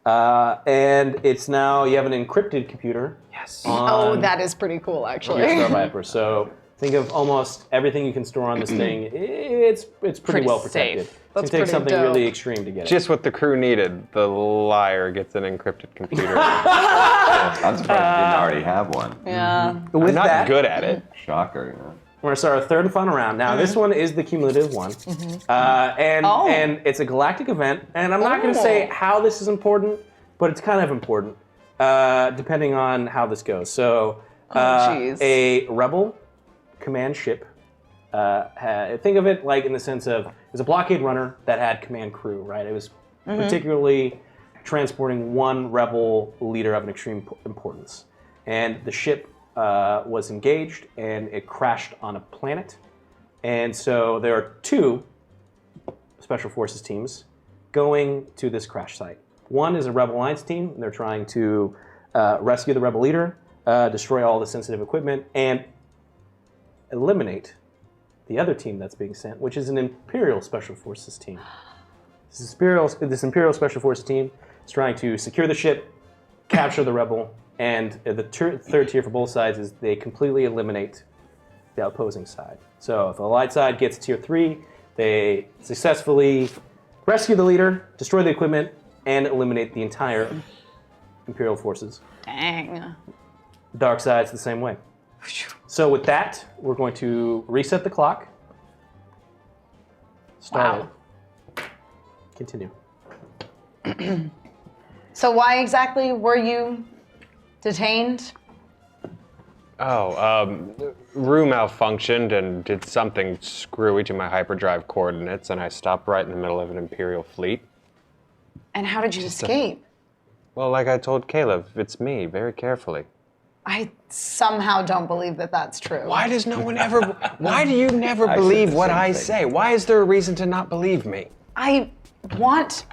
And it's now, you have an encrypted computer. Yes. Oh, that is pretty cool, actually. Your Star Viper. So think of almost everything you can store on this thing. It's pretty Pretty well protected. safe. It's That's gonna take pretty something dope. really extreme to get it. Just what the crew needed. The liar gets an encrypted computer. I'm surprised you didn't already have one. Yeah. With I'm not that, good at it. Shocker, you know. we're gonna start our third and final round. Now this one is the cumulative one, Oh. and it's a galactic event. And I'm not gonna say how this is important, but it's kind of important, depending on how this goes. So, jeez. a rebel command ship. Think of it like in the sense of it was a blockade runner that had command crew, right? It was particularly transporting one rebel leader of an extreme importance, and the ship was engaged and it crashed on a planet. And so there are 2 special forces teams going to this crash site. One is a Rebel Alliance team, and they're trying to rescue the rebel leader, destroy all the sensitive equipment, and eliminate the other team that's being sent, which is an Imperial Special Forces team. This Imperial Special Forces team is trying to secure the ship, capture the rebel, And the third tier for both sides is they completely eliminate the opposing side. So if the light side gets tier 3, they successfully rescue the leader, destroy the equipment, and eliminate the entire Imperial forces. Dang. Dark side's the same way. So with that, we're going to reset the clock. Start it. Continue. So why exactly were you detained? Rue malfunctioned and did something screwy to my hyperdrive coordinates, and I stopped right in the middle of an Imperial fleet. And how did you escape? Well, like I told Caleb, it's me, very carefully. I somehow don't believe that that's true. Why does no one ever, why do you never believe what I say? Why is there a reason to not believe me? I want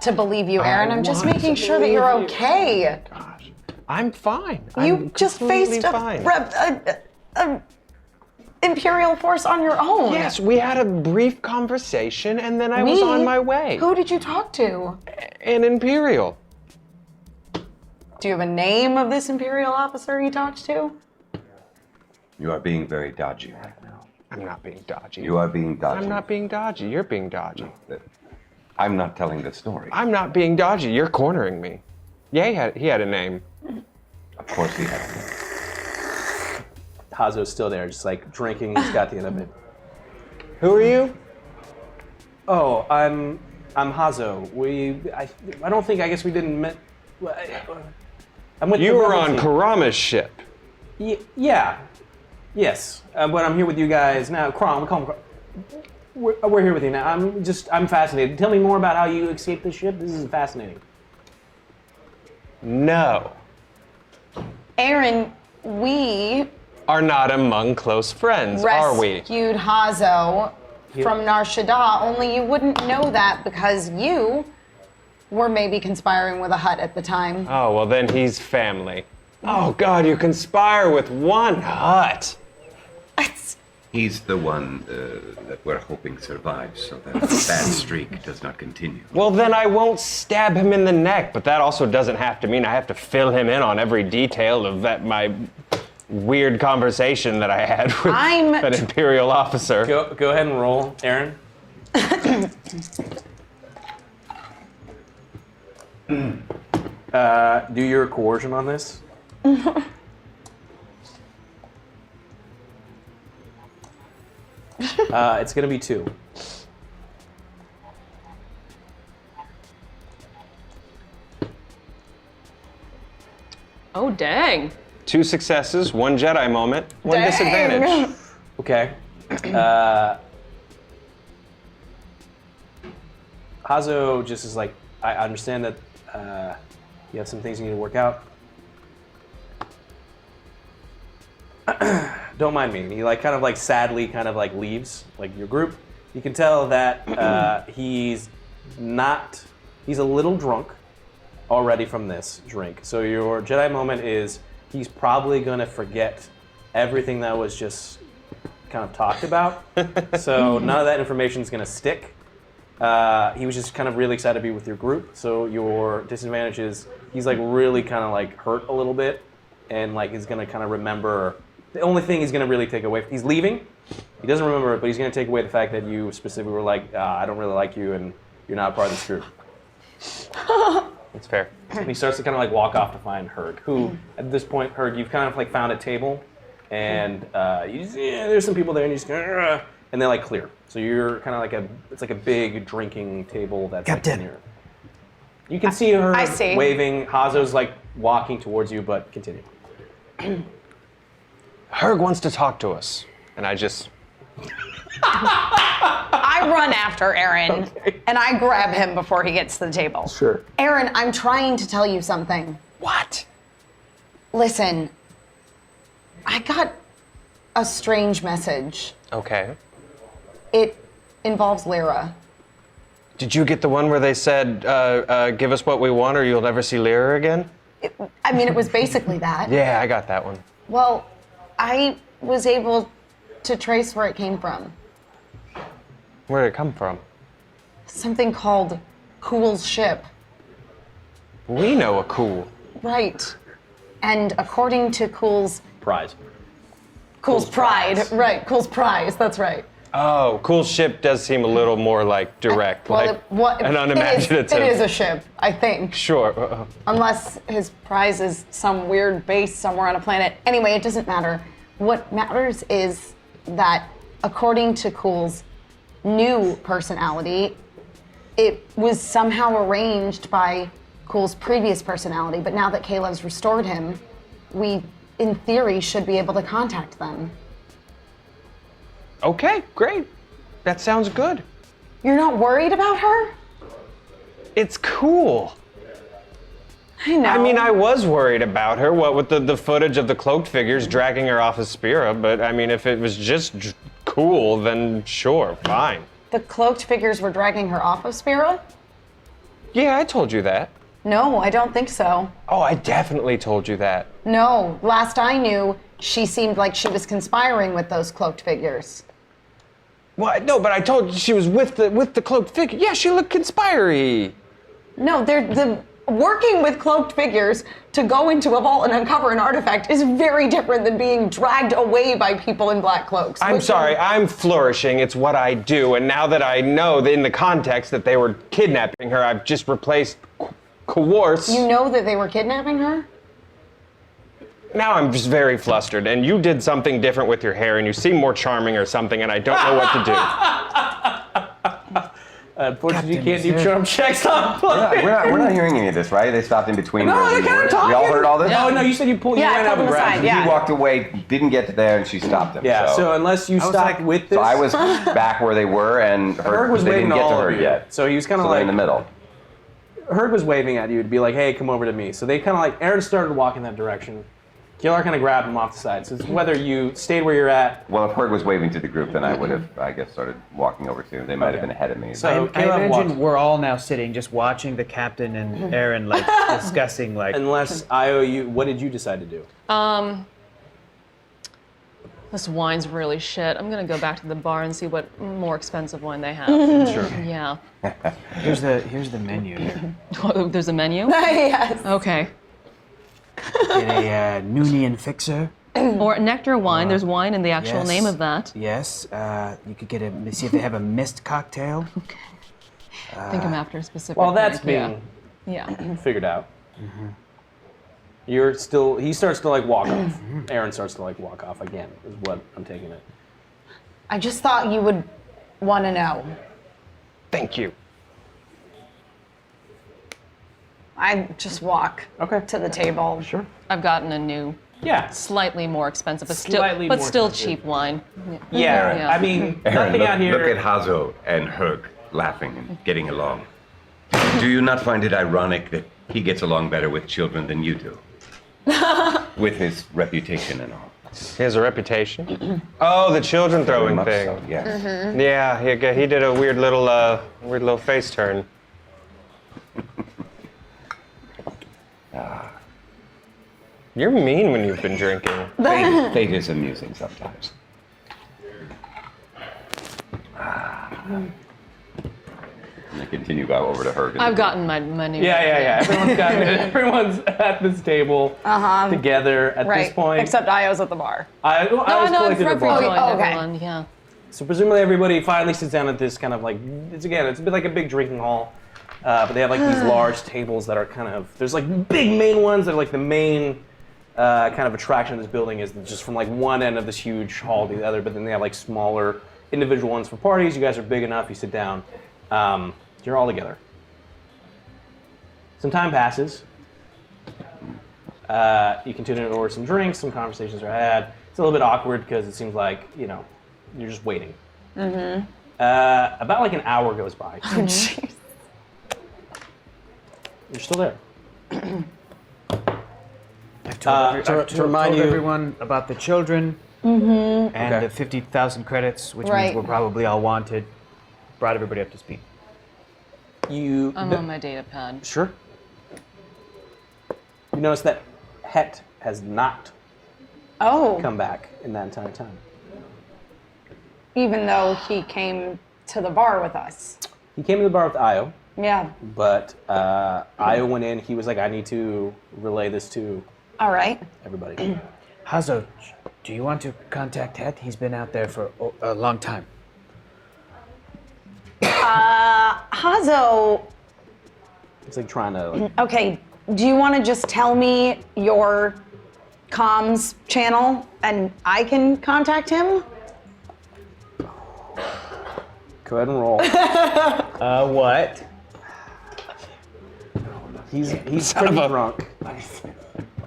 to believe you, Aaron. I'm just making sure that you're okay. Gosh, I'm fine. You I'm just completely faced fine. a Imperial force on your own. Yes, we had a brief conversation, and then I was on my way. Who did you talk to? An Imperial. Do you have a name of this Imperial officer you talked to? You are being very dodgy right now. I'm not being dodgy. You are being dodgy. I'm not being dodgy. You're being dodgy. I'm not telling the story. I'm not being dodgy. You're cornering me. Yeah, he had a name. Of course he has. Hazo's still there, just like drinking. He's got the end of it. Who are you? Oh, I'm Hazo. I don't think. I guess we didn't met. I'm with You the were rebel on team. Karama's ship. Yeah. Yes. But I'm here with you guys now. Kron, we call him Kron. We're here with you now. I'm fascinated. Tell me more about how you escaped the ship. This is fascinating. No. Aaron, we Are not among close friends, are we? rescued Hazo from Nar Shaddaa, only you wouldn't know that because you were maybe conspiring with a Hutt at the time. Oh, well then he's family. Oh God, you conspire with one Hutt. He's the one that we're hoping survives so that the bad streak does not continue. Well then I won't stab him in the neck, but that also doesn't have to mean I have to fill him in on every detail of my weird conversation that I had with an Imperial officer. Go ahead and roll, Aaron. Do your coercion on this. It's gonna be 2. Oh, dang. 2 successes, 1 Jedi moment, 1 Dang. disadvantage. Okay. Hazo just is like, I understand that you have some things you need to work out. Don't mind me. He like kind of like sadly kind of like leaves like your group. You can tell that he's a little drunk already from this drink. So your Jedi moment is he's probably gonna forget everything that was just kind of talked about. So none of that information is gonna stick. He was just kind of really excited to be with your group. So your disadvantage is he's like really kind of like hurt a little bit, and like he's gonna kind of remember. The only thing he's gonna really take away, he's leaving. He doesn't remember it, but he's gonna take away the fact that you specifically were like, I don't really like you, and you're not part of this group. That's fair. And he starts to kind of like walk off to find Herg, who at this point, Herg, you've kind of like found a table, and there's some people there, and you just go, and they like clear. So you're kind of like it's like a big drinking table that's like in here. You can see her waving. Hazo's like walking towards you, but continue. Herg wants to talk to us, and I just. I run after Aaron, and I grab him before he gets to the table. Sure. Aaron, I'm trying to tell you something. What? Listen, I got a strange message. Okay. It involves Lyra. Did you get the one where they said, give us what we want or you'll never see Lyra again? It was basically that. Yeah, I got that one. Well, I was able to trace where it came from. Where did it come from? Something called Cool's ship. We know a cool. Right. And according to Cool's Prize. pride, right? Cool's prize. That's right. Oh, Cool ship does seem a little more like direct, and unimaginative. It is a ship, I think. Sure. Unless his prize is some weird base somewhere on a planet. Anyway, it doesn't matter. What matters is that according to Cool's new personality, it was somehow arranged by Cool's previous personality, but now that Caleb's restored him, we, in theory, should be able to contact them. Okay, great. That sounds good. You're not worried about her? It's cool. I know. I mean, I was worried about her, what with the footage of the cloaked figures dragging her off of Spira, but I mean, if it was just cool, then sure, fine. The cloaked figures were dragging her off of Spira? Yeah, I told you that. No, I don't think so. Oh, I definitely told you that. No, last I knew, she seemed like she was conspiring with those cloaked figures. What? No, but I told you she was with the cloaked figure. Yeah, she looked conspiry. No, working with cloaked figures to go into a vault and uncover an artifact is very different than being dragged away by people in black cloaks. I'm sorry, I'm flourishing. It's what I do. And now that I know that in the context that they were kidnapping her, I've just replaced coerce. You know that they were kidnapping her? Now I'm just very flustered, and you did something different with your hair, and you seem more charming or something, and I don't know what to do. Unfortunately, you can't do charm checks on We're not hearing any of this, right? They stopped in between. No, where they we kinda were. talking. We all heard all this? Oh, no, you said you ran out of the ground. Yeah. He walked away, didn't get to there, and she stopped him. Yeah, so unless you stopped with this. So I was back where they were, and Herg was they waving didn't to get to all her of you. yet. So he was kind of So they're like in the middle. Herg was waving at you to be like, hey, come over to me. So they kind of like, Aaron started walking that direction. Kilar kind of grabbed him off the side. So it's whether you stayed where you're at. Well, if Herg was waving to the group, then I would have, I guess, started walking over too. They might have been ahead of me. So I Caleb imagine walked. we're all now sitting just watching the captain and Aaron like discussing like. Unless IOU, what did you decide to do? This wine's really shit. I'm gonna go back to the bar and see what more expensive wine they have. Sure. Yeah. Here's the menu here. Oh, there's a menu? Yes. Okay. Get a Noonian fixer. Or nectar wine. There's wine in the actual Yes. name of that. Yes. You could get see if they have a mist cocktail. I think I'm after a specific. Well, that's drink, being Yeah. figured out. You're still, he starts to like walk off. Aaron starts to like walk off again, is what I'm taking it. I just thought you would want to know. Thank you. I just walk to the table. Sure. I've gotten a new, Yeah. slightly more expensive, but Slightly more still expensive. cheap wine. Yeah. Yeah. I mean, Aaron, nothing out here. look at Hazo and Herg laughing and getting along. Do you not find it ironic that he gets along better with children than you do? With his reputation and all. He has a reputation. Oh, the children Very throwing much thing. so, yes. Yeah, he did a weird little face turn. You're mean when you've been drinking. Fate is amusing sometimes. I'm gonna continue go over to Herg. I've gotten my new. Yeah. Everyone's got it. Everyone's at this table together at Right. this point. Except Io's at the bar. I was No, collected I've the bar. rejoined Oh, okay. everyone. Yeah. So presumably everybody finally sits down at this kind of like, it's a bit like a big drinking hall, but they have like these large tables that are kind of, there's like big main ones that are like the main kind of attraction of this building is just from like one end of this huge hall to the other, but then they have like smaller individual ones for parties. You guys are big enough, you sit down, you're all together. Some time passes. You continue to order some drinks, some conversations are had. It's a little bit awkward because it seems like, you're just waiting. About like an hour goes by. Jeez. You're still there. I've told, to remind you- everyone about the children and Okay. the 50,000 credits, which Right. means we're probably all wanted. Brought everybody up to speed. You I'm on my data pad. Sure. You notice that Het has not Oh, come back in that entire time. even though he came to the bar with us. He came to the bar with Io, Yeah. but Io went in. He was like, I need to relay this to All right. Everybody. Hazo, do you want to contact Het? He's been out there for a long time. Hazo, It's like trying to. Like, okay, do you want to just tell me your comms channel and I can contact him? go ahead and roll. What? He's pretty drunk.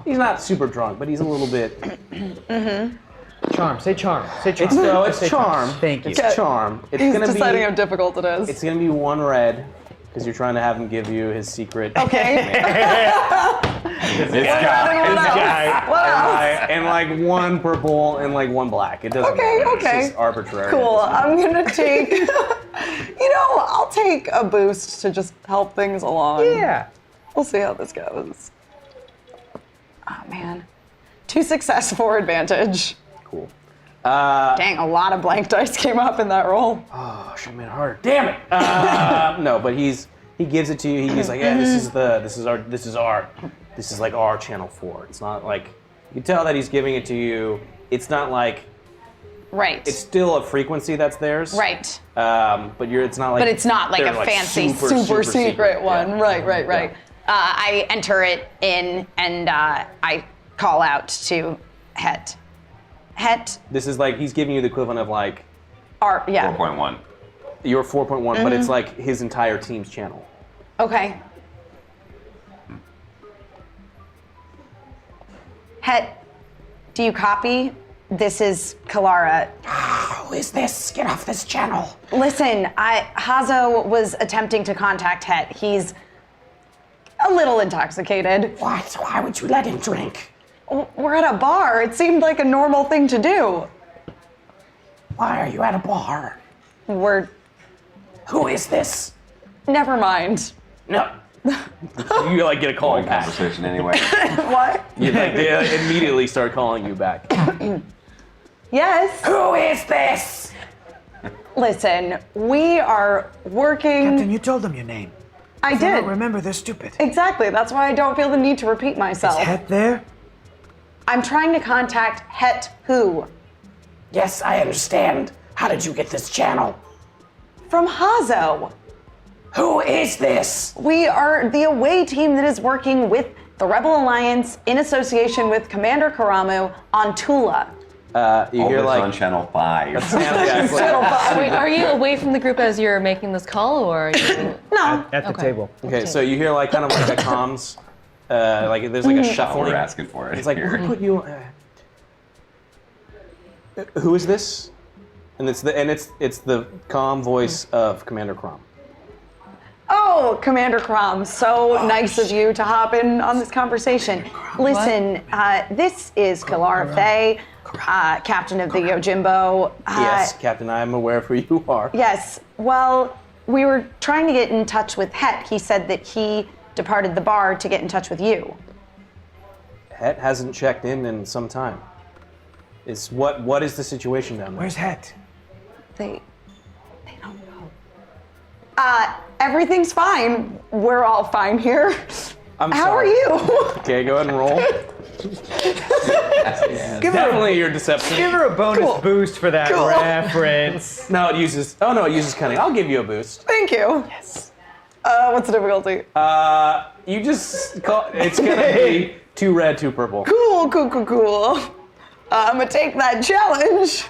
He's not super drunk, but he's a little bit. Charm. Say charm. Say charm. It's charm. Thank you. It's charm. It's He's gonna deciding be. how difficult it is. It's gonna be 1 red because you're trying to have him give you his secret. Okay. This guy. What else? And like 1 purple and like 1 black. It doesn't matter. It's Okay. just arbitrary. Cool. I'm gonna take. I'll take a boost to just help things along. Yeah. We'll see how this goes. Oh man, 2 success, 4 advantage. Cool. Dang, a lot of blank dice came up in that roll. Oh, should have made it harder. Damn it! No, but he gives it to you. He's like, yeah, this is like our channel 4. It's not like you can tell that he's giving it to you. It's not like Right. it's still a frequency that's theirs. Right. But it's not like. But it's not like they're, a fancy, super secret one. Yeah. Right. Yeah. I enter it in and I call out to Het. Het, This is like he's giving you the equivalent of like yeah. 4.1. your 4.1, but it's like his entire team's channel. Okay. Het, do you copy? This is Kalara. Who is this? Get off this channel. Listen, Hazo was attempting to contact Het. He's a little intoxicated. What? Why would you let him drink? We're at a bar. It seemed like a normal thing to do. Why are you at a bar? Who is this? Never mind. No. You like get a call Boring back. conversation anyway. What? You like they immediately start calling you back. Yes. Who is this? Listen, we are working. Captain, you told them your name. I If they did. don't remember, they're stupid. Exactly. That's why I don't feel the need to repeat myself. Is Het there? I'm trying to contact Het who? Yes, I understand. How did you get this channel? From Hazo. Who is this? We are the away team that is working with the Rebel Alliance in association with Commander Karamu on Tula. You All hear this like on Channel 5. yeah, it's like- Wait, are you away from the group as you're making this call, or are you? No. At the Okay. table. okay, so you hear like kind of like a comms, like there's like a Oh, shuffling. we're asking for it. It's like here. who put you? Who is this? And it's the calm voice of Commander Crom. Oh, Commander Crom, so nice of you to hop in on this conversation. Listen, this is Kalara Faye, captain of the Yojimbo. Yes, Captain, I am aware of who you are. Yes. Well, we were trying to get in touch with Het. He said that he departed the bar to get in touch with you. Het hasn't checked in some time. What is the situation down there? Where's Het? They don't know. Everything's fine. We're all fine here. I'm How sorry. are you? Okay, go ahead and roll. Definitely your deception. Give her a bonus Cool. boost for that Cool. reference. No, it uses. Oh no, it uses cunning. I'll give you a boost. Thank you. Yes. What's the difficulty? You just call. It's gonna be 2 red, 2 purple. Cool. I'm gonna take that challenge.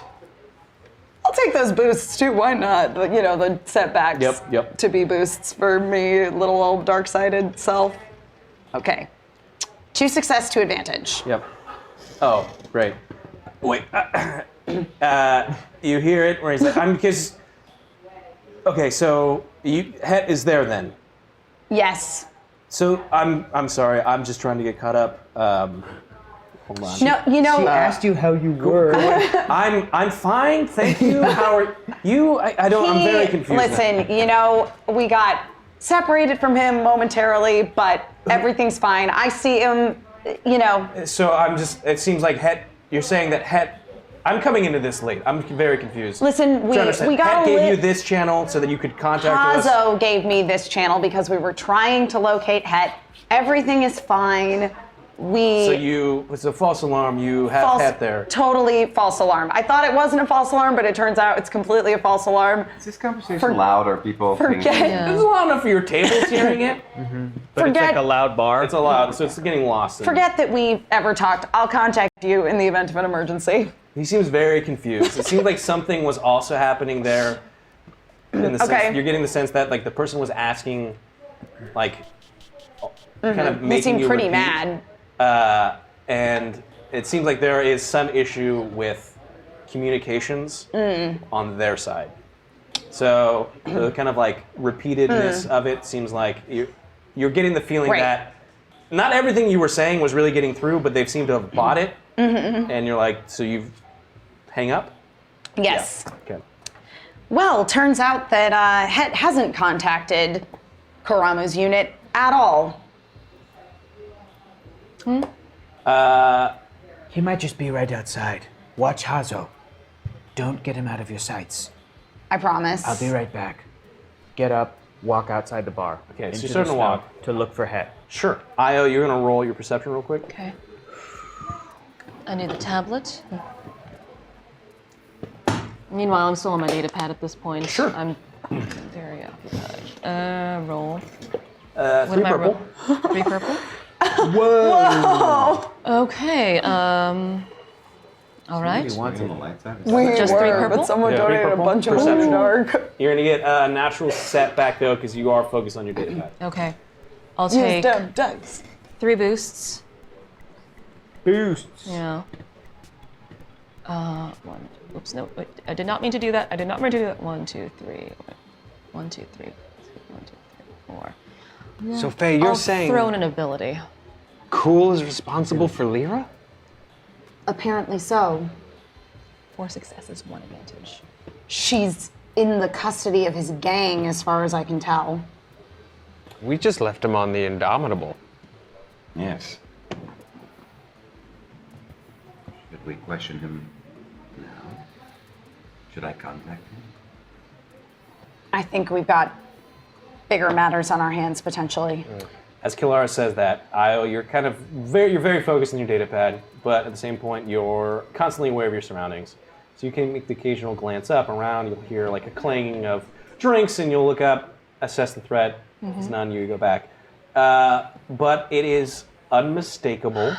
I'll take those boosts too. Why not? The setbacks. Yep. To be boosts for me, little old dark-sided self. Okay. 2 success, 2 advantage. Yep. Oh, great. Wait. You hear it where he's like, because. Okay, so Het is there then. Yes. So I'm sorry. I'm just trying to get caught up. Hold on. No, She asked you how you were. I'm fine, thank you. How are you? I'm very confused. Listen, we got separated from him momentarily, but everything's fine. I see him, So it seems like Het, you're saying that Het, I'm coming into this late. I'm very confused. Listen, Trying to understand. we got Het gave you this channel so that you could contact us. Hazo gave me this channel because we were trying to locate Het. Everything is fine. It's a false alarm. You have false, Het there. totally false alarm. I thought it wasn't a false alarm, but it turns out it's completely a false alarm. Is this conversation loud, or people Forget. Yeah. It's loud enough for your tables hearing it. But it's Forget- like a loud bar. It's loud, so it's getting lost. Forget that we've ever talked. I'll contact you in the event of an emergency. He seems very confused. It seems like something was also happening there. In the Okay. sense, you're getting the sense that like the person was asking, like, kind of They making seem you pretty repeat. mad. And it seems like there is some issue with communications on their side. So the kind of like repeatedness of it seems like you're getting the feeling Right. that not everything you were saying was really getting through, but they've seemed to have bought it. And you're like, so you've hang up? Yes. Yeah. Okay. Well, turns out that Het hasn't contacted Karamu's unit at all. He might just be right outside. Watch Hazo. Don't get him out of your sights. I promise. I'll be right back. Get up, walk outside the bar. Okay, so into you're the starting to snow walk. to look for Het. Sure. Io, you're gonna roll your perception real quick. Okay. I need the tablet. Meanwhile, I'm still on my data pad at this point. Sure. I'm very occupied. Roll. Three What am I purple. roll? 3 purple? Whoa! Okay. All right. Turn the lights out. We Just were, 3 purple? but someone Yeah, 3 donated a purple. bunch of Perception. them dark. You're gonna get a natural setback though, because you are focused on your data pad. Okay. I'll Use take them dice. 3 boosts. Boosts. Yeah. One. Oops, no. Wait, I did not mean to do that. I did not mean to do that. 1, 2, 3. 1, 2, 3. 1, 2, 3, 4. So Faye, you're I'll saying throw in an ability. Cool is responsible for Lyra? Apparently so. 4 successes, 1 advantage. She's in the custody of his gang, as far as I can tell. We just left him on the Indomitable. Yes. Should we question him now? Should I contact him? I think we've got bigger matters on our hands potentially. As Kilara says that, Io, you're kind of you're very focused on your data pad, but at the same point, you're constantly aware of your surroundings. So you can make the occasional glance up, around. You'll hear like a clanging of drinks, and you'll look up, assess the threat. If it's none, you go back. But it is unmistakable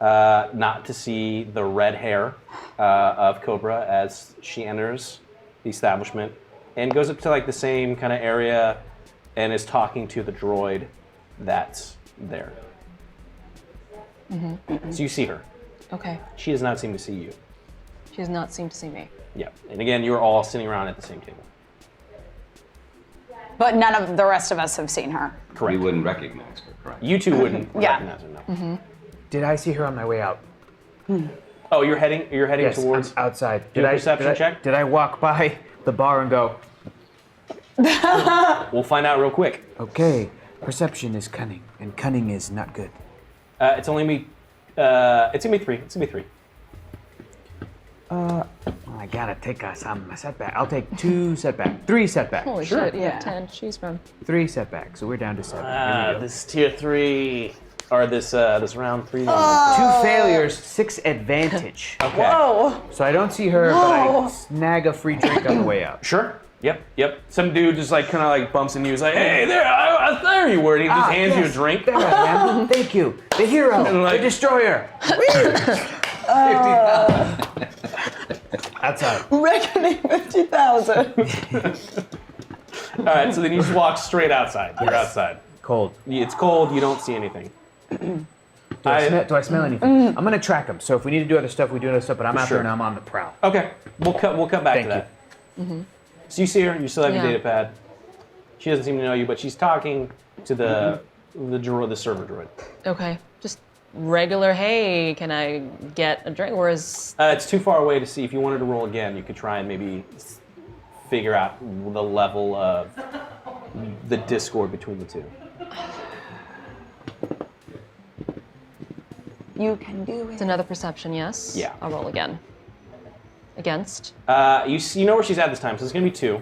not to see the red hair of Cobra as she enters the establishment and goes up to like the same kind of area and is talking to the droid that's there. So you see her. Okay. She does not seem to see you. She does not seem to see me. Yeah. And again, you're all sitting around at the same table. But none of the rest of us have seen her. Correct. We wouldn't recognize her, correct? You two wouldn't Yeah. recognize her, no. Did I see her on my way out? Oh, you're heading Yes, towards. I'm outside. Do a perception check? Did I walk by the bar and go, We'll find out real quick. okay, perception is cunning, and cunning is not good. It's only me. It's gonna be 3. It's gonna be 3. Well, I gotta take some setback. I'll take 2 setback. 3 setback. Holy Sure. shit, you Yeah. have 10 to choose from. 3 setback. So we're down to 7. Here we go. This tier 3, or this round 3. 2 failures, 6 advantage. Okay. Whoa! So I don't see her, but I snag a free drink on the way out. Sure. Yep. Some dude just like kind of like bumps into you. He's like, "Hey, there you were." And he just hands you a drink. There I am. Thank you. The hero. And like- the destroyer. Outside. Reckoning 50,000. All right. So then you just walk straight outside. You're outside. Cold. It's cold. You don't see anything. Do I smell anything? I'm gonna track him. So if we need to do other stuff, we do other stuff. But I'm out Sure. there and I'm on the prowl. Okay. We'll come back Thank to that. So you see her. You still have your Yeah. data pad. She doesn't seem to know you, but she's talking to the server droid. Okay. Just regular, hey, can I get a drink? Or is. It's too far away to see. If you wanted to roll again, you could try and maybe figure out the level of the discord between the two. You can do It's it. another perception, yes? Yeah. I'll roll again. Against? You know where she's at this time, so it's going to be 2.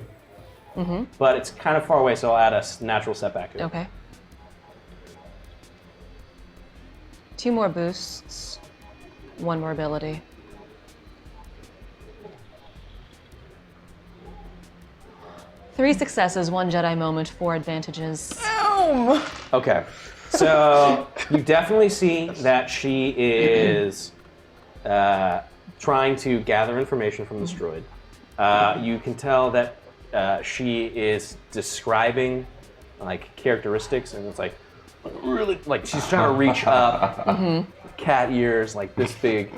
But it's kind of far away, so I'll add a natural setback to it. Okay. 2 more boosts, 1 more ability. Three successes, 1 Jedi moment, 4 advantages. Okay. So you definitely see that she is trying to gather information from this droid. You can tell that she is describing like characteristics, and it's like really like she's trying to reach up, cat ears like this big.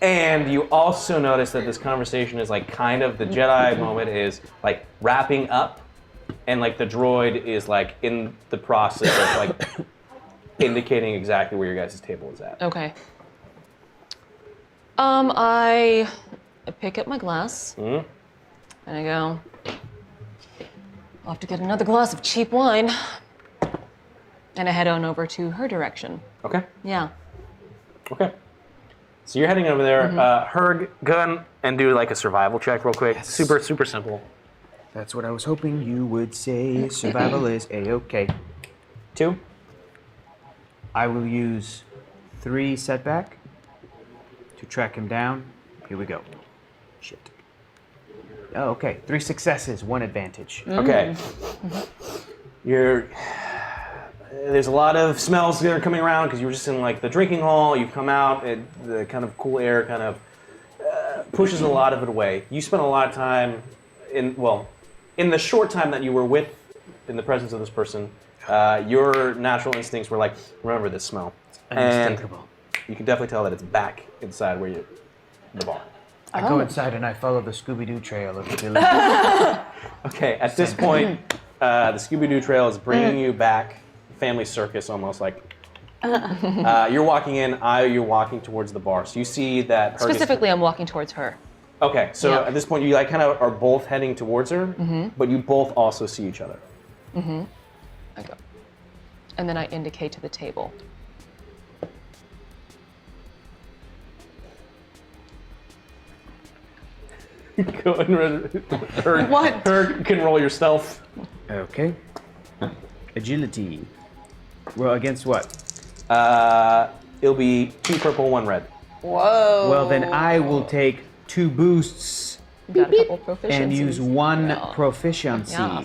And you also notice that this conversation is like kind of the Jedi moment is like wrapping up, and like the droid is like in the process of like indicating exactly where your guys' table is at. Okay. I pick up my glass and I go, I'll have to get another glass of cheap wine. And I head on over to her direction. Okay. Yeah. Okay. So you're heading over there. Herg, gun, and do like a survival check real quick. Yes. Super, super simple. That's what I was hoping you would say. Survival is A-okay. 2. I will use 3 setback to track him down. Here we go. Shit. Oh, okay. 3 successes, 1 advantage. Okay. There's a lot of smells that are coming around because you were just in like the drinking hall. You've come out, the kind of cool air kind of pushes a lot of it away. You spent a lot of time in the short time that you were in the presence of this person, your natural instincts were like, remember this smell. Unmistakable. And you can definitely tell that it's back inside where the bar. I go inside and I follow the Scooby-Doo trail of the village. Okay, at this point, the Scooby-Doo trail is bringing you back, family circus almost like. You're walking in, you're walking towards the bar. So you see that Specifically, I'm walking towards her. Okay, so Yeah. at this point you like kind of are both heading towards her, but you both also see each other. I go. And then I indicate to the table. Go and her can roll your stealth. Okay. Agility. Well, against what? It'll be 2 purple, 1 red. Whoa. Well, then I will take 2 boosts Got a couple proficiencies. and use 1 Yeah. proficiency. Yeah.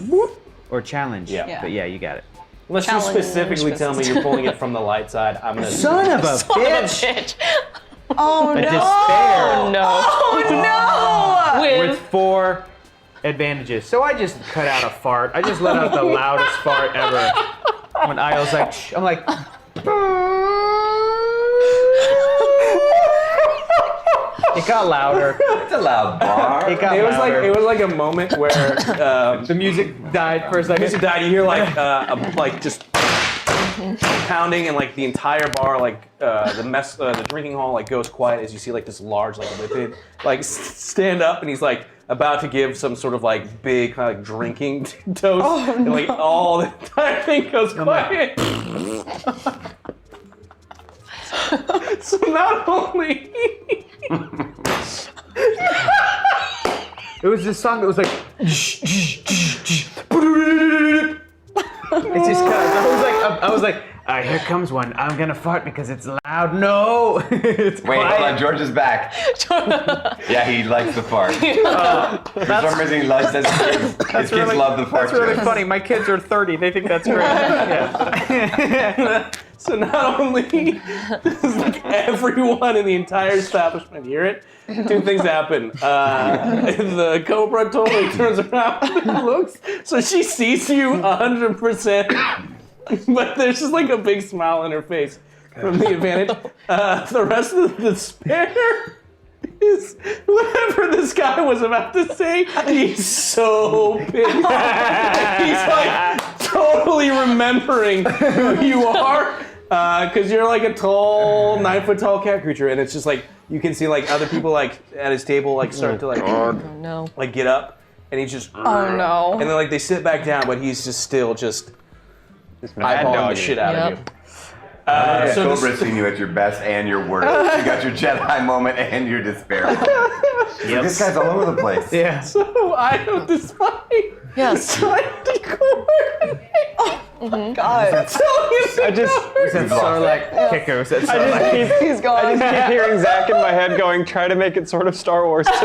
Or challenge. Yeah. But yeah, you got it. Unless you Challenge specifically tell me you're pulling it from the light side, I'm gonna. Son of a bitch! Bitch. Oh A no. despair No. Oh no. with 4 advantages. So I just cut out a fart. I just let out the loudest fart ever. When Isle's like, shh, I'm like, it got louder. It's a loud bar. It got It was louder. like a moment where The music died for a second. music died. You hear like just pounding, and like the entire bar, like the drinking hall, like goes quiet as you see like this large like lipid like stand up, and he's like about to give some sort of like big kind of like drinking toast, and like all the entire thing goes quiet. So not only It was this song that was like, it just cut. I was like, here comes one. I'm gonna fart because it's loud. No, it's Wait, quiet. hold on, George is back. Yeah, he likes the fart. For some reason, he loves his kids. His kids love the fart. That's really jokes. funny. My kids are 30. They think that's great. Yeah. So not only does like everyone in the entire establishment hear it, 2 things happen. The Cobra totally turns around and looks, so she sees you 100%, but there's just like a big smile on her face from the advantage. The rest of the despair is whatever this guy was about to say. He's so pissed. He's like totally remembering who you are. Because you're like a tall, 9-foot tall cat creature, and it's just like you can see like other people like at his table like start to like Oh no. like get up, and he's just Oh no. and then like they sit back down, but he's just still just Mad eyeballing the dogging. shit out of you. So Cobra's seen you at your best and your worst. You got your Jedi moment and your despair moment. Yep. This guy's all over the place. Yeah. So I am despite. Yes. Trying to coordinate. God. I just, Was that Sarlacc kicker? Was that Sarlacc? He's I going. just keep hearing Zach in my head going, try to make it sort of Star Wars to me.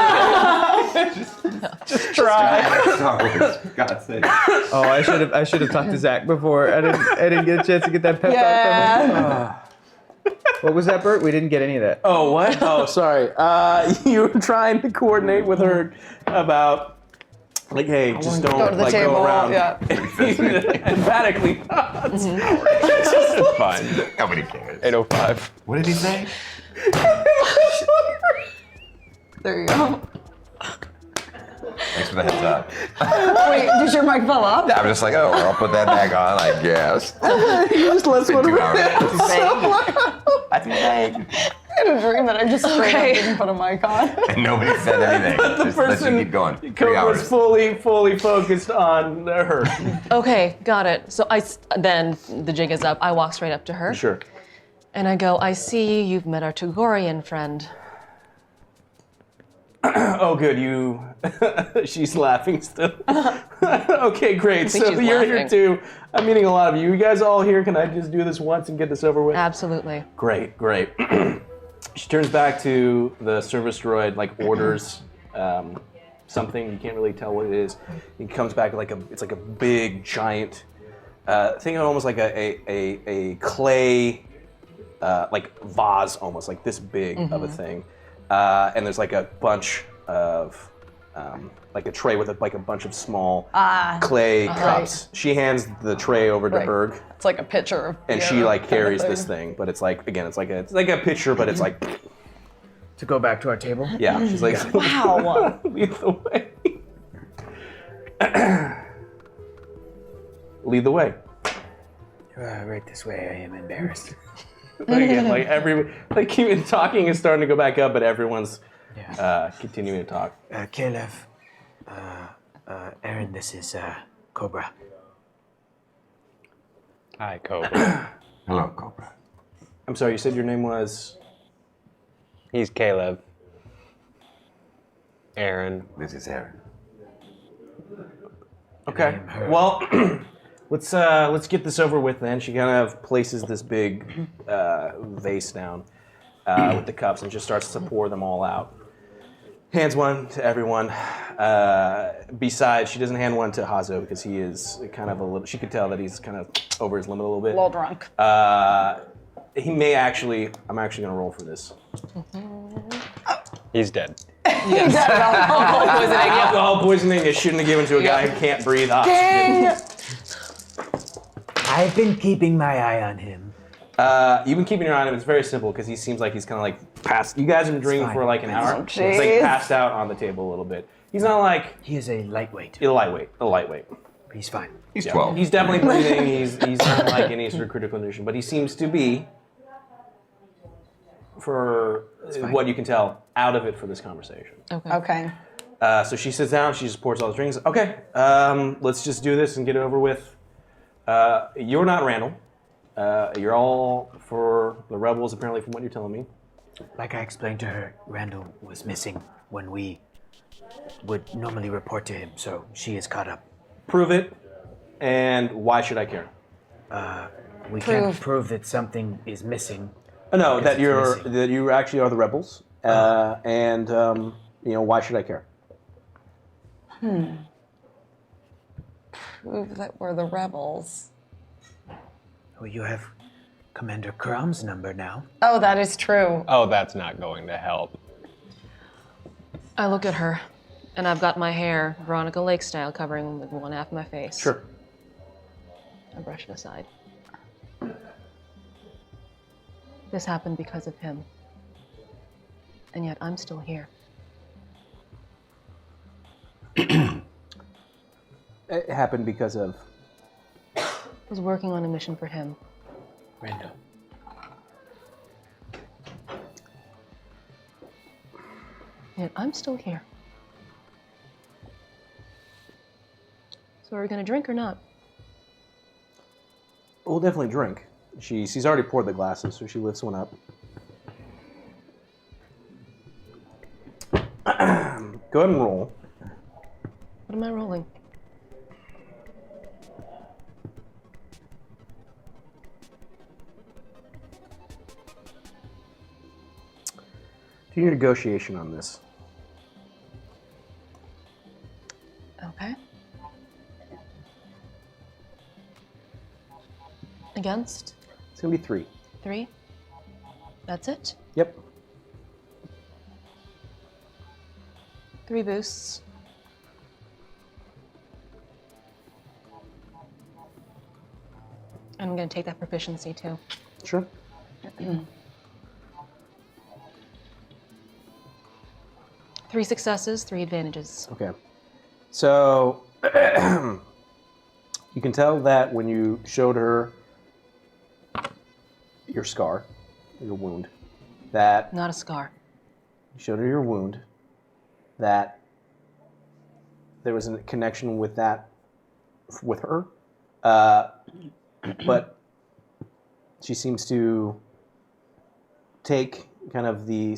just try. Star Wars, for God's sake. Oh, I should have talked to Zach before. I didn't get a chance to get that pep talk from him. Oh. What was that, Bert? We didn't get any of that. Oh, what? Oh, sorry. You were trying to coordinate with her about, like, hey, just don't Go to the like table. go around. Yeah. Emphatically. It's fine. Nobody cares. 8:05. What did he say? There you go. Thanks for the heads up. Wait, did your mic fall up? I'm just like, oh, well, I'll put that back on, I guess. Just let's Been go 2 hours. I had a dream that I just straight up didn't put a mic on. And nobody said anything. Just let you keep going. 3 Cobra's hours. fully focused on her. Okay, got it. So then the jig is up. I walk straight up to her. Sure. And I go, I see you've met our Tugorian friend. Oh, good. You. She's laughing still. Okay, great. think So she's you're here laughing. too. I'm meeting a lot of you. You guys all here? Can I just do this once and get this over with? Absolutely. Great. She turns back to the service droid, like orders something. You can't really tell what it is. It comes back it's like a big giant. Think of it almost like a clay, like vase, almost like this big of a thing. And there's like a bunch of, like a tray with a bunch of small clay cups. She hands the tray over to Right. Berg, It's like a picture of and beer she like kind of carries thing. this thing. But it's like it's like a picture, but it's like To go back to our table. yeah. She's like Wow. lead the way. Lead the way. Right this way. I am embarrassed. Again, like keeping talking is starting to go back up, but everyone's continuing to talk. Caleb, Aaron, this is Cobra. Hi, Cobra. Hello, Cobra. I'm sorry, you said your name was. He's Caleb. Aaron. This is Aaron. Okay. Well, let's get this over with then. She kind of places this big vase down with the cups and just starts to pour them all out. Hands one to everyone. Besides, she doesn't hand one to Hazo because he is kind of a little. She could tell that he's kind of over his limit a little bit. A little drunk. He may actually. I'm actually going to roll for this. He's dead. Alcohol poisoning you shouldn't have given to a guy who can't breathe oxygen. I've been keeping my eye on him. You've been keeping your eye on him. It's very simple because he seems like he's kind of like passed. You guys have been drinking fine. for like an hour. Oh, He's like jeez. passed out on the table a little bit. He's not like He is a lightweight. a lightweight. He's fine. He's Yeah. 12. He's definitely breathing. He's not like any sort of critical condition, but he seems to be, for what you can tell, out of it for this conversation. Okay. So she sits down. She just pours all the drinks. Okay, let's just do this and get it over with. You're not Randall. You're all for the rebels, apparently, from what you're telling me. Like I explained to her, Randall was missing when we would normally report to him, so she is caught up. Prove it, and why should I care? We can't prove that something is missing. No, that it's you're missing. that you actually are the rebels, and why should I care? Prove that we're the rebels. Well, you have Commander Krom's number now. Oh, that is true. Oh, that's not going to help. I look at her, and I've got my hair, Veronica Lake style, covering like one half of my face. Sure. I brush it aside. This happened because of him. And yet I'm still here. It happened because of. I was working on a mission for him. Randall. Yet I'm still here. So are we gonna drink or not? We'll definitely drink. She's already poured the glasses, so she lifts one up. Go ahead and roll. What am I rolling? Do your negotiation on this. Okay. Against? It's gonna be 3. 3? That's it? Yep. 3 boosts. I'm gonna take that proficiency too. Sure. 3 successes, 3 advantages. Okay. So you can tell that when you showed her your scar, your wound, that Not a scar. you showed her your wound, that there was a connection with that, with her, but she seems to take kind of the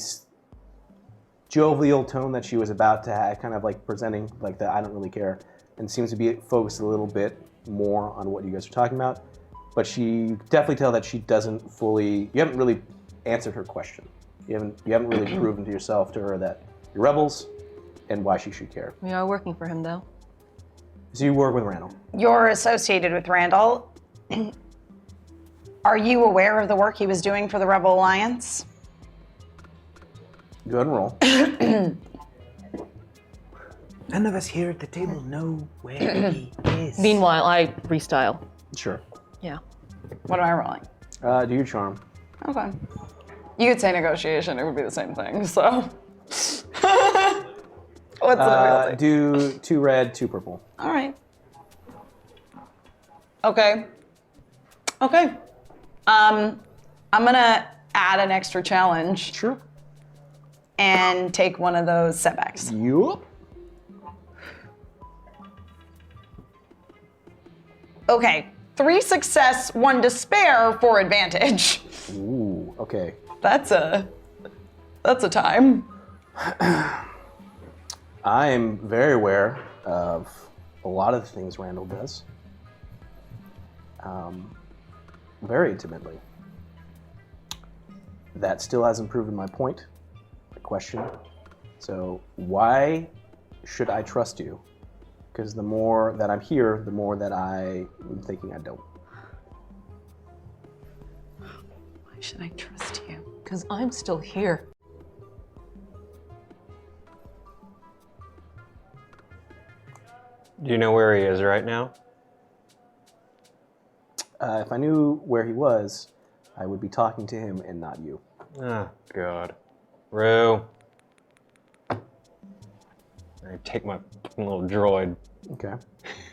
jovial tone that she was about to have, kind of like presenting like that I don't really care, and seems to be focused a little bit more on what you guys are talking about. But she definitely tell that she doesn't fully. You haven't really answered her question. You haven't really proven to yourself to her that you're rebels and why she should care. We are working for him though. So you work with Randall. You're associated with Randall. Are you aware of the work he was doing for the Rebel Alliance? Go ahead and roll. None of us here at the table know where he is. Meanwhile, I restyle. Sure. Yeah. What am I rolling? Do your charm. Okay. You could say negotiation, it would be the same thing, so. What's the Do 2 red, 2 purple. All right. Okay. Okay. I'm gonna add an extra challenge. Sure. And take one of those setbacks. Yup. Okay. 3 success, 1 despair for advantage. Ooh. Okay. That's a time. I am very aware of a lot of the things Randall does. Very intimately. That still hasn't proven my point, my question. So why should I trust you? Because the more that I'm here, the more that I'm thinking I don't. Why should I trust you? Because I'm still here. Do you know where he is right now? If I knew where he was, I would be talking to him and not you. Oh, God. Rue. I take my little droid. Okay.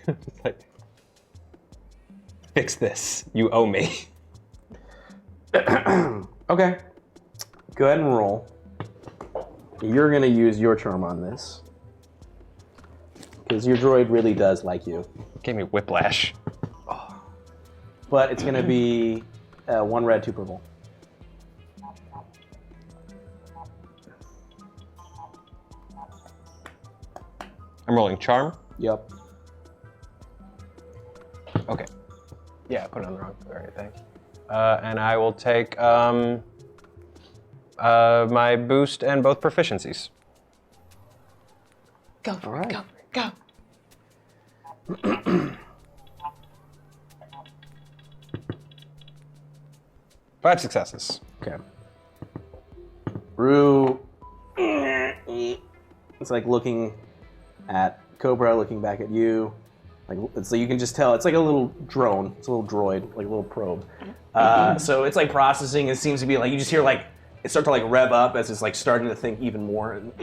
It's like, fix this. You owe me. Okay. Go ahead and roll. You're going to use your charm on this. Because your droid really does like you. Gave me whiplash. But it's going to be 1 red, 2 purple. I'm rolling charm. Yep. Okay. Yeah, I put it on the wrong. All right, thanks. And I will take my boost and both proficiencies. Go for All right. it, go for it, go. 5 successes. Okay. Rue. It's like looking at Cobra, looking back at you. Like it's like you can just tell it's like a little drone. It's a little droid, like a little probe. So it's like processing. It seems to be like you just hear like it start to like rev up as it's like starting to think even more, and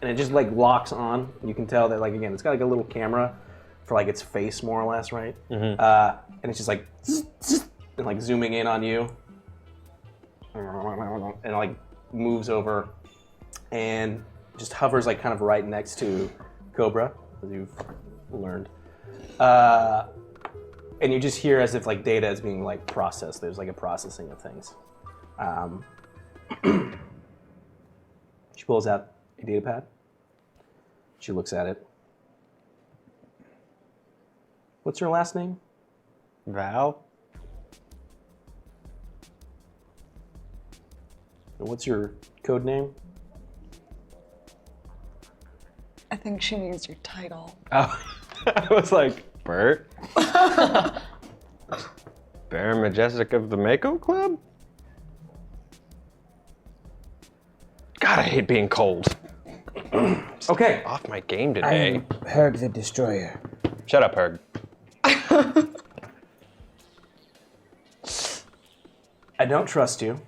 it just like locks on. You can tell that like again, it's got like a little camera for like its face more or less, right? And it's just like and like zooming in on you, and like moves over and just hovers like kind of right next to Cobra, as you've learned. And and you just hear as if like data is being like processed. There's like a processing of things. She pulls out a data pad. She looks at it. What's her last name? Val? And what's your code name? I think she means your title. Oh, I was like, Bert? Baron Majestic of the Mako Club? God, I hate being cold. Okay. Off my game I today. am Herg the Destroyer. Shut up, Herg. I don't trust you. You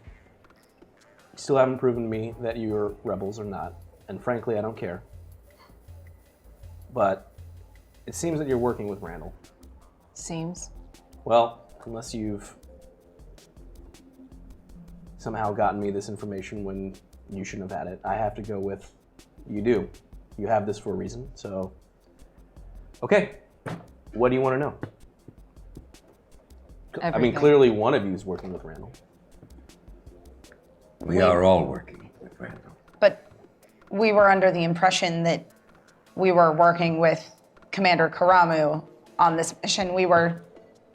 still haven't proven to me that you're rebels or not. And frankly, I don't care. But it seems that you're working with Randall. Seems. Well, unless you've somehow gotten me this information when you shouldn't have had it, I have to go with you do. You have this for a reason, so... Okay. What do you want to know? I mean, Everything. clearly one of you is working with Randall. We are all working with Randall. But we were under the impression that we were working with Commander Karamu on this mission. We were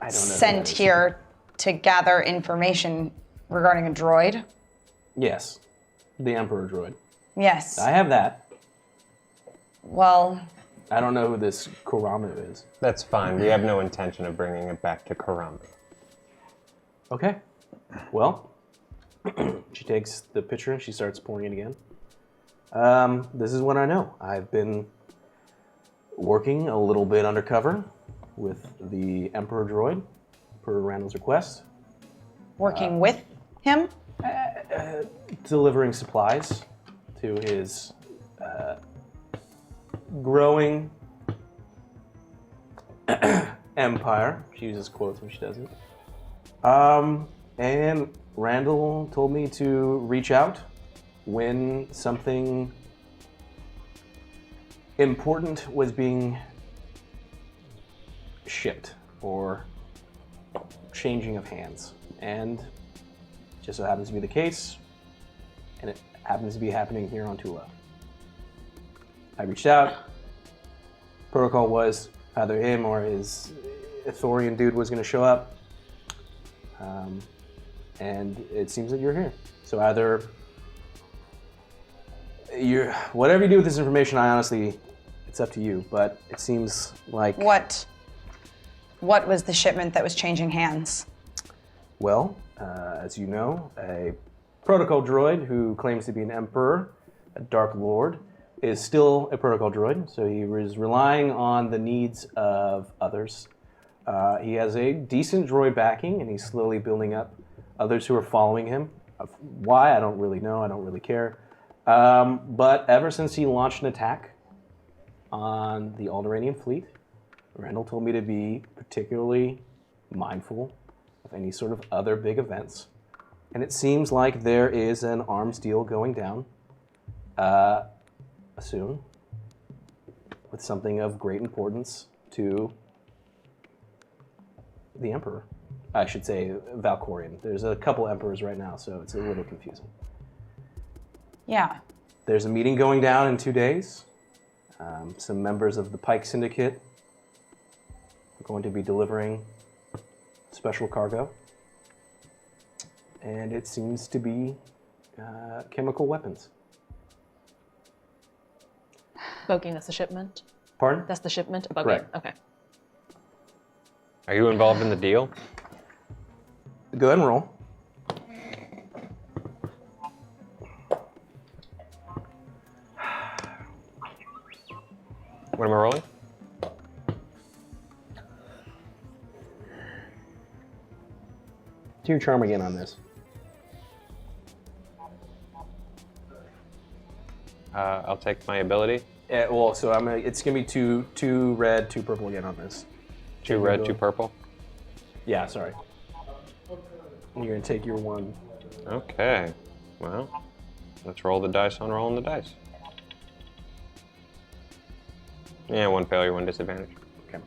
I don't know. who sent that is. here to gather information regarding a droid. Yes. The Emperor droid. Yes. I have that. Well, I don't know who this Karamu is. That's fine. We have no intention of bringing it back to Karambi. Okay. Well, she takes the picture and she starts pouring it again. This is what I know. I've been working a little bit undercover with the Emperor droid per Randall's request, working with him? delivering supplies to his growing empire. She uses quotes when she does it. And Randall told me to reach out when something important was being shipped or changing of hands. And just so happens to be the case, and it happens to be happening here on Tula. I reached out. Protocol was either him or his Thorian dude was going to show up. And it seems that you're here. So either you're, whatever you do with this information, I honestly, it's up to you. But it seems like What was the shipment that was changing hands? well, as you know, a protocol droid who claims to be an emperor, a dark lord, is still a protocol droid. So he is relying on the needs of others. He has a decent droid backing, and he's slowly building up others who are following him. Why, I don't really know. I don't really care. But ever since he launched an attack on the Alderaanian fleet, Randall told me to be particularly mindful of any sort of other big events. And it seems like there is an arms deal going down soon with something of great importance to the Emperor. I should say Valkorian. There's a couple Emperors right now, so it's a little confusing. Yeah. There's a meeting going down in 2 days. Some members of the Pike Syndicate are going to be delivering special cargo. And it seems to be chemical weapons. Boking, that's the shipment. Pardon? That's the shipment? Boking. Correct. Okay. Are you involved in the deal? Go ahead and roll. What am I rolling? Do your charm again on this. I'll take my ability. Yeah, well, so it's gonna be two red, 2 purple again on this. 2 red, 2 purple. Yeah, sorry. And you're gonna take your 1. Okay. Well, let's roll the dice on rolling the dice. Yeah, 1 failure, 1 disadvantage. Okay.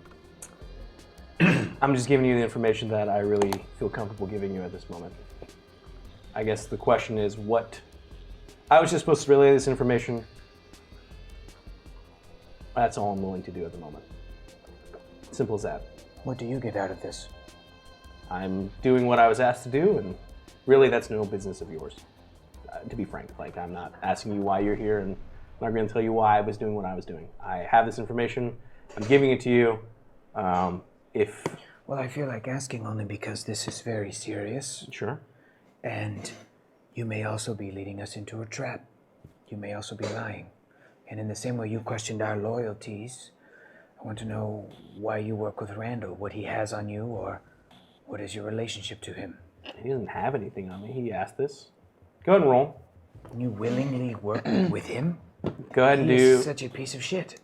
I'm just giving you the information that I really feel comfortable giving you at this moment. I guess the question is what... I was just supposed to relay this information. That's all I'm willing to do at the moment. Simple as that. What do you get out of this? I'm doing what I was asked to do, and really that's no business of yours. To be frank, like I'm not asking you why you're here, and I'm not going to tell you why I was doing what I was doing. I have this information. I'm giving it to you. Well, I feel like asking only because this is very serious. Sure. And you may also be leading us into a trap. You may also be lying. And in the same way you questioned our loyalties, I want to know why you work with Randall, what he has on you, or what is your relationship to him? He doesn't have anything on me. He asked this. Go ahead and roll. You willingly work with him? Go ahead and He do... is such a piece of shit.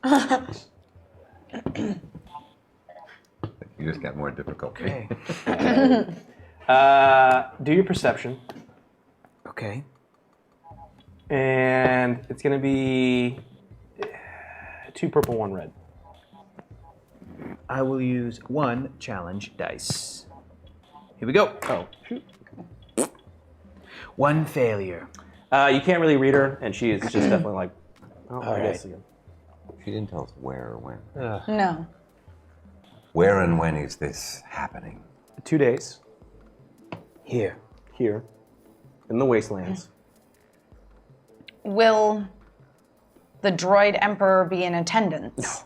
You just got more difficulty. Okay. Do your perception. Okay. And it's going to be 2 purple, 1 red. I will use 1 challenge dice. Here we go. Oh, shoot. 1 failure. You can't really read her, and she is just definitely like, oh, I guess right. again. She didn't tell us where or when. No. Where and when is this happening? 2 days Here. here in the wastelands. Will the droid emperor be in attendance?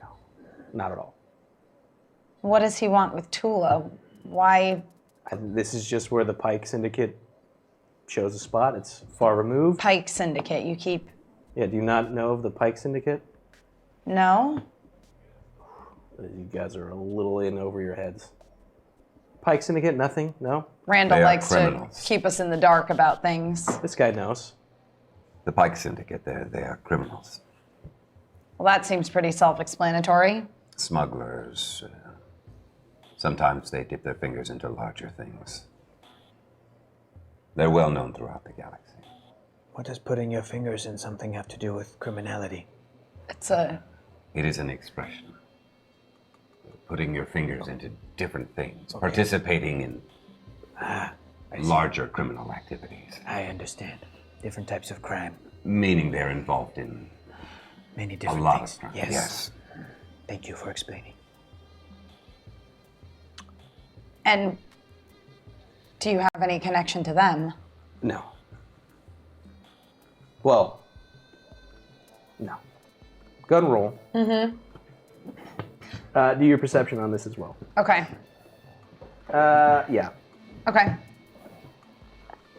No. Not at all. What does he want with Tula? Why? This is just where the Pike Syndicate shows a spot. It's far removed. Pike Syndicate, you keep... Yeah, do you not know of the Pike Syndicate? No? You guys are a little in over your heads. Pike Syndicate, nothing? No? Randall They are likes to criminals. keep us in the dark about things. This guy knows. The Pike Syndicate, they are criminals. Well, that seems pretty self-explanatory. Smugglers. Sometimes they dip their fingers into larger things. They're well known throughout the galaxy. What does putting your fingers in something have to do with criminality? It's a... It is an expression. Putting your fingers into different things, participating in larger criminal activities. I understand. Different types of crime. Meaning they're involved in Many a different lot things. of crime. Yes. Yes. Thank you for explaining. And do you have any connection to them? No. Well, no. Go ahead and roll. Mm-hmm. Do your perception on this as well. Okay. Yeah. Okay.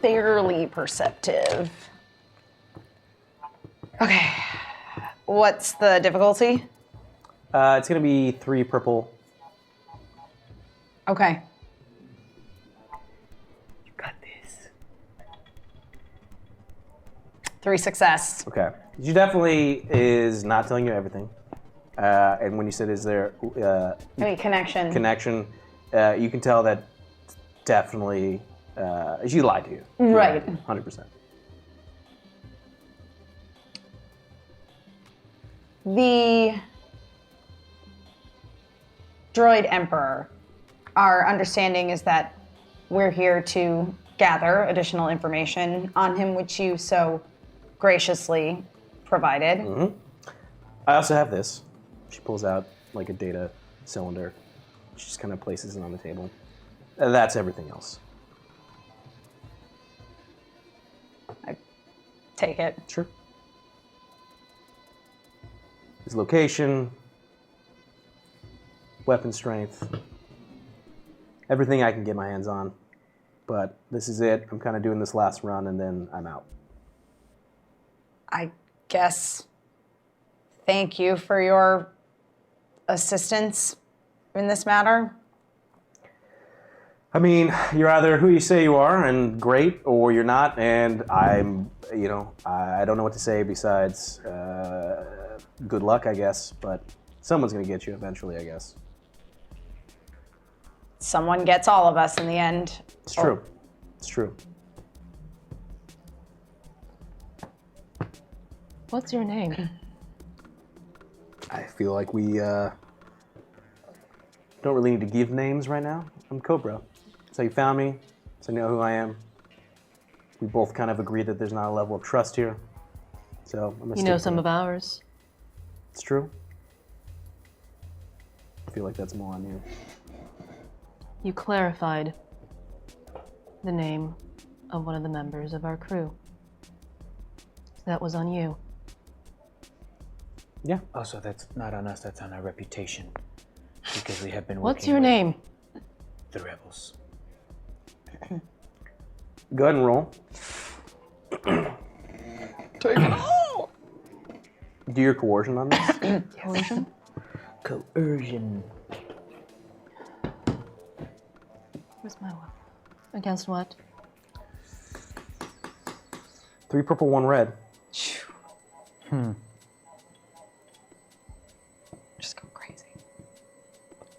Fairly perceptive. Okay. What's the difficulty? It's going to be 3 purple. Okay. You got this. 3 success. Okay. She definitely is not telling you everything. And when you said, is there Any connection? connection, you can tell that definitely she lied to you. Right. 100%. The droid emperor, our understanding is that we're here to gather additional information on him, which you so graciously provided. I also have this. She pulls out like a data cylinder. She just kind of places it on the table. That's everything else. Take it. Sure. His location, weapon strength, everything I can get my hands on. But this is it. I'm kind of doing this last run and then I'm out. I guess thank you for your assistance in this matter. I mean, you're either who you say you are and great, or you're not, and I'm, I don't know what to say besides good luck, I guess, but someone's going to get you eventually, I guess. Someone gets all of us in the end. It's true. It's true. What's your name? I feel like we don't really need to give names right now. I'm Cobra. So you found me, so you know who I am. We both kind of agree that there's not a level of trust here. So I'm gonna You know some of ours. It's true. I feel like that's more on you. You clarified the name of one of the members of our crew. So that was on you. Yeah. Also, that's not on us, that's on our reputation. Because we have been working What's your with name? the rebels. Go ahead and roll. Take it all. Do your coercion on this. Coercion? Coercion. Where's my one? Against what? 3 purple, 1 red. Just go crazy.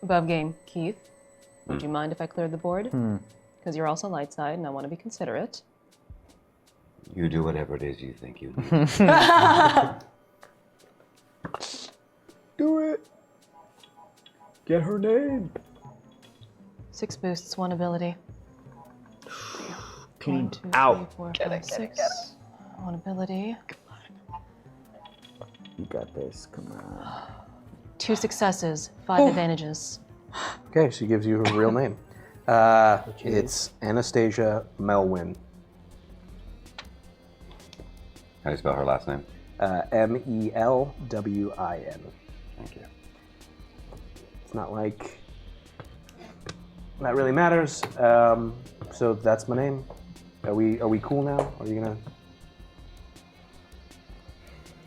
Above game. Keith, would you mind if I cleared the board? Because you're also light side and I want to be considerate. You do whatever it is you think you need. Do it. Get her name. 6 boosts, 1 ability. Cleaned 1, 2, 3, out. 4, 5, 6. 1 ability. You got this, come on. 2 successes, 5 advantages. Okay, she gives you her real name. It's Anastasia Melwin. How do you spell her last name? Melwin. Thank you. It's not like that really matters. So that's my name. Are we cool now? Are you gonna?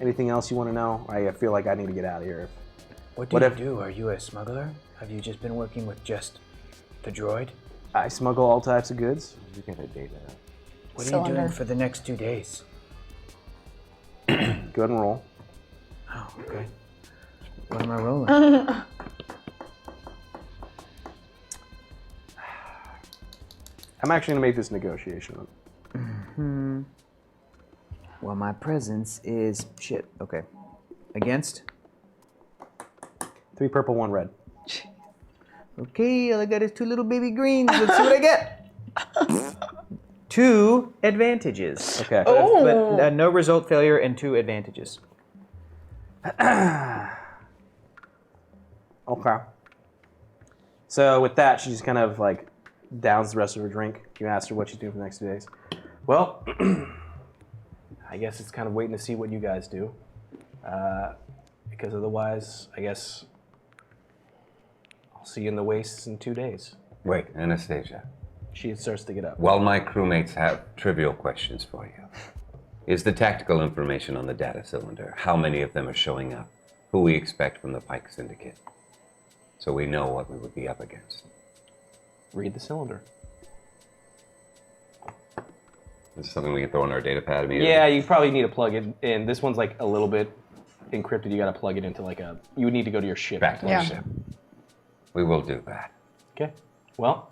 Anything else you want to know? I feel like I need to get out of here. What do you do? Are you a smuggler? Have you just been working with just the droid? I smuggle all types of goods. You get a data. What are you doing for the next 2 days? Go ahead and roll. Oh, okay. What am I rolling? I'm actually gonna make this negotiation. Well, my presence is shit. Okay. Against? 3 purple, 1 red. Okay, all I got is 2 little baby greens. Let's see what I get. 2 advantages. Okay. But no result failure and 2 advantages. Okay. So with that, she just kind of like downs the rest of her drink. You asked her what she's doing for the next 2 days. Well, I guess it's kind of waiting to see what you guys do. Because otherwise, I guess I'll see you in the wastes in 2 days. Wait, Anastasia. She starts to get up. While my crewmates have trivial questions for you, is the tactical information on the data cylinder, how many of them are showing up, who we expect from the Pike Syndicate, so we know what we would be up against? Read the cylinder. Is this something we can throw in our data pad immediately? Yeah, you probably need to plug it in. This one's like a little bit encrypted. You got to plug it into like a. You would need to go to your ship. Back to the ship. We will do that. Okay. Well,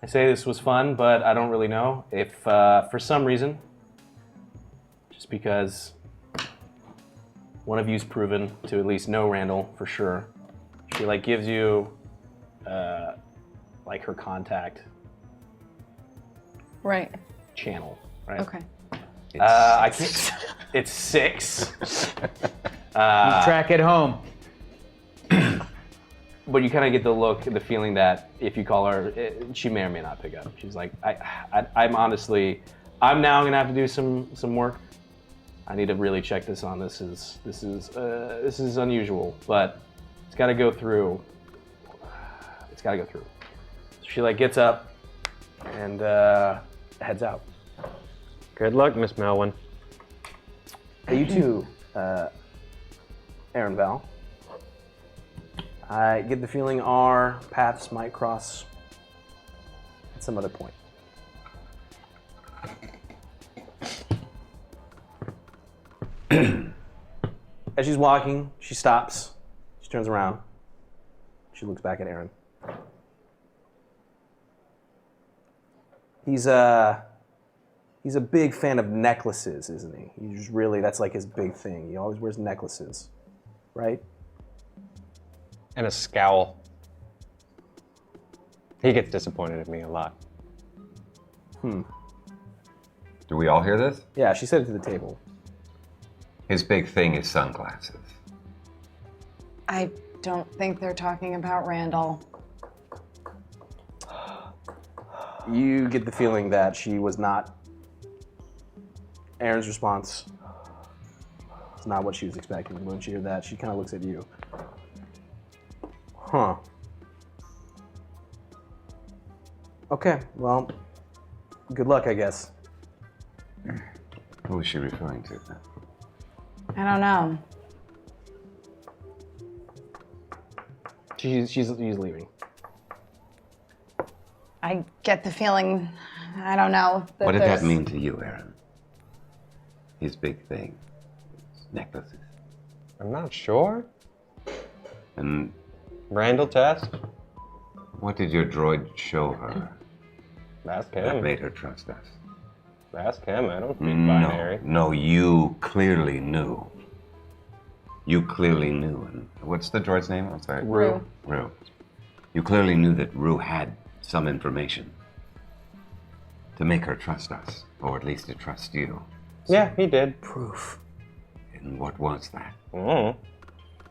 I say this was fun, but I don't really know if for some reason, just because one of you's proven to at least know Randall for sure, she like gives you like her contact Right. channel, right? Okay. I can't. It's 6. Track it home. But you kind of get the look, the feeling that if you call her, she may or may not pick up. She's like, I'm honestly, I'm now gonna have to do some work. I need to really check this on. This is unusual, but it's got to go through. It's got to go through. So she like gets up and heads out. Good luck, Miss Melwin. Hey, you two, Aaron Val. I get the feeling our paths might cross at some other point. As she's walking, she stops. She turns around. She looks back at Aaron. He's a big fan of necklaces, isn't he? He's really, that's like his big thing. He always wears necklaces, right? And a scowl. He gets disappointed in me a lot. Do we all hear this? Yeah, she said it to the table. His big thing is sunglasses. I don't think they're talking about Randall. You get the feeling that she was not. Aaron's response is not what she was expecting. When she heard that, she kind of looks at you. Huh. Okay, well, good luck, I guess. Who is she referring to? I don't know. She's leaving. I get the feeling, I don't know. What did that there's- mean to you, Aaron? His big thing. His necklaces. I'm not sure. And Randall test? what did your droid show her Ask that him. made her trust us? Ask him. I don't speak binary. No, you clearly knew. You clearly knew. And what's the droid's name? I'm sorry. Rue. Rue. You clearly knew that Rue had some information to make her trust us, or at least to trust you. Yeah, he did. Proof. And what was that?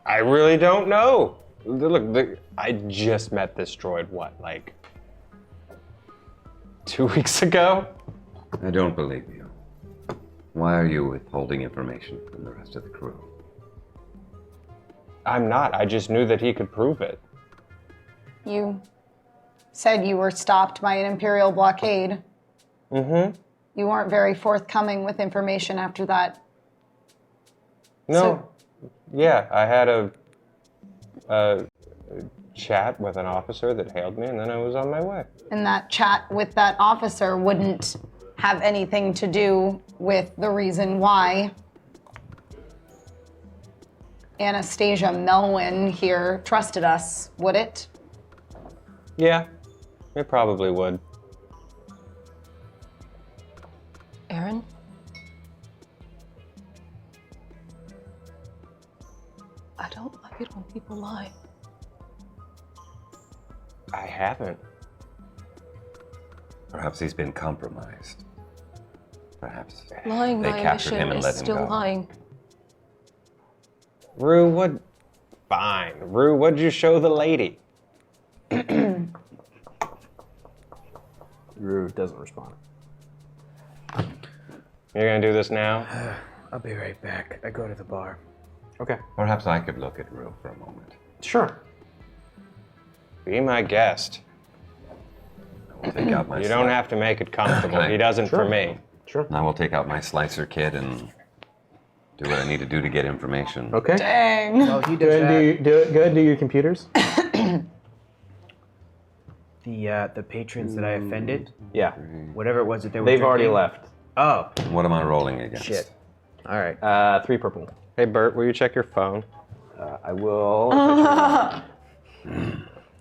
I really don't know. Look, I just met this droid, like 2 weeks ago? I don't believe you. Why are you withholding information from the rest of the crew? I'm not. I just knew that he could prove it. You said you were stopped by an Imperial blockade. Mm-hmm. You weren't very forthcoming with information after that. No. Yeah, I had a chat with an officer that hailed me, and then I was on my way. And that chat with that officer wouldn't have anything to do with the reason why Anastasia Melwin here trusted us, would it? Yeah, it probably would. Aaron? I don't like it when people lie. I haven't. Perhaps he's been compromised. Perhaps Lying they by captured omission him and is let him still go. lying. Rue, what? Fine. Rue, what'd you show the lady? Rue doesn't respond. You're gonna do this now? I'll be right back. I go to the bar. Okay. Perhaps I could look at Rue for a moment. Sure. Be my guest. I will take out my You don't have to make it comfortable. He doesn't for me. Sure. I will take out my slicer kit and do what I need to do to get information. Okay. Dang. Well, he Go does ahead and that. go ahead and do your computers. The patrons that I offended, Yeah. whatever it was that they were They've already drinking. left. Oh, What am I rolling against? shit. All right. 3 purple. Hey, Bert, will you check your phone? I will. All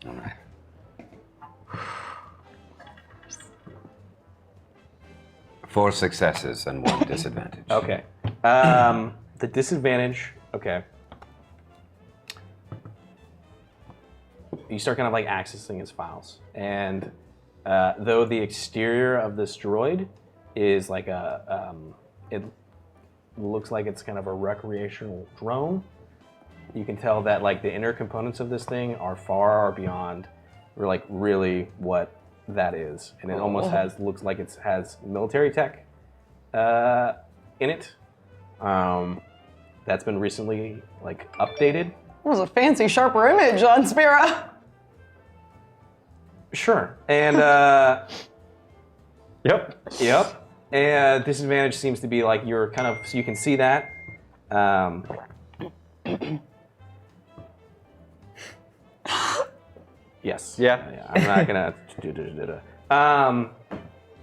right. Four successes and one disadvantage. Okay. The disadvantage. Okay. You start kind of like accessing his files, and though the exterior of this droid is like it looks like it's kind of a recreational drone. You can tell that like the inner components of this thing are far beyond, or like really what that is, and it almost looks like it has military tech in it. That's been recently like updated. It was a fancy, sharper image on Spira. Sure, and Yep. yep. And disadvantage seems to be like you're kind of so you can see that. Yes. Yeah. I'm not gonna.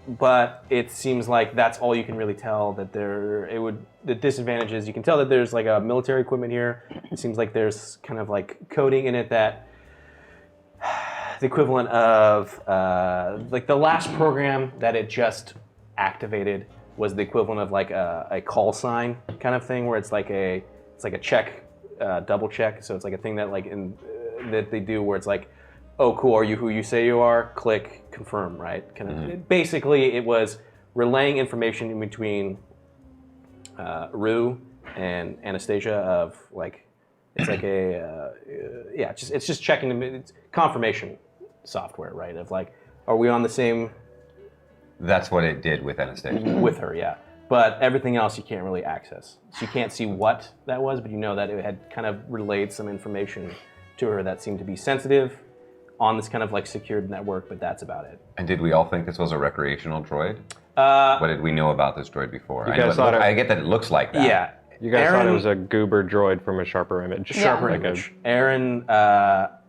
But it seems like that's all you can really tell. That the disadvantage is you can tell that there's like a military equipment here. It seems like there's kind of like coding in it that the equivalent of like the last program that it just activated was the equivalent of like a call sign kind of thing where it's like a check, double check. So it's like a thing that like that they do where it's like oh, cool, are you who you say you are? Click confirm, right? Basically, it was relaying information in between Rue and Anastasia of like, it's like a, it's just checking, it's confirmation software, right? Of like, are we on the same... That's what it did with Anastasia. With her, yeah. But everything else you can't really access. So you can't see what that was, but you know that it had kind of relayed some information to her that seemed to be sensitive on this kind of like secured network, but that's about it. And did we all think this was a recreational droid? What did we know about this droid before? I get that it looks like that. Yeah. You guys thought it was a goober droid from a sharper image. Sharper image. Aaron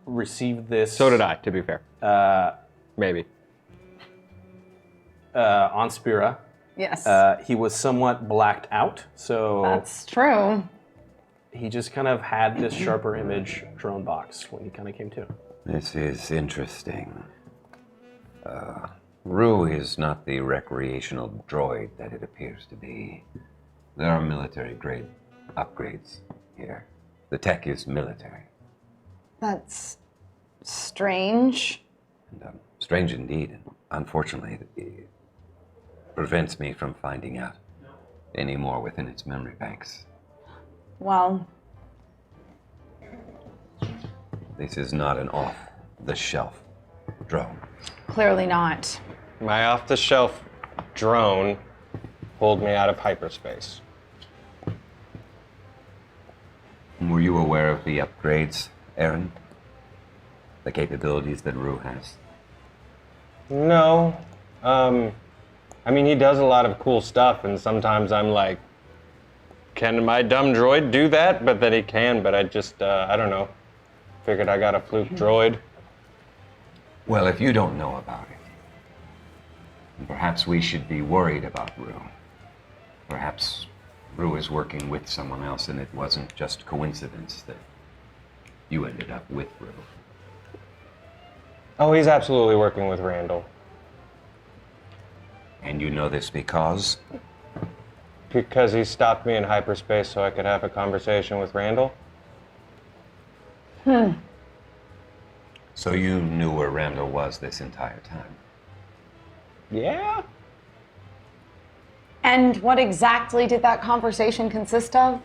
received this... So did I, to be fair. Maybe. On Spira. Yes. He was somewhat blacked out, so... That's true. He just kind of had this sharper image drone box when he kind of came to. This is interesting. Rue is not the recreational droid that it appears to be. There are military-grade upgrades here. The tech is military. That's strange. And, strange indeed. And unfortunately, it prevents me from finding out any more within its memory banks. Well... This is not an off-the-shelf drone. Clearly not. My off-the-shelf drone pulled me out of hyperspace. Were you aware of the upgrades, Aaron? The capabilities that Rue has? No. I mean, he does a lot of cool stuff, and sometimes I'm like, can my dumb droid do that? But then he can, but I just, I don't know. Figured I got a fluke droid. Well, if you don't know about it, perhaps we should be worried about Rue. Perhaps Rue is working with someone else, and it wasn't just coincidence that you ended up with Rue. Oh, he's absolutely working with Randall. And you know this because? Because he stopped me in hyperspace so I could have a conversation with Randall. So you knew where Randall was this entire time? Yeah? And what exactly did that conversation consist of?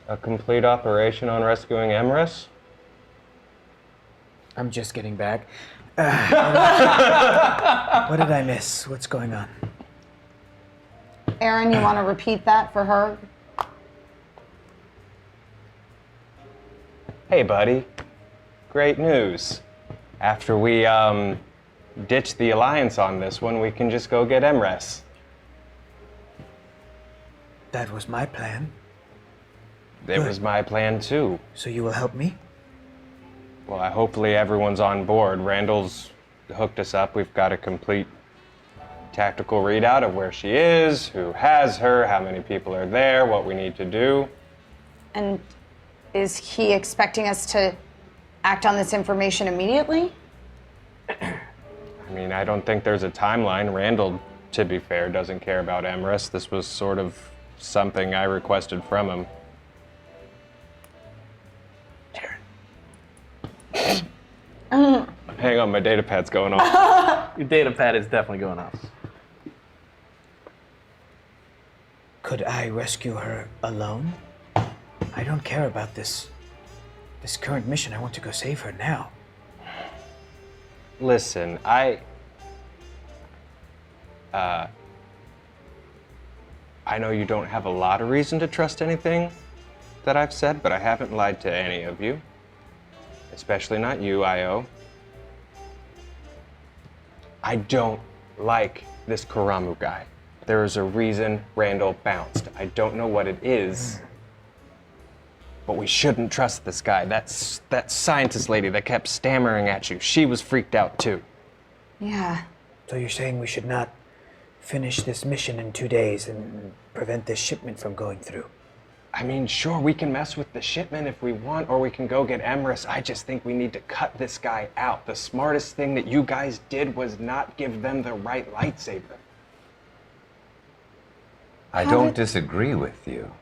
A complete operation on rescuing Emrys? I'm just getting back. What did I miss? What's going on? Aaron, you want to repeat that for her? Hey, buddy. Great news. After we, ditch the Alliance on this one, we can just go get Emrys. That was my plan. It was my plan, too. So you will help me? Well, hopefully everyone's on board. Randall's hooked us up. We've got a complete tactical readout of where she is, who has her, how many people are there, what we need to do. And is he expecting us to act on this information immediately? I mean, I don't think there's a timeline. Randall, to be fair, doesn't care about Emrys. This was sort of something I requested from him. Hang on, my data pad's going off. Your data pad is definitely going off. Could I rescue her alone? I don't care about this current mission. I want to go save her now. Listen, I know you don't have a lot of reason to trust anything that I've said, but I haven't lied to any of you. Especially not you, Io. I don't like this Karamu guy. There is a reason Randall bounced. I don't know what it is, but we shouldn't trust this guy. That scientist lady that kept stammering at you, she was freaked out too. Yeah. So you're saying we should not finish this mission in 2 days and prevent this shipment from going through? I mean, sure, we can mess with the shipment if we want, or we can go get Emrys. I just think we need to cut this guy out. The smartest thing that you guys did was not give them the right lightsaber. I don't disagree with you,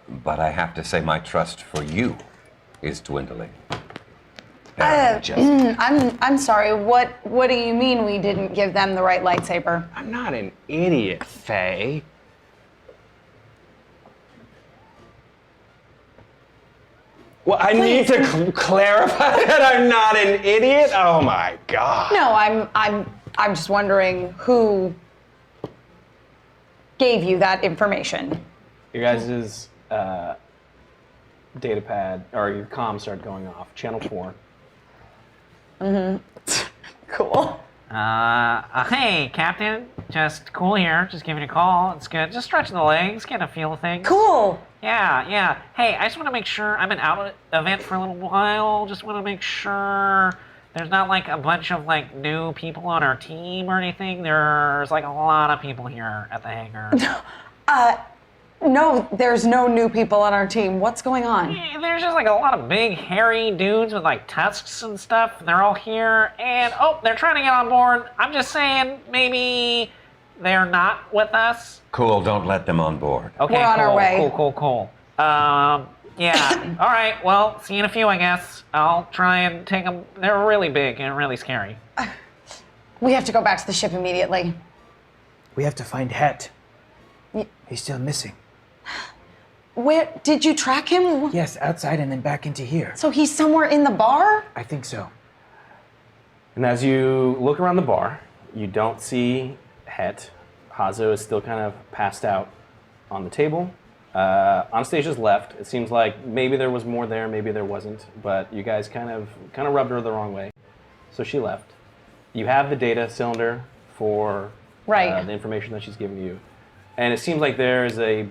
but I have to say my trust for you is dwindling. I'm sorry. What do you mean we didn't give them the right lightsaber? I'm not an idiot, Faye. Well, I need to clarify that I'm not an idiot. Oh my god. No, I'm just wondering who gave you that information. Your guys' data pad, or your comms start going off. Channel 4. Cool. Hey, Captain. Just cool here. Just giving you a call. It's good. Just stretching the legs, getting a feel of things. Cool. Yeah. Hey, I just want to make sure I'm an out event for a little while. Just want to make sure there's not like a bunch of like new people on our team or anything. There's like a lot of people here at the hangar. No, there's no new people on our team. What's going on? There's just like a lot of big hairy dudes with like tusks and stuff. They're all here and they're trying to get on board. I'm just saying maybe they're not with us. Cool, don't let them on board. Okay, We're on our way. Cool. Yeah. All right. Well, see you in a few, I guess. I'll try and take them. They're really big and really scary. We have to go back to the ship immediately. We have to find Het. He's still missing. Where did you track him? Yes, outside and then back into here. So he's somewhere in the bar? I think so. And as you look around the bar, you don't see Het. Hazo is still kind of passed out on the table. Anastasia's left. It seems like maybe there was more there, maybe there wasn't, but you guys kind of rubbed her the wrong way. So she left. You have the data cylinder for the information that she's giving you. And it seems like there is a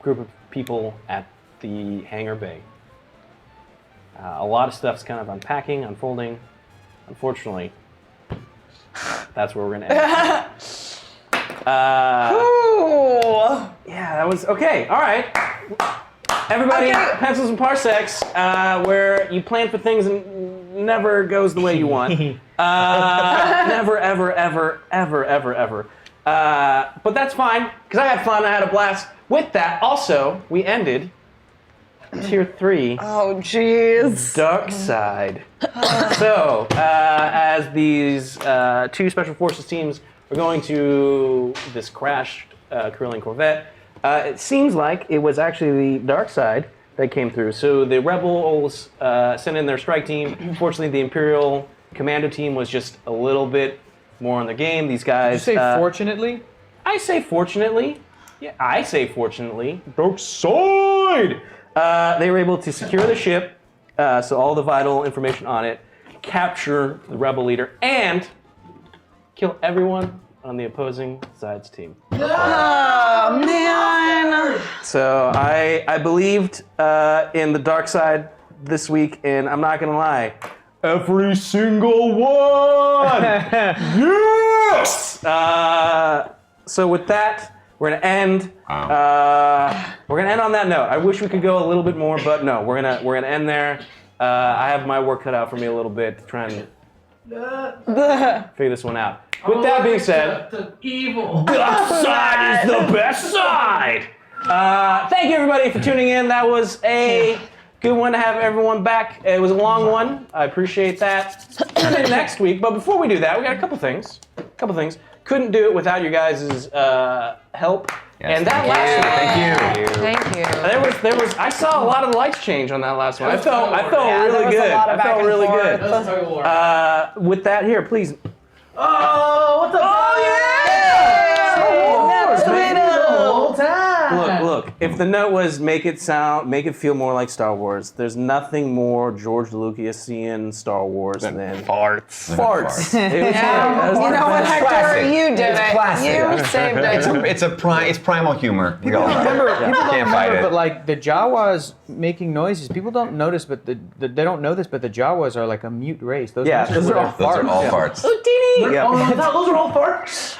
group of people at the hangar bay. A lot of stuff's kind of unpacking, unfolding. Unfortunately, that's where we're going to end. Yeah, that was okay. All right. Everybody, pencils and parsecs, where you plan for things and never goes the way you want. Never, ever, ever, ever, ever, ever. But that's fine, because I had fun, I had a blast. With that, also, we ended Tier 3. Oh, jeez. Dark Side. So, as these two Special Forces teams are going to this crashed Carillion Corvette, it seems like it was actually the Dark Side that came through. So the Rebels sent in their strike team. Unfortunately, the Imperial Commando team was just a little bit more on the game. These guys. Did you say fortunately? I say fortunately. Yeah, I say fortunately. Dark Side! They were able to secure the ship, so all the vital information on it, capture the rebel leader, and kill everyone on the opposing side's team. Oh, man. So I believed in the dark side this week, and I'm not going to lie. Every single one! Yes! So with that, we're gonna end. We're gonna end on that note. I wish we could go a little bit more, but no, we're gonna end there. I have my work cut out for me a little bit, trying to figure this one out. With that being said, The evil. dark side is the best side. Thank you everybody for tuning in. That was a good one to have everyone back. It was a long one. I appreciate that. Tune in next week. But before we do that, we got a couple things. Couldn't do it without you guys' help. Yes, and that last one, Thank you. there was. I saw a lot of the lights change on that last one. I felt Yeah, there really was a good. lot of I felt back and really forth. good. That was a tug of war. With that, here, please. Oh, what's up? Oh yeah! Star Wars, baby, the whole time. Look. If the note was make it feel more like Star Wars, there's nothing more George Lucasian Star Wars than farts. Farts. Yeah. You know what, Hector? classic. You did It's it. classic. You saved it. It's primal humor. We all know. Remember, people don't Can't fight remember, it. but like the Jawas making noises. People don't notice, but they don't know this, but the Jawas are like a mute race. Those Yeah, noises those are were all their Those are all Yeah. farts. Yeah. Oh, those are all farts.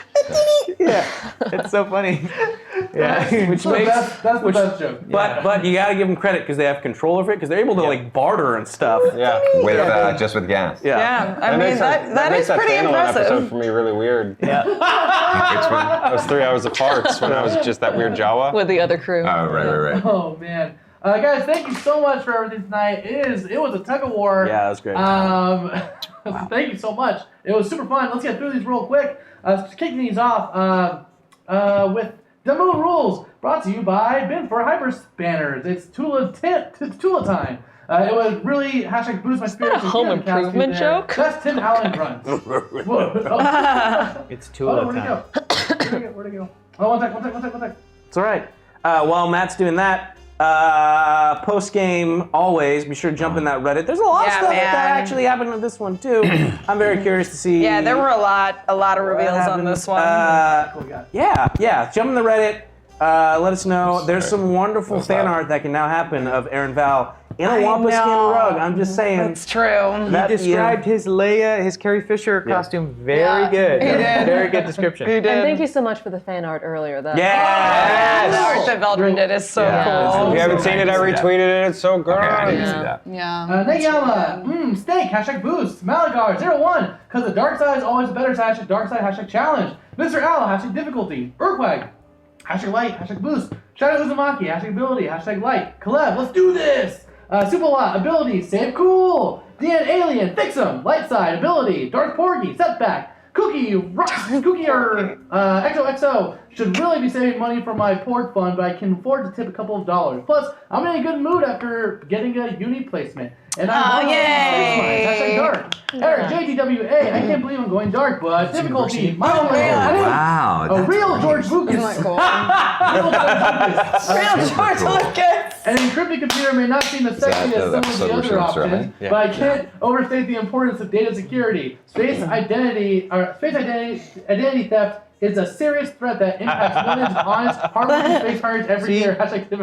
Yeah, it's so funny. Yeah, Which That's the best joke. But you gotta give them credit because they have control over it because they're able to like barter and stuff. Yeah. With just with gas. Yeah, I mean, that is makes pretty standalone episode impressive. for me really weird. It's when, Those 3 hours of farts when I was just that weird Jawa. With the other crew. oh, right. Oh man, Guys, thank you so much for everything tonight. It was a tug of war. Yeah, that was great. Thank you so much. It was super fun. Let's get through these real quick. Kicking these off with the Moon Rules, brought to you by Ben for Hyper Spanners. It's Tula time. It would really #boost my spirits. A home improvement joke? Best Tim Allen runs. It's Tula Where'd it time. go? Where'd it go? Oh, one sec. It's all right. While Matt's doing that, post game always be sure to jump in that Reddit. There's a lot of stuff that actually happened with this one too. I'm very curious to see. Yeah, there were a lot of reveals on this one. Yeah. Jump in the Reddit. Let us know. There's some wonderful fan art that can now happen of Aaron Val in a Wampa skin rug. I'm just saying. That's true. He described his Leia, his Carrie Fisher costume very good. He did. Very good description. And thank you so much for the fan art earlier. The art that Veldrin did is so cool. If you haven't seen it, I retweeted it. It's so good. Okay, I didn't see that. Yeah. Nayama, steak, #boost, Malagar01, because the dark side is always the better side, #dark side, #challenge. Mr. Owl, #difficulty. Urquag, #light, #boost. Shadow Uzumaki, #ability, #light. Caleb, let's do this! Superlot, ability, save cool. DN Alien, fix 'em. Light side, ability. Darth Porgy, setback. Cookie, XOXO. Should really be saving money for my pork fund, but I can afford to tip a couple of dollars. Plus, I'm in a good mood after getting a uni placement. And I'm yay! #dark. Eric, JTWA, I can't believe I'm going dark, but difficulty, mild Wow. a real George Lucas. Isn't that cool? Real George Lucas. An encrypted computer may not seem as sexy as some of the other options, but I can't overstate the importance of data security. Space identity theft is a serious threat that impacts millions of honest, hardworking space pirates every year.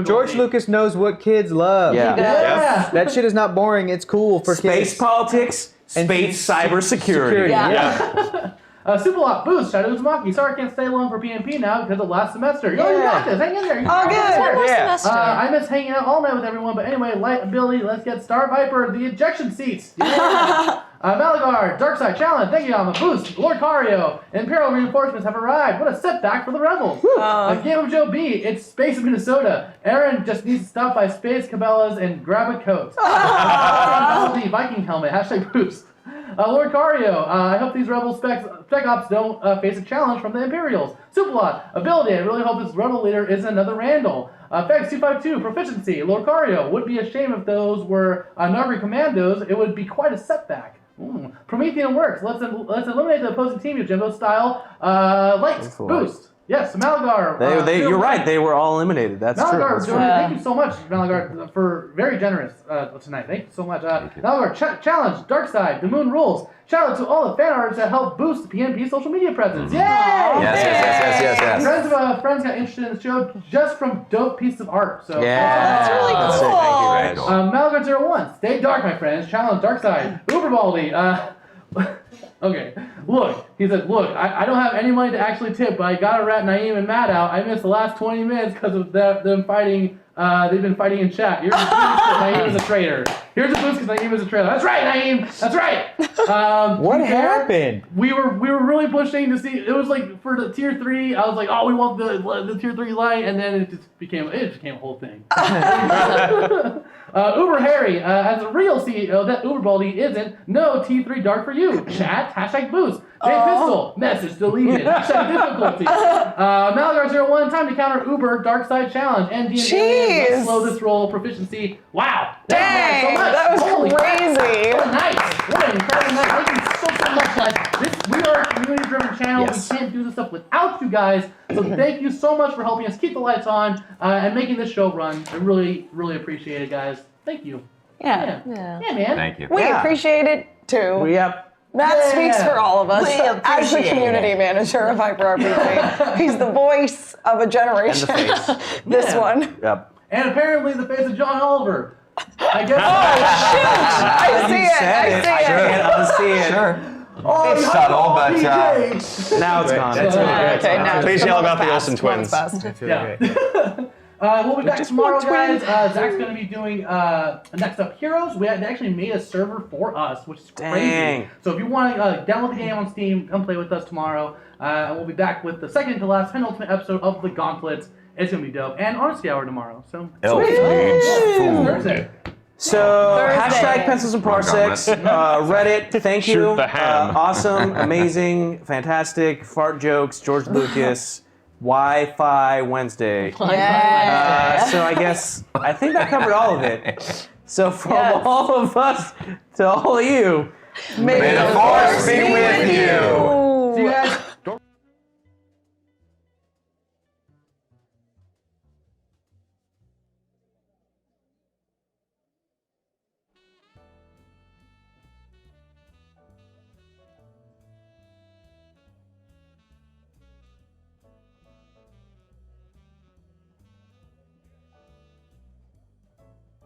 George Lucas knows what kids love. Yeah. That shit is not boring. It's cool for Space kids. politics, space cybersecurity. Yeah. Superlot, boost, Shadow Uzumaki. Sorry I can't stay along for PNP now because of last semester. Yo, you got this. Hang in there. I miss hanging out all night with everyone, but anyway, light ability. Let's get Star Viper, the ejection seats. Yeah. Malagar, Dark Side Challenge, thank you, I'm a boost. Lord Cario, Imperial reinforcements have arrived. What a setback for the Rebels. Game of Joe B, it's Space Minnesota. Aaron just needs to stop by Space Cabela's and grab a coat. Viking helmet, #boost. Lord Cario, I hope these Rebel spec ops don't face a challenge from the Imperials. Superlot, ability, I really hope this Rebel leader isn't another Randall. Fex 252, proficiency. Lord Cario, would be a shame if those were Nagri commandos. It would be quite a setback. Promethean works. Let's eliminate the opposing team, Yojimbo style. Light, boost. Yes, Malagar. You're right. They were all eliminated. That's Malagar, true. thank you so much, Malagar, for very generous tonight. Thank you so much. Malagar, challenge, Dark Side, the Moon Rules. Shout out to all the fan artists that help boost the PNP social media presence. Yay! Yes. Friends got interested in the show just from dope pieces of art. So That's really cool. Malagar01, stay dark, my friends. Challenge, Dark Side. Uberbaldi. Okay, look, he said, I don't have any money to actually tip, but I gotta rat Naeem and Matt out. I missed the last 20 minutes because of them fighting. They've been fighting in chat. Here's a boost because Naeem is a traitor. Here's a boost because Naeem is a traitor. That's right, Naeem. That's right. What happened? We were really pushing to see. It was like for the tier 3. I was like, we want the tier 3 light, and then it became a whole thing. Uber Harry, as a real CEO that Uber Baldy isn't, no T3 dark for you. Chat, #boost. Dave Pistol, message deleted. #difficulty. Malagar01, time to counter Uber Dark Side Challenge. And DNA, let's slow this roll proficiency. Wow. Dang, so much. that was Holy crazy. What a night. What an incredible night. Thank you so much, guys. We are a community-driven channel. Yes. We can't do this stuff without you guys. So thank you so much for helping us keep the lights on and making this show run. I really, really appreciate it, guys. Thank you. Yeah. Yeah, man. Thank you. We appreciate it too. That speaks for all of us. As the community manager of Hyper RPG, he's the voice of a generation. And the face. This one. Yep. And apparently the face of John Oliver. I guess. I see it. I see it. Unsee it. Sure. Oh, It's subtle, but Now it's gone. That's really great. Okay, now Please yell about the Olsen twins. That's really Yeah. great. We'll be back tomorrow, guys. Zach's going to be doing Next Up Heroes. They actually made a server for us, which is crazy. Dang. So if you want to download the game on Steam, come play with us tomorrow. And we'll be back with the second to last penultimate episode of The Gauntlet. It's gonna be dope. And Honesty Hour tomorrow. So Elf needs food. Thursday. So Thursday. hashtag pencils and parsecs, Reddit. Thank you. Shoot the ham. Awesome, amazing, fantastic fart jokes. George Lucas. Wi-Fi Wednesday. So I think that covered all of it. So from all of us to all of you, May the force be with you.